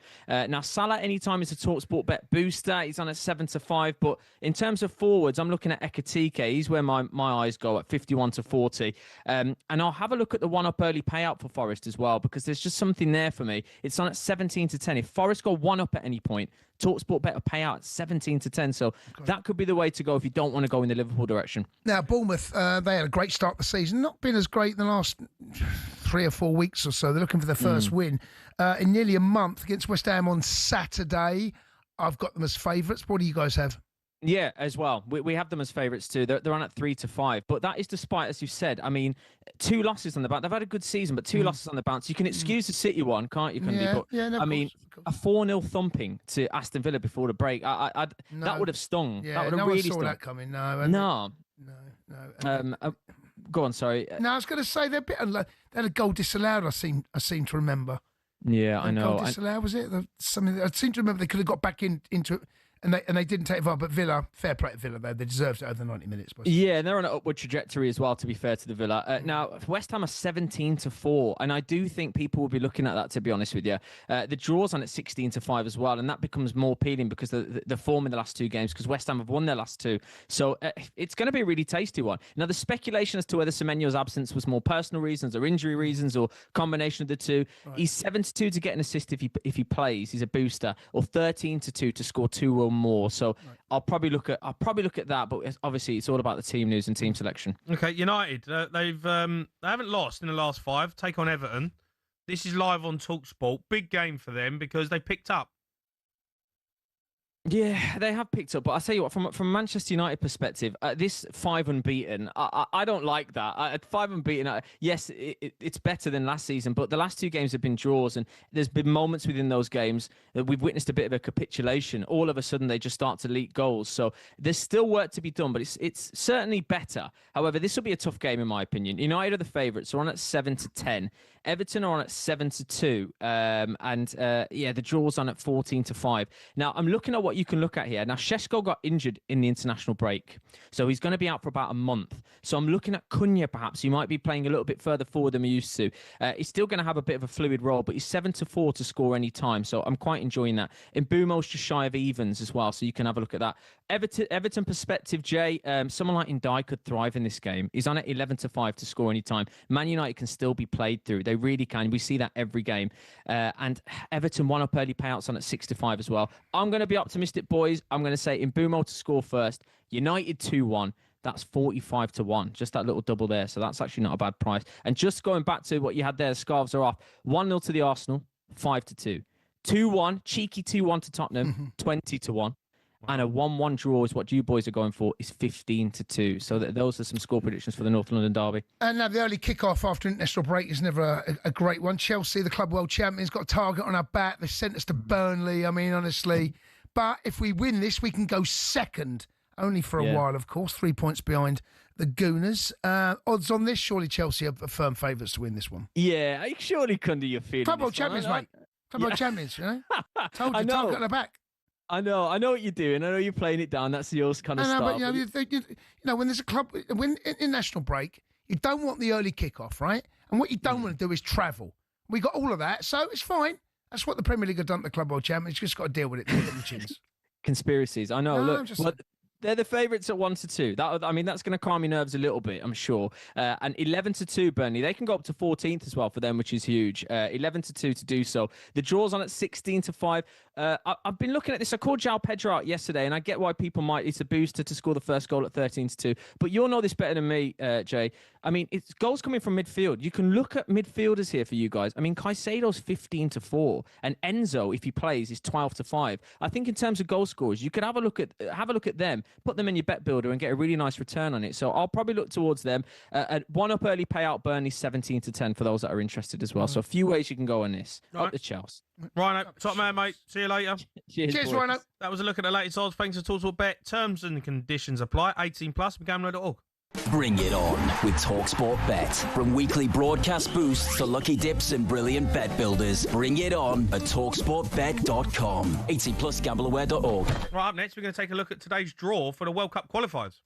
[SPEAKER 17] Now, Salah anytime is a talkSPORT Bet booster. He's on at 7-5, but in terms of forwards, I'm looking at Ekatike. He's where my eyes go at 51-40. And I'll have a look at the one-up early payout for Forest as well, because there's just something there for me. It's on at 17-10. If Forest go one up at any point, talkSPORT Bet a payout at 17-10. So that could be the way to go if you don't want to go in the Liverpool direction.
[SPEAKER 4] Now, Bournemouth, they had a great start to the season. Not been as great in the last 3 or 4 weeks or so. They're looking for their first win in nearly a month against West Ham on Saturday. I've got them as favourites. What do you guys have?
[SPEAKER 17] Yeah, as well. We have them as favourites too. They're on at 3-5. But that is despite, as you said, I mean, 2 losses on the bounce. They've had a good season, but 2 losses on the bounce. You can excuse the City one, can't you, Cundy? I mean, a 4-0 thumping to Aston Villa before the break. That would have stung.
[SPEAKER 4] Yeah,
[SPEAKER 17] that would have really stung.
[SPEAKER 4] That coming.
[SPEAKER 17] No. Go on, sorry.
[SPEAKER 4] No, I was going to say they're a bit unlucky. They had a goal disallowed. I seem to remember.
[SPEAKER 17] Yeah, I know.
[SPEAKER 4] Goal disallowed, was it? Something I seem to remember they could have got back into it. And they didn't take it far, but Villa, fair play to Villa, though. They deserved it over the 90 minutes.
[SPEAKER 17] Yeah, and they're on an upward trajectory as well, to be fair to the Villa. Now, West Ham are 17-4, and I do think people will be looking at that, to be honest with you. The draw's on at 16-5 as well, and that becomes more appealing because the form in the last 2 games, because West Ham have won their last 2. So it's going to be a really tasty one. Now, the speculation as to whether Semenyo's absence was more personal reasons or injury reasons or combination of the two. Right. He's 7-2 to get an assist if he plays. He's a booster, or 13-2 to score 2 or more. So right. I'll probably look at that, but obviously it's all about the team news and team selection.
[SPEAKER 3] Okay, United, they haven't lost in the last 5. Take on Everton. This is live on talkSPORT. Big game for them because they picked up.
[SPEAKER 17] Yeah, they have picked up, but I'll tell you what, from a Manchester United perspective, this 5 unbeaten, I don't like that. At 5 unbeaten, yes, it's better than last season, but the last 2 games have been draws, and there's been moments within those games that we've witnessed a bit of a capitulation. All of a sudden, they just start to leak goals. So there's still work to be done, but it's certainly better. However, this will be a tough game, in my opinion. United are the favourites, so on at 7-10. Everton are on at 7-2, the draw's on at 14-5. Now, I'm looking at what you can look at here. Now, Šeško got injured in the international break, so he's going to be out for about a month. So I'm looking at Cunha, perhaps. He might be playing a little bit further forward than we used to. He's still going to have a bit of a fluid role, but he's 7-4 to score any time, so I'm quite enjoying that. And Mbumo's just shy of evens as well, so you can have a look at that. Everton perspective, Jay, someone like Ndai could thrive in this game. He's on at 11-5 to score any time. Man United can still be played through. They really can. We see that every game. And Everton one up early payouts on at 6-5 as well. I'm going to be optimistic, boys. I'm going to say Mbumo to score first. United 2-1. That's 45-1. Just that little double there. So that's actually not a bad price. And just going back to what you had there, the scarves are off. 1-0 to the Arsenal, 5-2. 2-1, cheeky 2-1 to Tottenham, 20-1. And a 1-1 draw is what you boys are going for, is 15-2. So those are some score predictions for the North London derby.
[SPEAKER 4] And now the early kick-off after international break is never a great one. Chelsea, the club world champions, got a target on our back. They sent us to Burnley, I mean, honestly. But if we win this, we can go second, only for a while, of course, 3 points behind the Gooners. Odds on this, surely Chelsea are firm favourites to win this one.
[SPEAKER 17] Yeah, surely, Cundy, you're feeling
[SPEAKER 4] club world champions, mate. Club world champions, you know? Told you, target on the back.
[SPEAKER 17] I know what you're doing. I know you're playing it down. That's your kind of style.
[SPEAKER 4] But when there's a club, when in national break, you don't want the early kick-off, right? And what you don't want to do is travel. We got all of that, so it's fine. That's what the Premier League have done to the Club World Champions. You just got to deal with it. The chins.
[SPEAKER 17] Conspiracies. I know. Look, They're the favourites at 1-2. That's going to calm your nerves a little bit, I'm sure. And 11-2, Burnley. They can go up to 14th as well for them, which is huge. 11-2 to do so. The draw's on at 16-5. I've been looking at this. I called João Pedro out yesterday, and I get why people might. It's a booster to score the first goal at 13-2. But you'll know this better than me, Jay. I mean, it's goals coming from midfield. You can look at midfielders here for you guys. I mean, Caicedo's 15-4, and Enzo, if he plays, is 12-5. I think in terms of goal scorers, you could have a look at them, put them in your bet builder, and get a really nice return on it. So I'll probably look towards them. One up early payout, Burnley 17-10 for those that are interested as well. So a few ways you can go on this.
[SPEAKER 3] Right.
[SPEAKER 17] Up the Chelsea.
[SPEAKER 3] Rhino, top man, mate. See you later.
[SPEAKER 17] Cheers,
[SPEAKER 4] Rhino.
[SPEAKER 3] That was a look at the latest odds. Thanks to talkSPORT Bet. Terms and conditions apply. 18+. Gamlo.org.
[SPEAKER 16] Bring it on with talkSPORT Bet. From weekly broadcast boosts to lucky dips and brilliant bet builders, bring it on at talksportbet.com. 18+ gambleaware.org.
[SPEAKER 3] Right, up next, we're going to take a look at today's draw for the World Cup qualifiers.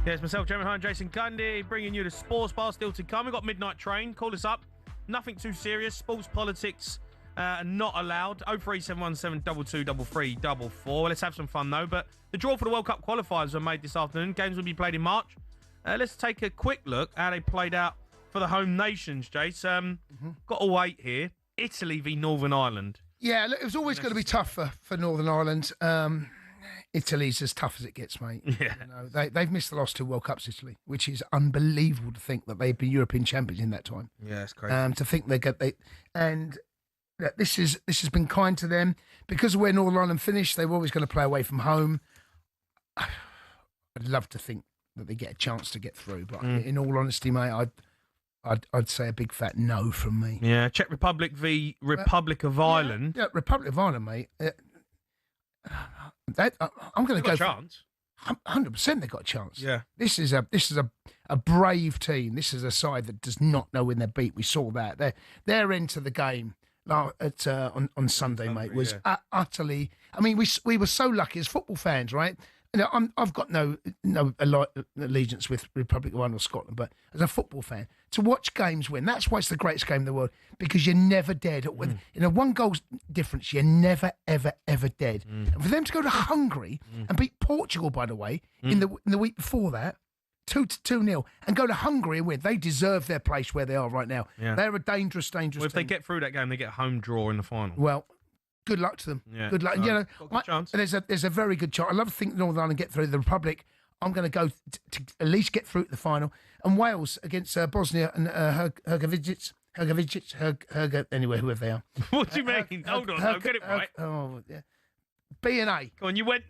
[SPEAKER 3] Yeah, it's myself, Jamie O'Hara, and Jason Cundy, bringing you the Sports Bar still to come. We've got Midnight Train. Call us up. Nothing too serious. Sports, politics, Not allowed. 03717 223334. Let's have some fun, though. But the draw for the World Cup qualifiers were made this afternoon. Games will be played in March. Let's take a quick look how they played out for the home nations, Jace. Got all 8 here. Italy v Northern Ireland.
[SPEAKER 4] Yeah, look, it was always going to be tough for Northern Ireland. Italy's as tough as it gets, mate.
[SPEAKER 3] Yeah.
[SPEAKER 4] You know, they've missed the last 2 World Cups, Italy, which is unbelievable to think that they've been European champions in that time.
[SPEAKER 3] Yeah, it's crazy.
[SPEAKER 4] To think and that this has been kind to them because of where Northern Ireland finished. They were always going to play away from home. I'd love to think that they get a chance to get through, but in all honesty, mate, I'd say a big fat no from me.
[SPEAKER 3] Yeah, Czech Republic v Republic of Ireland.
[SPEAKER 4] Yeah, Republic of Ireland, mate. I'm going to go.
[SPEAKER 3] Chance.
[SPEAKER 4] 100%, they've got a chance.
[SPEAKER 3] Yeah.
[SPEAKER 4] This is a brave team. This is a side that does not know when they're beat. We saw that. Their end to the game on Sunday, mate, was utterly. I mean, we were so lucky as football fans, right? You know, I've got no allegiance with Republic of Ireland or Scotland, but as a football fan, to watch games win, that's why it's the greatest game in the world, because you're never dead. In a 1 goal difference, you're never, ever, ever dead. And for them to go to Hungary and beat Portugal, by the way, in the week before that, 2-0, and go to Hungary and win, they deserve their place where they are right now.
[SPEAKER 3] Yeah.
[SPEAKER 4] They're a dangerous
[SPEAKER 3] Well, if
[SPEAKER 4] team.
[SPEAKER 3] they get through that game, they get a home draw in the final.
[SPEAKER 4] Well, good luck to them.
[SPEAKER 3] Yeah.
[SPEAKER 4] Good luck. And, you know,
[SPEAKER 3] got a good chance.
[SPEAKER 4] There's a very good chance. I love to think Northern Ireland get through. The Republic, I'm going to go to at least get through to the final. And Wales against Bosnia and Herzegovina. Anyway, whoever they are.
[SPEAKER 3] What do you mean? Hold on, I'll get it right.
[SPEAKER 4] Oh, yeah. B and A.
[SPEAKER 3] Come on, you went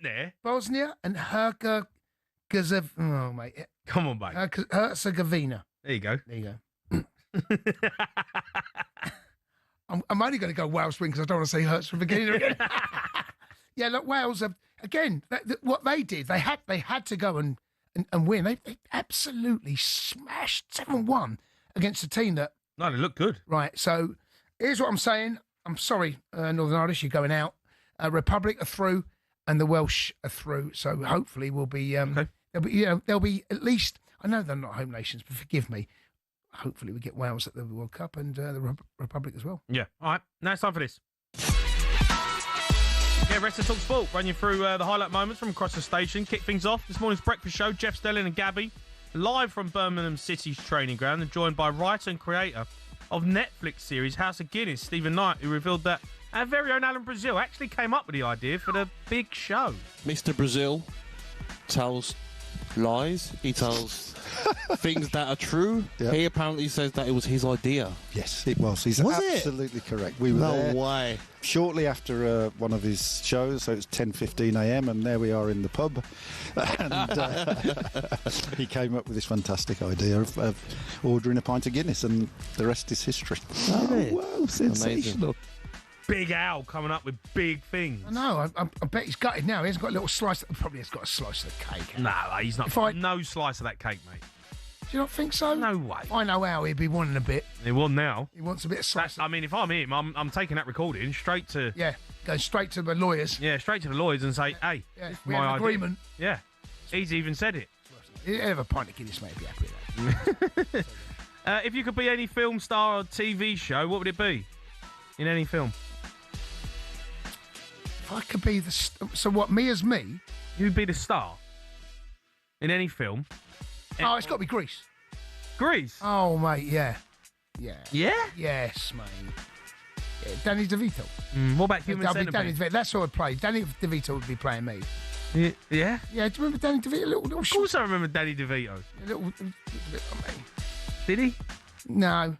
[SPEAKER 3] there.
[SPEAKER 4] Bosnia and Herzegovina. Oh, mate.
[SPEAKER 3] Come on, mate.
[SPEAKER 4] Herzegovina.
[SPEAKER 3] There you go.
[SPEAKER 4] There you go. I'm only going to go Wales win because I don't want to say Herzegovina again. Yeah, look, Wales, again, what they did, they had to go and win. They absolutely smashed 7-1 against a team that...
[SPEAKER 3] No, they look good.
[SPEAKER 4] Right, so here's what I'm saying. I'm sorry, Northern Irish, you're going out. Republic are through and the Welsh are through. So hopefully we'll be... They'll be at least... I know they're not home nations, but forgive me. Hopefully we get Wales at the World Cup and the Republic as well.
[SPEAKER 3] Yeah. All right. Now it's time for this. Yeah, rest of Talk Sport. Run you through the highlight moments from across the station. Kick things off. This morning's breakfast show. Jeff Stelling and Gabby, live from Birmingham City's training ground, and joined by writer and creator of Netflix series House of Guinness, Stephen Knight, who revealed that our very own Alan Brazil actually came up with the idea for the big show.
[SPEAKER 18] Mr. Brazil tells lies. He tells things that are true. Yep. He apparently says that it was his idea.
[SPEAKER 19] Yes, it was. He's absolutely correct. We were there
[SPEAKER 18] way.
[SPEAKER 19] Shortly after one of his shows, so it's 10:15 a.m. and there we are in the pub. And he came up with this fantastic idea of ordering a pint of Guinness, and the rest is history. Oh, wow, sensational.
[SPEAKER 18] Amazing.
[SPEAKER 3] Big Al coming up with big things.
[SPEAKER 4] I know. I bet he's gutted now. He hasn't got a little slice. Probably has got a slice of the cake.
[SPEAKER 3] No, he's not. No slice of that cake, mate.
[SPEAKER 4] Do you not think so?
[SPEAKER 3] No way.
[SPEAKER 4] I know Al. He'd be wanting a bit.
[SPEAKER 3] He won now.
[SPEAKER 4] He wants a bit of slice.
[SPEAKER 3] I mean, if I'm him, I'm taking that recording straight to...
[SPEAKER 4] Yeah, going straight to the lawyers.
[SPEAKER 3] Yeah, straight to the lawyers and say, hey,
[SPEAKER 4] yeah,
[SPEAKER 3] this is
[SPEAKER 4] we
[SPEAKER 3] my
[SPEAKER 4] have an
[SPEAKER 3] idea.
[SPEAKER 4] agreement.
[SPEAKER 3] Yeah. He's even said it.
[SPEAKER 4] He'd have a pint of Guinness, mate. Be happy with that.
[SPEAKER 3] If you could be any film star or TV show, what would it be? In any film?
[SPEAKER 4] If I could be the... So what, me as me?
[SPEAKER 3] You'd be the star. In any film.
[SPEAKER 4] Oh, it's got to be Grease.
[SPEAKER 3] Grease?
[SPEAKER 4] Oh, mate, yeah. Yeah?
[SPEAKER 3] Yes,
[SPEAKER 4] mate. Yeah, Danny DeVito.
[SPEAKER 3] What about Human Centipede?
[SPEAKER 4] Danny DeVito. That's who I'd play. Danny DeVito would be playing me.
[SPEAKER 3] Yeah?
[SPEAKER 4] Yeah, do you remember Danny DeVito?
[SPEAKER 3] Of course I remember Danny DeVito.
[SPEAKER 4] A little bit like me.
[SPEAKER 3] Did he?
[SPEAKER 4] No.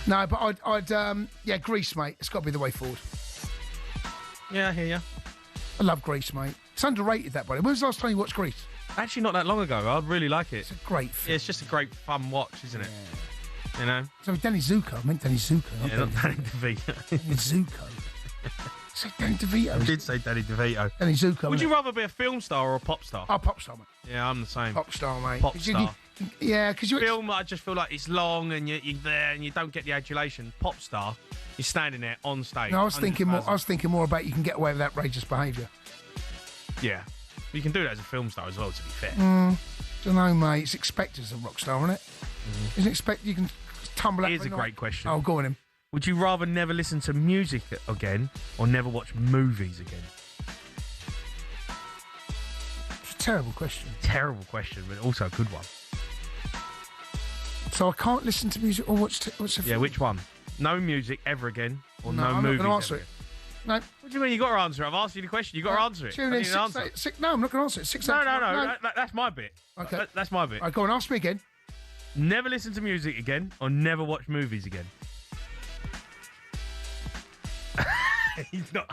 [SPEAKER 4] No, but I'd Grease, mate. It's got to be the way forward.
[SPEAKER 3] Yeah, I hear you.
[SPEAKER 4] I love Grease, mate. It's underrated, that body. When was the last time you watched Grease?
[SPEAKER 3] Actually, not that long ago. I really like it.
[SPEAKER 4] It's a great film.
[SPEAKER 3] Yeah, it's just a great fun watch, isn't it? Yeah. You know?
[SPEAKER 4] So Danny Zuko. I meant Danny Zuko.
[SPEAKER 3] Yeah, not Danny DeVito.
[SPEAKER 4] Danny Zuko. Say Danny DeVito.
[SPEAKER 3] I did say Danny DeVito.
[SPEAKER 4] Danny Zuko.
[SPEAKER 3] Would you rather be a film star or a pop star?
[SPEAKER 4] Oh, pop star, mate.
[SPEAKER 3] Yeah, I'm the same.
[SPEAKER 4] Pop star, mate.
[SPEAKER 3] Pop star.
[SPEAKER 4] Yeah, because you
[SPEAKER 3] film, I just feel like it's long and you're there and you don't get the adulation. Pop star, you're standing there on stage.
[SPEAKER 4] No, I was thinking more about you can get away with outrageous behaviour.
[SPEAKER 3] Yeah, you can do that as a film star as well. To be fair,
[SPEAKER 4] don't know, mate. It's expected as a rock star, isn't it? Isn't it expected you can tumble out.
[SPEAKER 3] Here's a great question.
[SPEAKER 4] Oh, go on, him.
[SPEAKER 3] Would you rather never listen to music again or never watch movies again?
[SPEAKER 4] It's a terrible question.
[SPEAKER 3] Terrible question, but also a good one.
[SPEAKER 4] So I can't listen to music or watch the
[SPEAKER 3] Yeah,
[SPEAKER 4] film?
[SPEAKER 3] which one? No music ever again or no,
[SPEAKER 4] I'm not
[SPEAKER 3] movies
[SPEAKER 4] going to answer
[SPEAKER 3] ever
[SPEAKER 4] it.
[SPEAKER 3] again?
[SPEAKER 4] No.
[SPEAKER 3] What do you mean you got to answer it? I've asked you the question. You got to answer it.
[SPEAKER 4] Tune
[SPEAKER 3] I
[SPEAKER 4] in
[SPEAKER 3] need an answer.
[SPEAKER 4] No, I'm not going to answer it. 6
[SPEAKER 3] No. That's my bit.
[SPEAKER 4] Okay.
[SPEAKER 3] That's my bit.
[SPEAKER 4] All right, go on, ask me again.
[SPEAKER 3] Never listen to music again or never watch movies again? He's not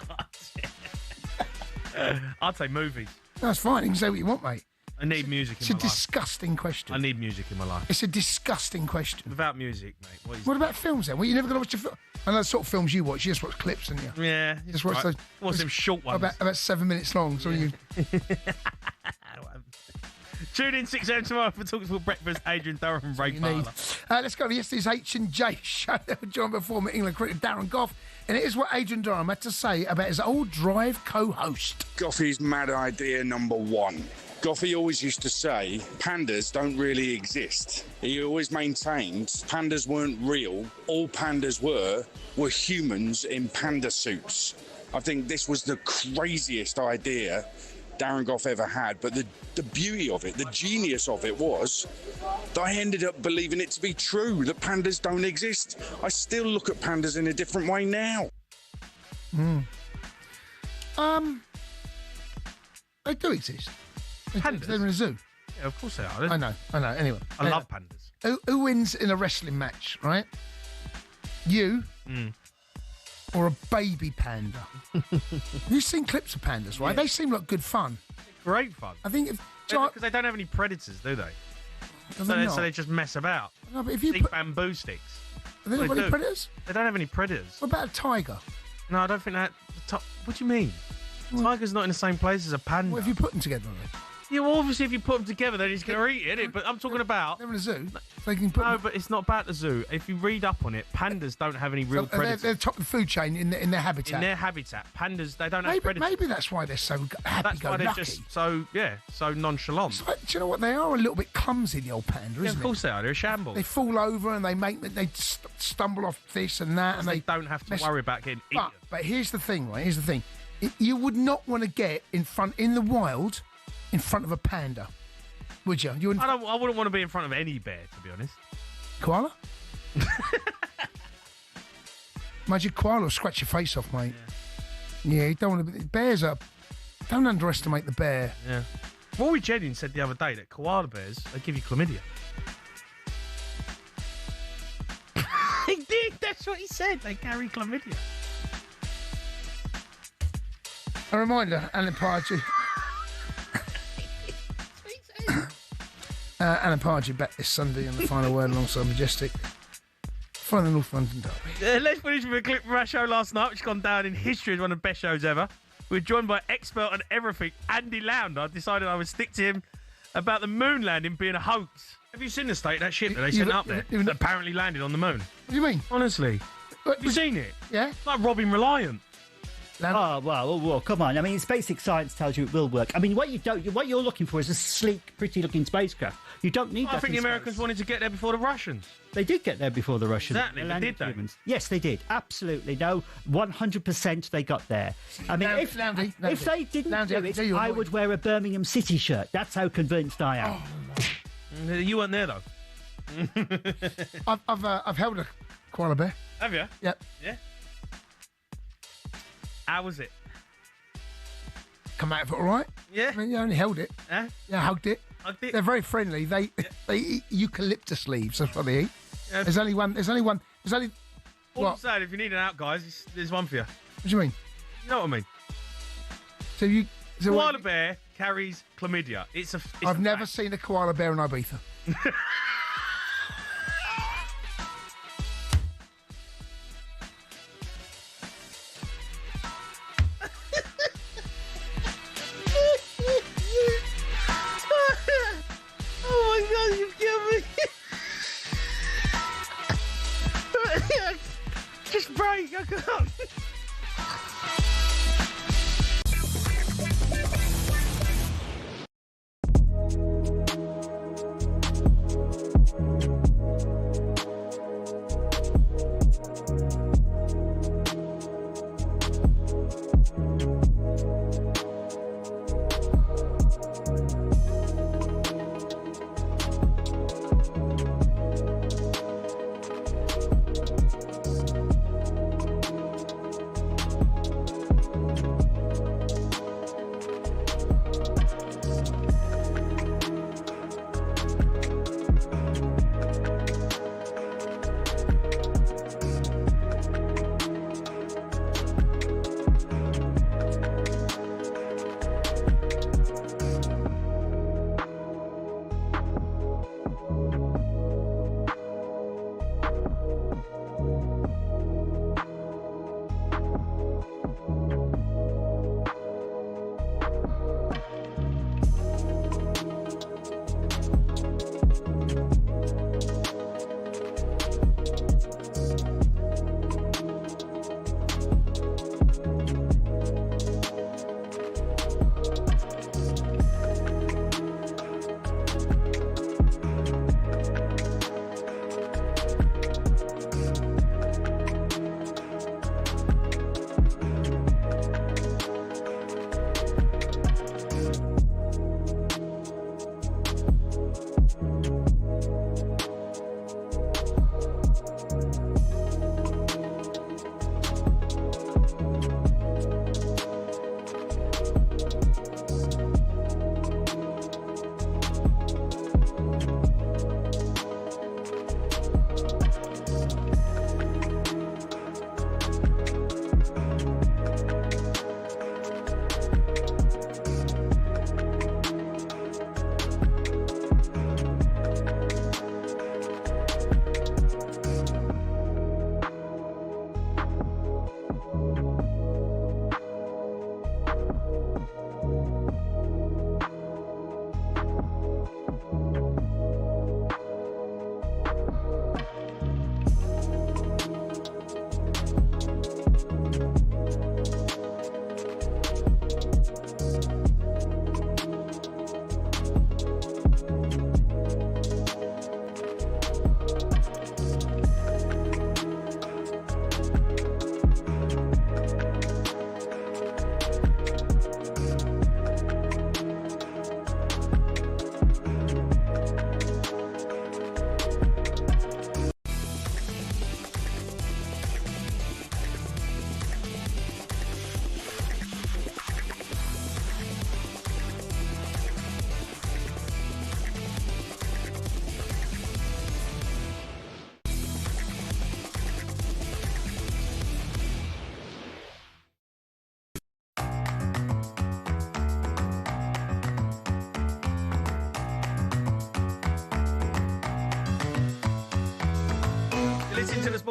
[SPEAKER 3] answering. I'd say movies.
[SPEAKER 4] That's fine. You can say what you want, mate.
[SPEAKER 3] I need music
[SPEAKER 4] It's
[SPEAKER 3] in
[SPEAKER 4] a
[SPEAKER 3] my life.
[SPEAKER 4] disgusting question.
[SPEAKER 3] I need music in my life.
[SPEAKER 4] It's a disgusting question.
[SPEAKER 3] Without music, mate.
[SPEAKER 4] What about films then? Well, you're never going to watch a film. I know the sort of films you watch. You just watch clips, and you
[SPEAKER 3] Yeah.
[SPEAKER 4] just watch
[SPEAKER 3] right.
[SPEAKER 4] those.
[SPEAKER 3] Watch them short ones.
[SPEAKER 4] About 7 minutes long. So you.
[SPEAKER 3] Tune in 6 a.m. tomorrow for TalkSPORT Breakfast. Adrian Durham and Ray Parler.
[SPEAKER 4] Let's go to yesterday's H&J show. Joined by former England cricketer Darren Gough. And it is what Adrian Durham had to say about his old Drive co-host.
[SPEAKER 20] Goughy's mad idea number one. Goughy always used to say, pandas don't really exist. He always maintained pandas weren't real. All pandas were humans in panda suits. I think this was the craziest idea Darren Gough ever had, but the beauty of it, the genius of it was that I ended up believing it to be true, that pandas don't exist. I still look at pandas in a different way now.
[SPEAKER 4] They do exist.
[SPEAKER 3] Pandas?
[SPEAKER 4] They're in a zoo.
[SPEAKER 3] Yeah, of course they are.
[SPEAKER 4] I know. Anyway.
[SPEAKER 3] I love pandas.
[SPEAKER 4] Who wins in a wrestling match, right? You or a baby panda? You've seen clips of pandas, right?
[SPEAKER 3] Yeah.
[SPEAKER 4] They seem like good fun.
[SPEAKER 3] Great fun.
[SPEAKER 4] I think
[SPEAKER 3] because they don't have any predators, do they?
[SPEAKER 4] Do they not?
[SPEAKER 3] So they just mess about.
[SPEAKER 4] No, but if you
[SPEAKER 3] Eat
[SPEAKER 4] put,
[SPEAKER 3] bamboo sticks.
[SPEAKER 4] have they not got any
[SPEAKER 3] do.
[SPEAKER 4] predators?
[SPEAKER 3] They don't have any predators.
[SPEAKER 4] What about a tiger?
[SPEAKER 3] No, I don't think that. What do you mean? Tiger's not in the same place as a panda.
[SPEAKER 4] What if you put them together?
[SPEAKER 3] Yeah, well, obviously, if you put them together, then he's going to eat it. But I'm talking about.
[SPEAKER 4] They're in a zoo. They can put
[SPEAKER 3] No, but it's not about the zoo. If you read up on it, pandas don't have any real
[SPEAKER 4] they're
[SPEAKER 3] predators.
[SPEAKER 4] top of the food chain in their habitat.
[SPEAKER 3] In their habitat, pandas, they don't have predators.
[SPEAKER 4] Maybe that's why they're so
[SPEAKER 3] That's why they're
[SPEAKER 4] happy-go-lucky.
[SPEAKER 3] just so nonchalant.
[SPEAKER 4] Do you know what? They are a little bit clumsy, the old panda,
[SPEAKER 3] Yeah,
[SPEAKER 4] isn't
[SPEAKER 3] of course they are. They're a shambles.
[SPEAKER 4] They fall over and they stumble off this and that, and
[SPEAKER 3] they don't have to worry about getting eaten.
[SPEAKER 4] But here's the thing, right? Here's the thing. You would not want to get in the wild, in front of a panda, would you? You wouldn't.
[SPEAKER 3] I wouldn't want to be in front of any bear, to be honest.
[SPEAKER 4] Koala? Imagine koala will scratch your face off, mate. Yeah, you don't want to be. Bears are. Don't underestimate the bear.
[SPEAKER 3] Yeah. Rory Jennings said the other day that koala bears, they give you chlamydia. He did. That's what he said. They carry chlamydia.
[SPEAKER 4] A reminder, Alan Partridge. Alan Partridge back this Sunday on the final word alongside Majestic. Final North London derby.
[SPEAKER 3] Let's finish with a clip from our show last night, which has gone down in history as one of the best shows ever. We were joined by expert on everything, Andy Lound. I decided I would stick to him about the moon landing being a hoax. Have you seen the state of that ship that they sent up there that apparently landed on the moon?
[SPEAKER 4] What do you mean?
[SPEAKER 3] Honestly. Have you seen it?
[SPEAKER 4] Yeah.
[SPEAKER 3] It's like robbing Reliant.
[SPEAKER 21] Oh, well, come on. I mean, it's basic science tells you it will work. I mean, what you're looking for is a sleek, pretty-looking spacecraft. You don't need that.
[SPEAKER 3] I think the Americans wanted to get there before the Russians.
[SPEAKER 21] They did get there before the Russians.
[SPEAKER 3] Exactly,
[SPEAKER 21] They
[SPEAKER 3] but
[SPEAKER 21] landed
[SPEAKER 3] did they?
[SPEAKER 21] humans. Yes, they did. Absolutely. No, 100% they got there. I mean, if they didn't do it, I would wear a Birmingham City shirt. That's how convinced I am.
[SPEAKER 3] Oh. You weren't there, though.
[SPEAKER 4] I've held a koala bear.
[SPEAKER 3] Have you?
[SPEAKER 4] Yep.
[SPEAKER 3] Yeah. How was it?
[SPEAKER 4] Come out of it all right.
[SPEAKER 3] Yeah.
[SPEAKER 4] I mean, you only held it.
[SPEAKER 3] Huh?
[SPEAKER 4] Yeah, hugged it.
[SPEAKER 3] Hugged it.
[SPEAKER 4] They're very friendly. They eat eucalyptus leaves. That's what they eat.
[SPEAKER 3] Yeah.
[SPEAKER 4] There's only one.
[SPEAKER 3] All I'm saying, if you need an out, guys, there's one for you.
[SPEAKER 4] What do you mean?
[SPEAKER 3] You know what I mean?
[SPEAKER 4] So you.
[SPEAKER 3] Koala bear carries chlamydia.
[SPEAKER 4] I've never seen a koala bear in Ibiza.
[SPEAKER 3] Oh my God, you've killed me. Just break. I can't.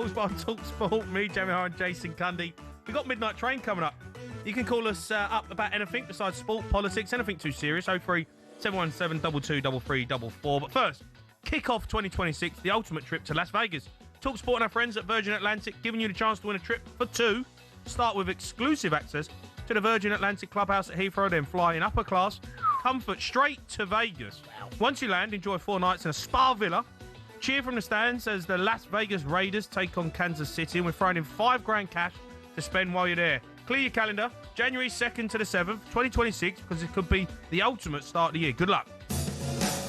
[SPEAKER 3] Football's by talkSPORT. Me, Jamie O'Hara and Jason Cundy. We've got Midnight Train coming up. You can call us up about anything besides sport, politics, anything too serious. 03 717 223344. But first, kick off 2026, the ultimate trip to Las Vegas. talkSPORT and our friends at Virgin Atlantic giving you the chance to win a trip for two. Start with exclusive access to the Virgin Atlantic Clubhouse at Heathrow, then fly in upper class comfort straight to Vegas. Once you land, enjoy 4 nights in a spa villa. Cheer from the stands as the Las Vegas Raiders take on Kansas City, and we're throwing in $5,000 cash to spend while you're there. Clear your calendar, January 2nd to the 7th, 2026, because it could be the ultimate start of the year. Good luck.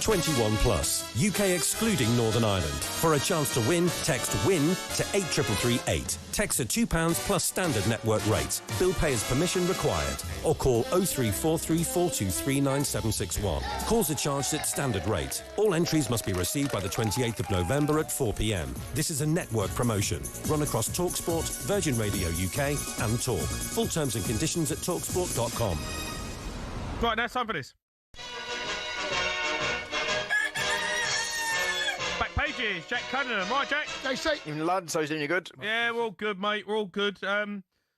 [SPEAKER 2] 21 plus, UK excluding Northern Ireland. For a chance to win, text WIN to 83338. Text at £2 plus standard network rates. Bill payer's permission required. Or call 03434239761. Calls are charged at standard rate. All entries must be received by the 28th of November at 4 p.m. This is a network promotion. Run across talkSPORT, Virgin Radio UK and Talk. Full terms and conditions at talksport.com.
[SPEAKER 3] Right, now it's time for this. Back pages, Jack Cunningham. Right, Jack?
[SPEAKER 4] JC.
[SPEAKER 22] Even lads, how's doing? You good?
[SPEAKER 3] Yeah, we're all good, mate. We're all good.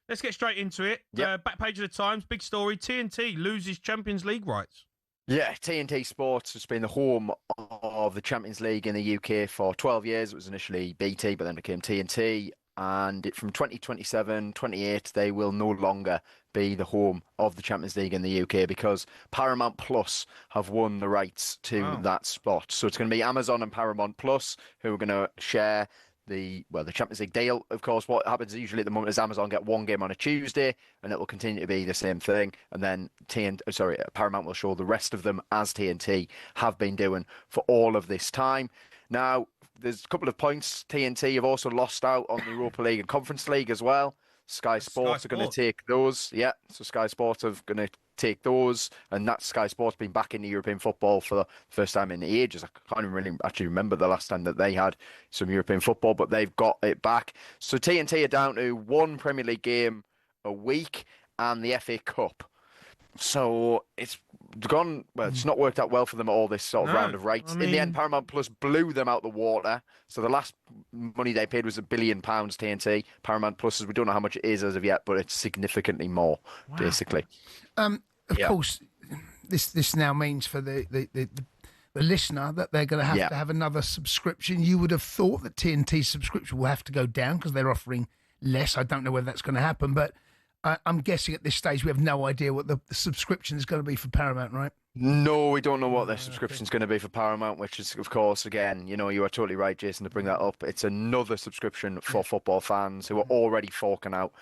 [SPEAKER 3] Let's get straight into it.
[SPEAKER 22] Yep.
[SPEAKER 3] Back page of the Times, big story. TNT loses Champions League rights.
[SPEAKER 22] Yeah, TNT Sports has been the home of the Champions League in the UK for 12 years. It was initially BT, but then became TNT. And from 2027, 28, they will no longer be the home of the Champions League in the UK because Paramount Plus have won the rights to that spot. So it's going to be Amazon and Paramount Plus who are going to share the Champions League deal. Of course, what happens usually at the moment is Amazon get one game on a Tuesday, and it will continue to be the same thing. And then Paramount will show the rest of them as TNT have been doing for all of this time. Now, there's a couple of points. TNT have also lost out on the Europa League and Conference League as well. Sky Sports are going to take those. Yeah, so Sky Sports are going to take those, and that Sky Sports been back in the European football for the first time in ages. I can't even really actually remember the last time that they had some European football, but they've got it back. So TNT are down to one Premier League game a week and the FA Cup. So it's gone. Well, it's not worked out well for them at all. This sort of round of rights. In the end, Paramount Plus blew them out the water. So the last money they paid was £1 billion. TNT. Paramount Plus, we don't know how much it is as of yet, but it's significantly more, basically.
[SPEAKER 4] Of course, this now means for the listener that they're going to have another subscription. You would have thought that TNT's subscription will have to go down because they're offering less. I don't know whether that's going to happen, but I'm guessing at this stage we have no idea what the subscription is going to be for Paramount, right?
[SPEAKER 22] No, we don't know what their subscription is going to be for Paramount, which is, of course, again, you are totally right, Jason, to bring that up. It's another subscription for football fans who are already forking out,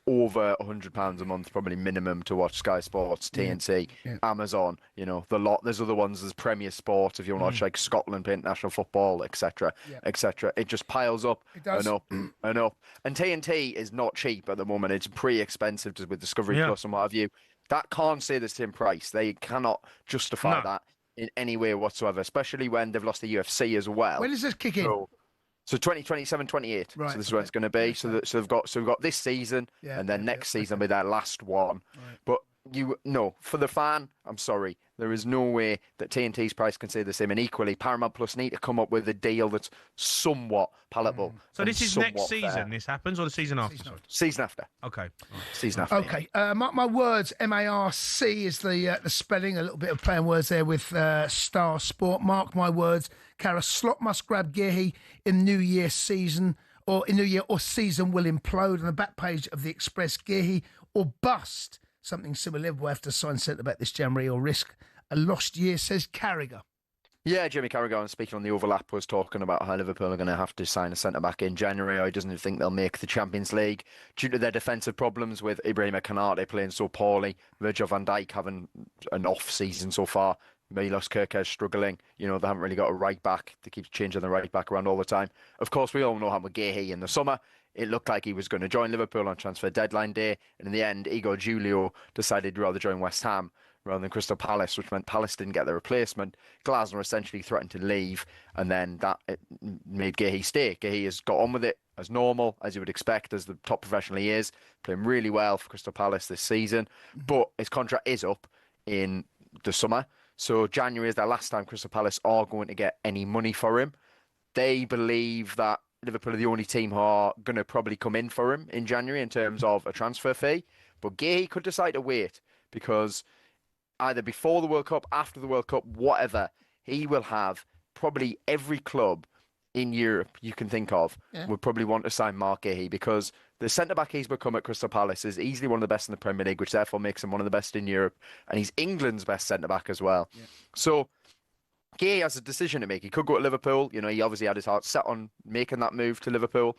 [SPEAKER 22] over £100 a month, probably minimum, to watch Sky Sports, TNT, Amazon, the lot. There's other ones, there's Premier Sport, if you want to watch like Scotland, international football, etc., etc. It just piles up and up and up. And TNT is not cheap at the moment. It's pretty expensive with Discovery Plus and what have you. That can't stay the same price. They cannot justify that in any way whatsoever, especially when they've lost the UFC as well.
[SPEAKER 4] When does this kick in?
[SPEAKER 22] So 2027, 28. Right, so this is where it's going to be. So we've got this season, and then next season will be their last one. Right. But for the fan, I'm sorry, there is no way that TNT's price can stay the same. And equally, Paramount Plus need to come up with a deal that's somewhat palatable.
[SPEAKER 3] So this is next season. This happens, or the season after?
[SPEAKER 22] Season after.
[SPEAKER 3] Okay.
[SPEAKER 22] Season after.
[SPEAKER 4] Okay. My words. MARC is the spelling. A little bit of playing words there with Star Sport. Mark my words. Cara, slot must grab Gehi in New Year season, or season will implode. On the back page of the Express, Gehi or bust. Something similar. Liverpool have to sign centre-back this January or risk a lost year, says Carragher.
[SPEAKER 22] Yeah, Jimmy Carragher, speaking on the overlap, was talking about how Liverpool are going to have to sign a centre-back in January. He doesn't think they'll make the Champions League due to their defensive problems with Ibrahima Konate playing so poorly, Virgil van Dijk having an off-season so far, Milos Kerkez struggling. They haven't really got a right-back. They keep changing the right-back around all the time. Of course, we all know how McGahey in the summer. It looked like he was going to join Liverpool on transfer deadline day. And in the end, Igor Julio decided to rather join West Ham rather than Crystal Palace, which meant Palace didn't get the replacement. Glasner essentially threatened to leave, and then that made Gehi stay. Gehi has got on with it as normal, as you would expect, as the top professional he is, playing really well for Crystal Palace this season. But his contract is up in the summer. So January is the last time Crystal Palace are going to get any money for him. They believe that Liverpool are the only team who are going to probably come in for him in January in terms of a transfer fee. But Gay could decide to wait because either before the World Cup, after the World Cup, whatever, he will have probably every club in Europe you can think of would probably want to sign Mark Gahey because the centre-back he's become at Crystal Palace is easily one of the best in the Premier League, which therefore makes him one of the best in Europe. And he's England's best centre-back as well. Yeah. So Gay has a decision to make. He could go to Liverpool. You know, he obviously had his heart set on making that move to Liverpool.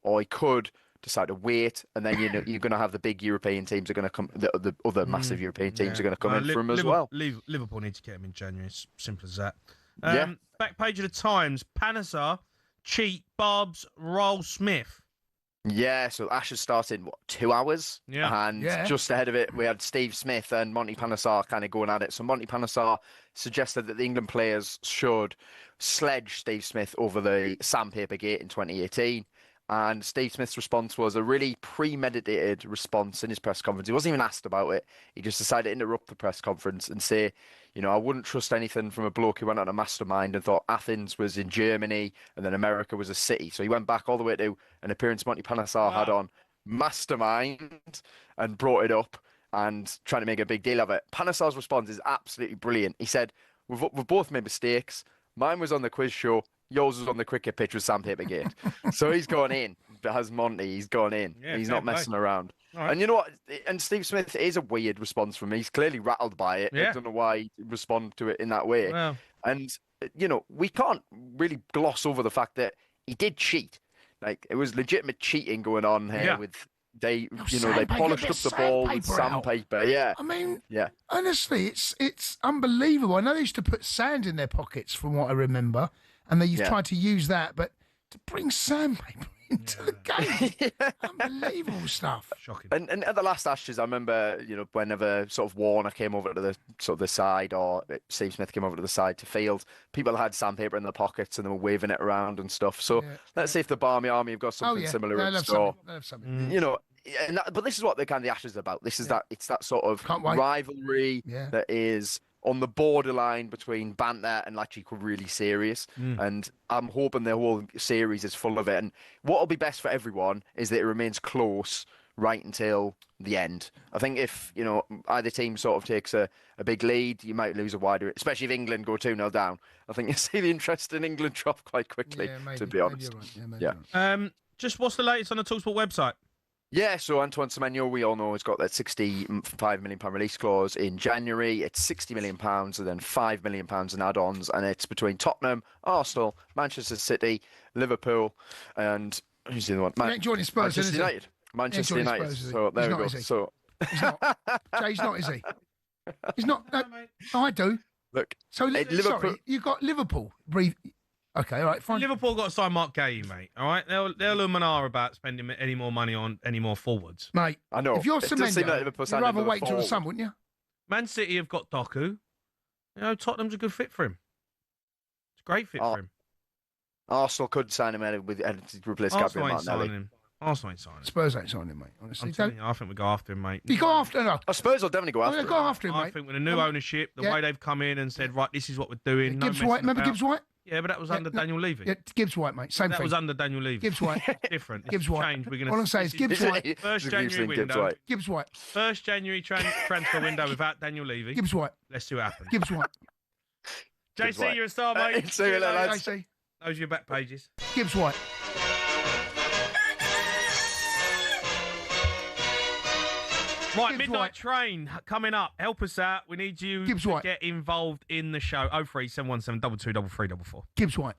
[SPEAKER 22] Or he could decide to wait, and then you're going to have the big European teams are going to come. The other massive European teams are going to come in for him as well.
[SPEAKER 3] Liverpool need to get him in January. It's simple as that.
[SPEAKER 22] Yeah.
[SPEAKER 3] Back page of the Times. Panasar, Cheat, Barbs, Roll, Smith.
[SPEAKER 22] Yeah, so Ashes started, 2 hours?
[SPEAKER 3] Yeah.
[SPEAKER 22] And just ahead of it, we had Steve Smith and Monty Panasar kind of going at it. So Monty Panasar suggested that the England players should sledge Steve Smith over the sandpaper gate in 2018. And Steve Smith's response was a really premeditated response in his press conference. He wasn't even asked about it. He just decided to interrupt the press conference and say, you know, I wouldn't trust anything from a bloke who went on a mastermind and thought Athens was in Germany and then America was a city. So he went back all the way to an appearance Monty Panasar had on Mastermind and brought it up and trying to make a big deal of it. Panasar's response is absolutely brilliant. He said, we've both made mistakes. Mine was on the quiz show. Yours was on the cricket pitch with sandpaper gate. So he's gone in. Has Monty, he's gone in.
[SPEAKER 3] Yeah,
[SPEAKER 22] he's not messing around.
[SPEAKER 3] Right.
[SPEAKER 22] And you know what? And Steve Smith is a weird response from me. He's clearly rattled by it.
[SPEAKER 3] Yeah.
[SPEAKER 22] I don't know why he responded to it in that way.
[SPEAKER 3] Well.
[SPEAKER 22] And, you know, we can't really gloss over the fact that he did cheat. Like, it was legitimate cheating going on here with... They polished up the ball with sandpaper. Yeah.
[SPEAKER 4] I mean,
[SPEAKER 22] yeah.
[SPEAKER 4] Honestly, it's unbelievable. I know they used to put sand in their pockets, from what I remember, and they've tried to use that, but to bring sandpaper into the game, unbelievable stuff.
[SPEAKER 3] Shocking.
[SPEAKER 22] And at the last Ashes, I remember, you know, whenever sort of Warner came over to the sort of the side, or Steve Smith came over to the side to field, people had sandpaper in their pockets and they were waving it around and stuff. So let's see if the Barmy Army have got something similar in store. You know. But this is what the Ashes are about. This is that it's that sort of rivalry that is on the borderline between banter and actually really serious. And I'm hoping the whole series is full of it. And what will be best for everyone is that it remains close right until the end. I think if, you know, either team sort of takes a big lead, you might lose a wider, especially if England go 2-0 down. I think you see the interest in England drop quite quickly, to be honest.
[SPEAKER 3] Just what's the latest on the talkSPORT website?
[SPEAKER 22] Yeah, so Antoine Semenyo, we all know, has got that £65 million release clause in January. It's £60 million and then £5 million in add-ons, and it's between Tottenham, Arsenal, Manchester City, Liverpool, and who's the other one? Manchester United. Manchester United. So there we go. So
[SPEAKER 4] he's not. Jay's not, is he? He's not. No, I do.
[SPEAKER 22] Look,
[SPEAKER 4] so
[SPEAKER 22] Liverpool.
[SPEAKER 4] Sorry, you've got Liverpool. Breathe. Okay, all right, fine.
[SPEAKER 3] Liverpool got to sign Mark Gahey, mate. All right, they'll and are about spending any more money on any more forwards,
[SPEAKER 4] mate.
[SPEAKER 22] I know.
[SPEAKER 4] If you're Semenyo,
[SPEAKER 22] like
[SPEAKER 4] you'd rather wait till the summer, wouldn't you?
[SPEAKER 3] Man City have got Doku. You know, Tottenham's a good fit for him. It's a great fit for him.
[SPEAKER 22] Arsenal could sign him and replace Gabriel Martinelli.
[SPEAKER 3] Arsenal ain't signing him.
[SPEAKER 4] Spurs ain't signing him, mate. Honestly,
[SPEAKER 3] I think we go after him, mate.
[SPEAKER 4] You go after him?
[SPEAKER 22] No. Spurs will definitely go after him.
[SPEAKER 4] Go after him, mate.
[SPEAKER 3] I think with the new ownership, the way they've come in and said, right, this is what we're doing.
[SPEAKER 4] Gibbs White, remember Gibbs White?
[SPEAKER 3] Yeah, but that was under Daniel Levy.
[SPEAKER 4] Yeah, Gibbs White, mate. Same thing.
[SPEAKER 3] That was under Daniel Levy.
[SPEAKER 4] Gibbs White.
[SPEAKER 3] Different.
[SPEAKER 4] Gibbs White.
[SPEAKER 3] Change. We're gonna,
[SPEAKER 4] all I'm saying is Gibbs White.
[SPEAKER 3] First January window.
[SPEAKER 4] Gibbs White.
[SPEAKER 3] First January transfer window without Daniel Levy.
[SPEAKER 4] Gibbs White.
[SPEAKER 3] Let's see what happens.
[SPEAKER 4] Gibbs White.
[SPEAKER 3] JC, you're a star, mate.
[SPEAKER 22] See you later, lads.
[SPEAKER 4] JC.
[SPEAKER 3] Those are your back pages.
[SPEAKER 4] Gibbs White.
[SPEAKER 3] Right, Midnight Train coming up. Help us out. We need you to get involved in the show. 03717 223344.
[SPEAKER 4] Gibbs White.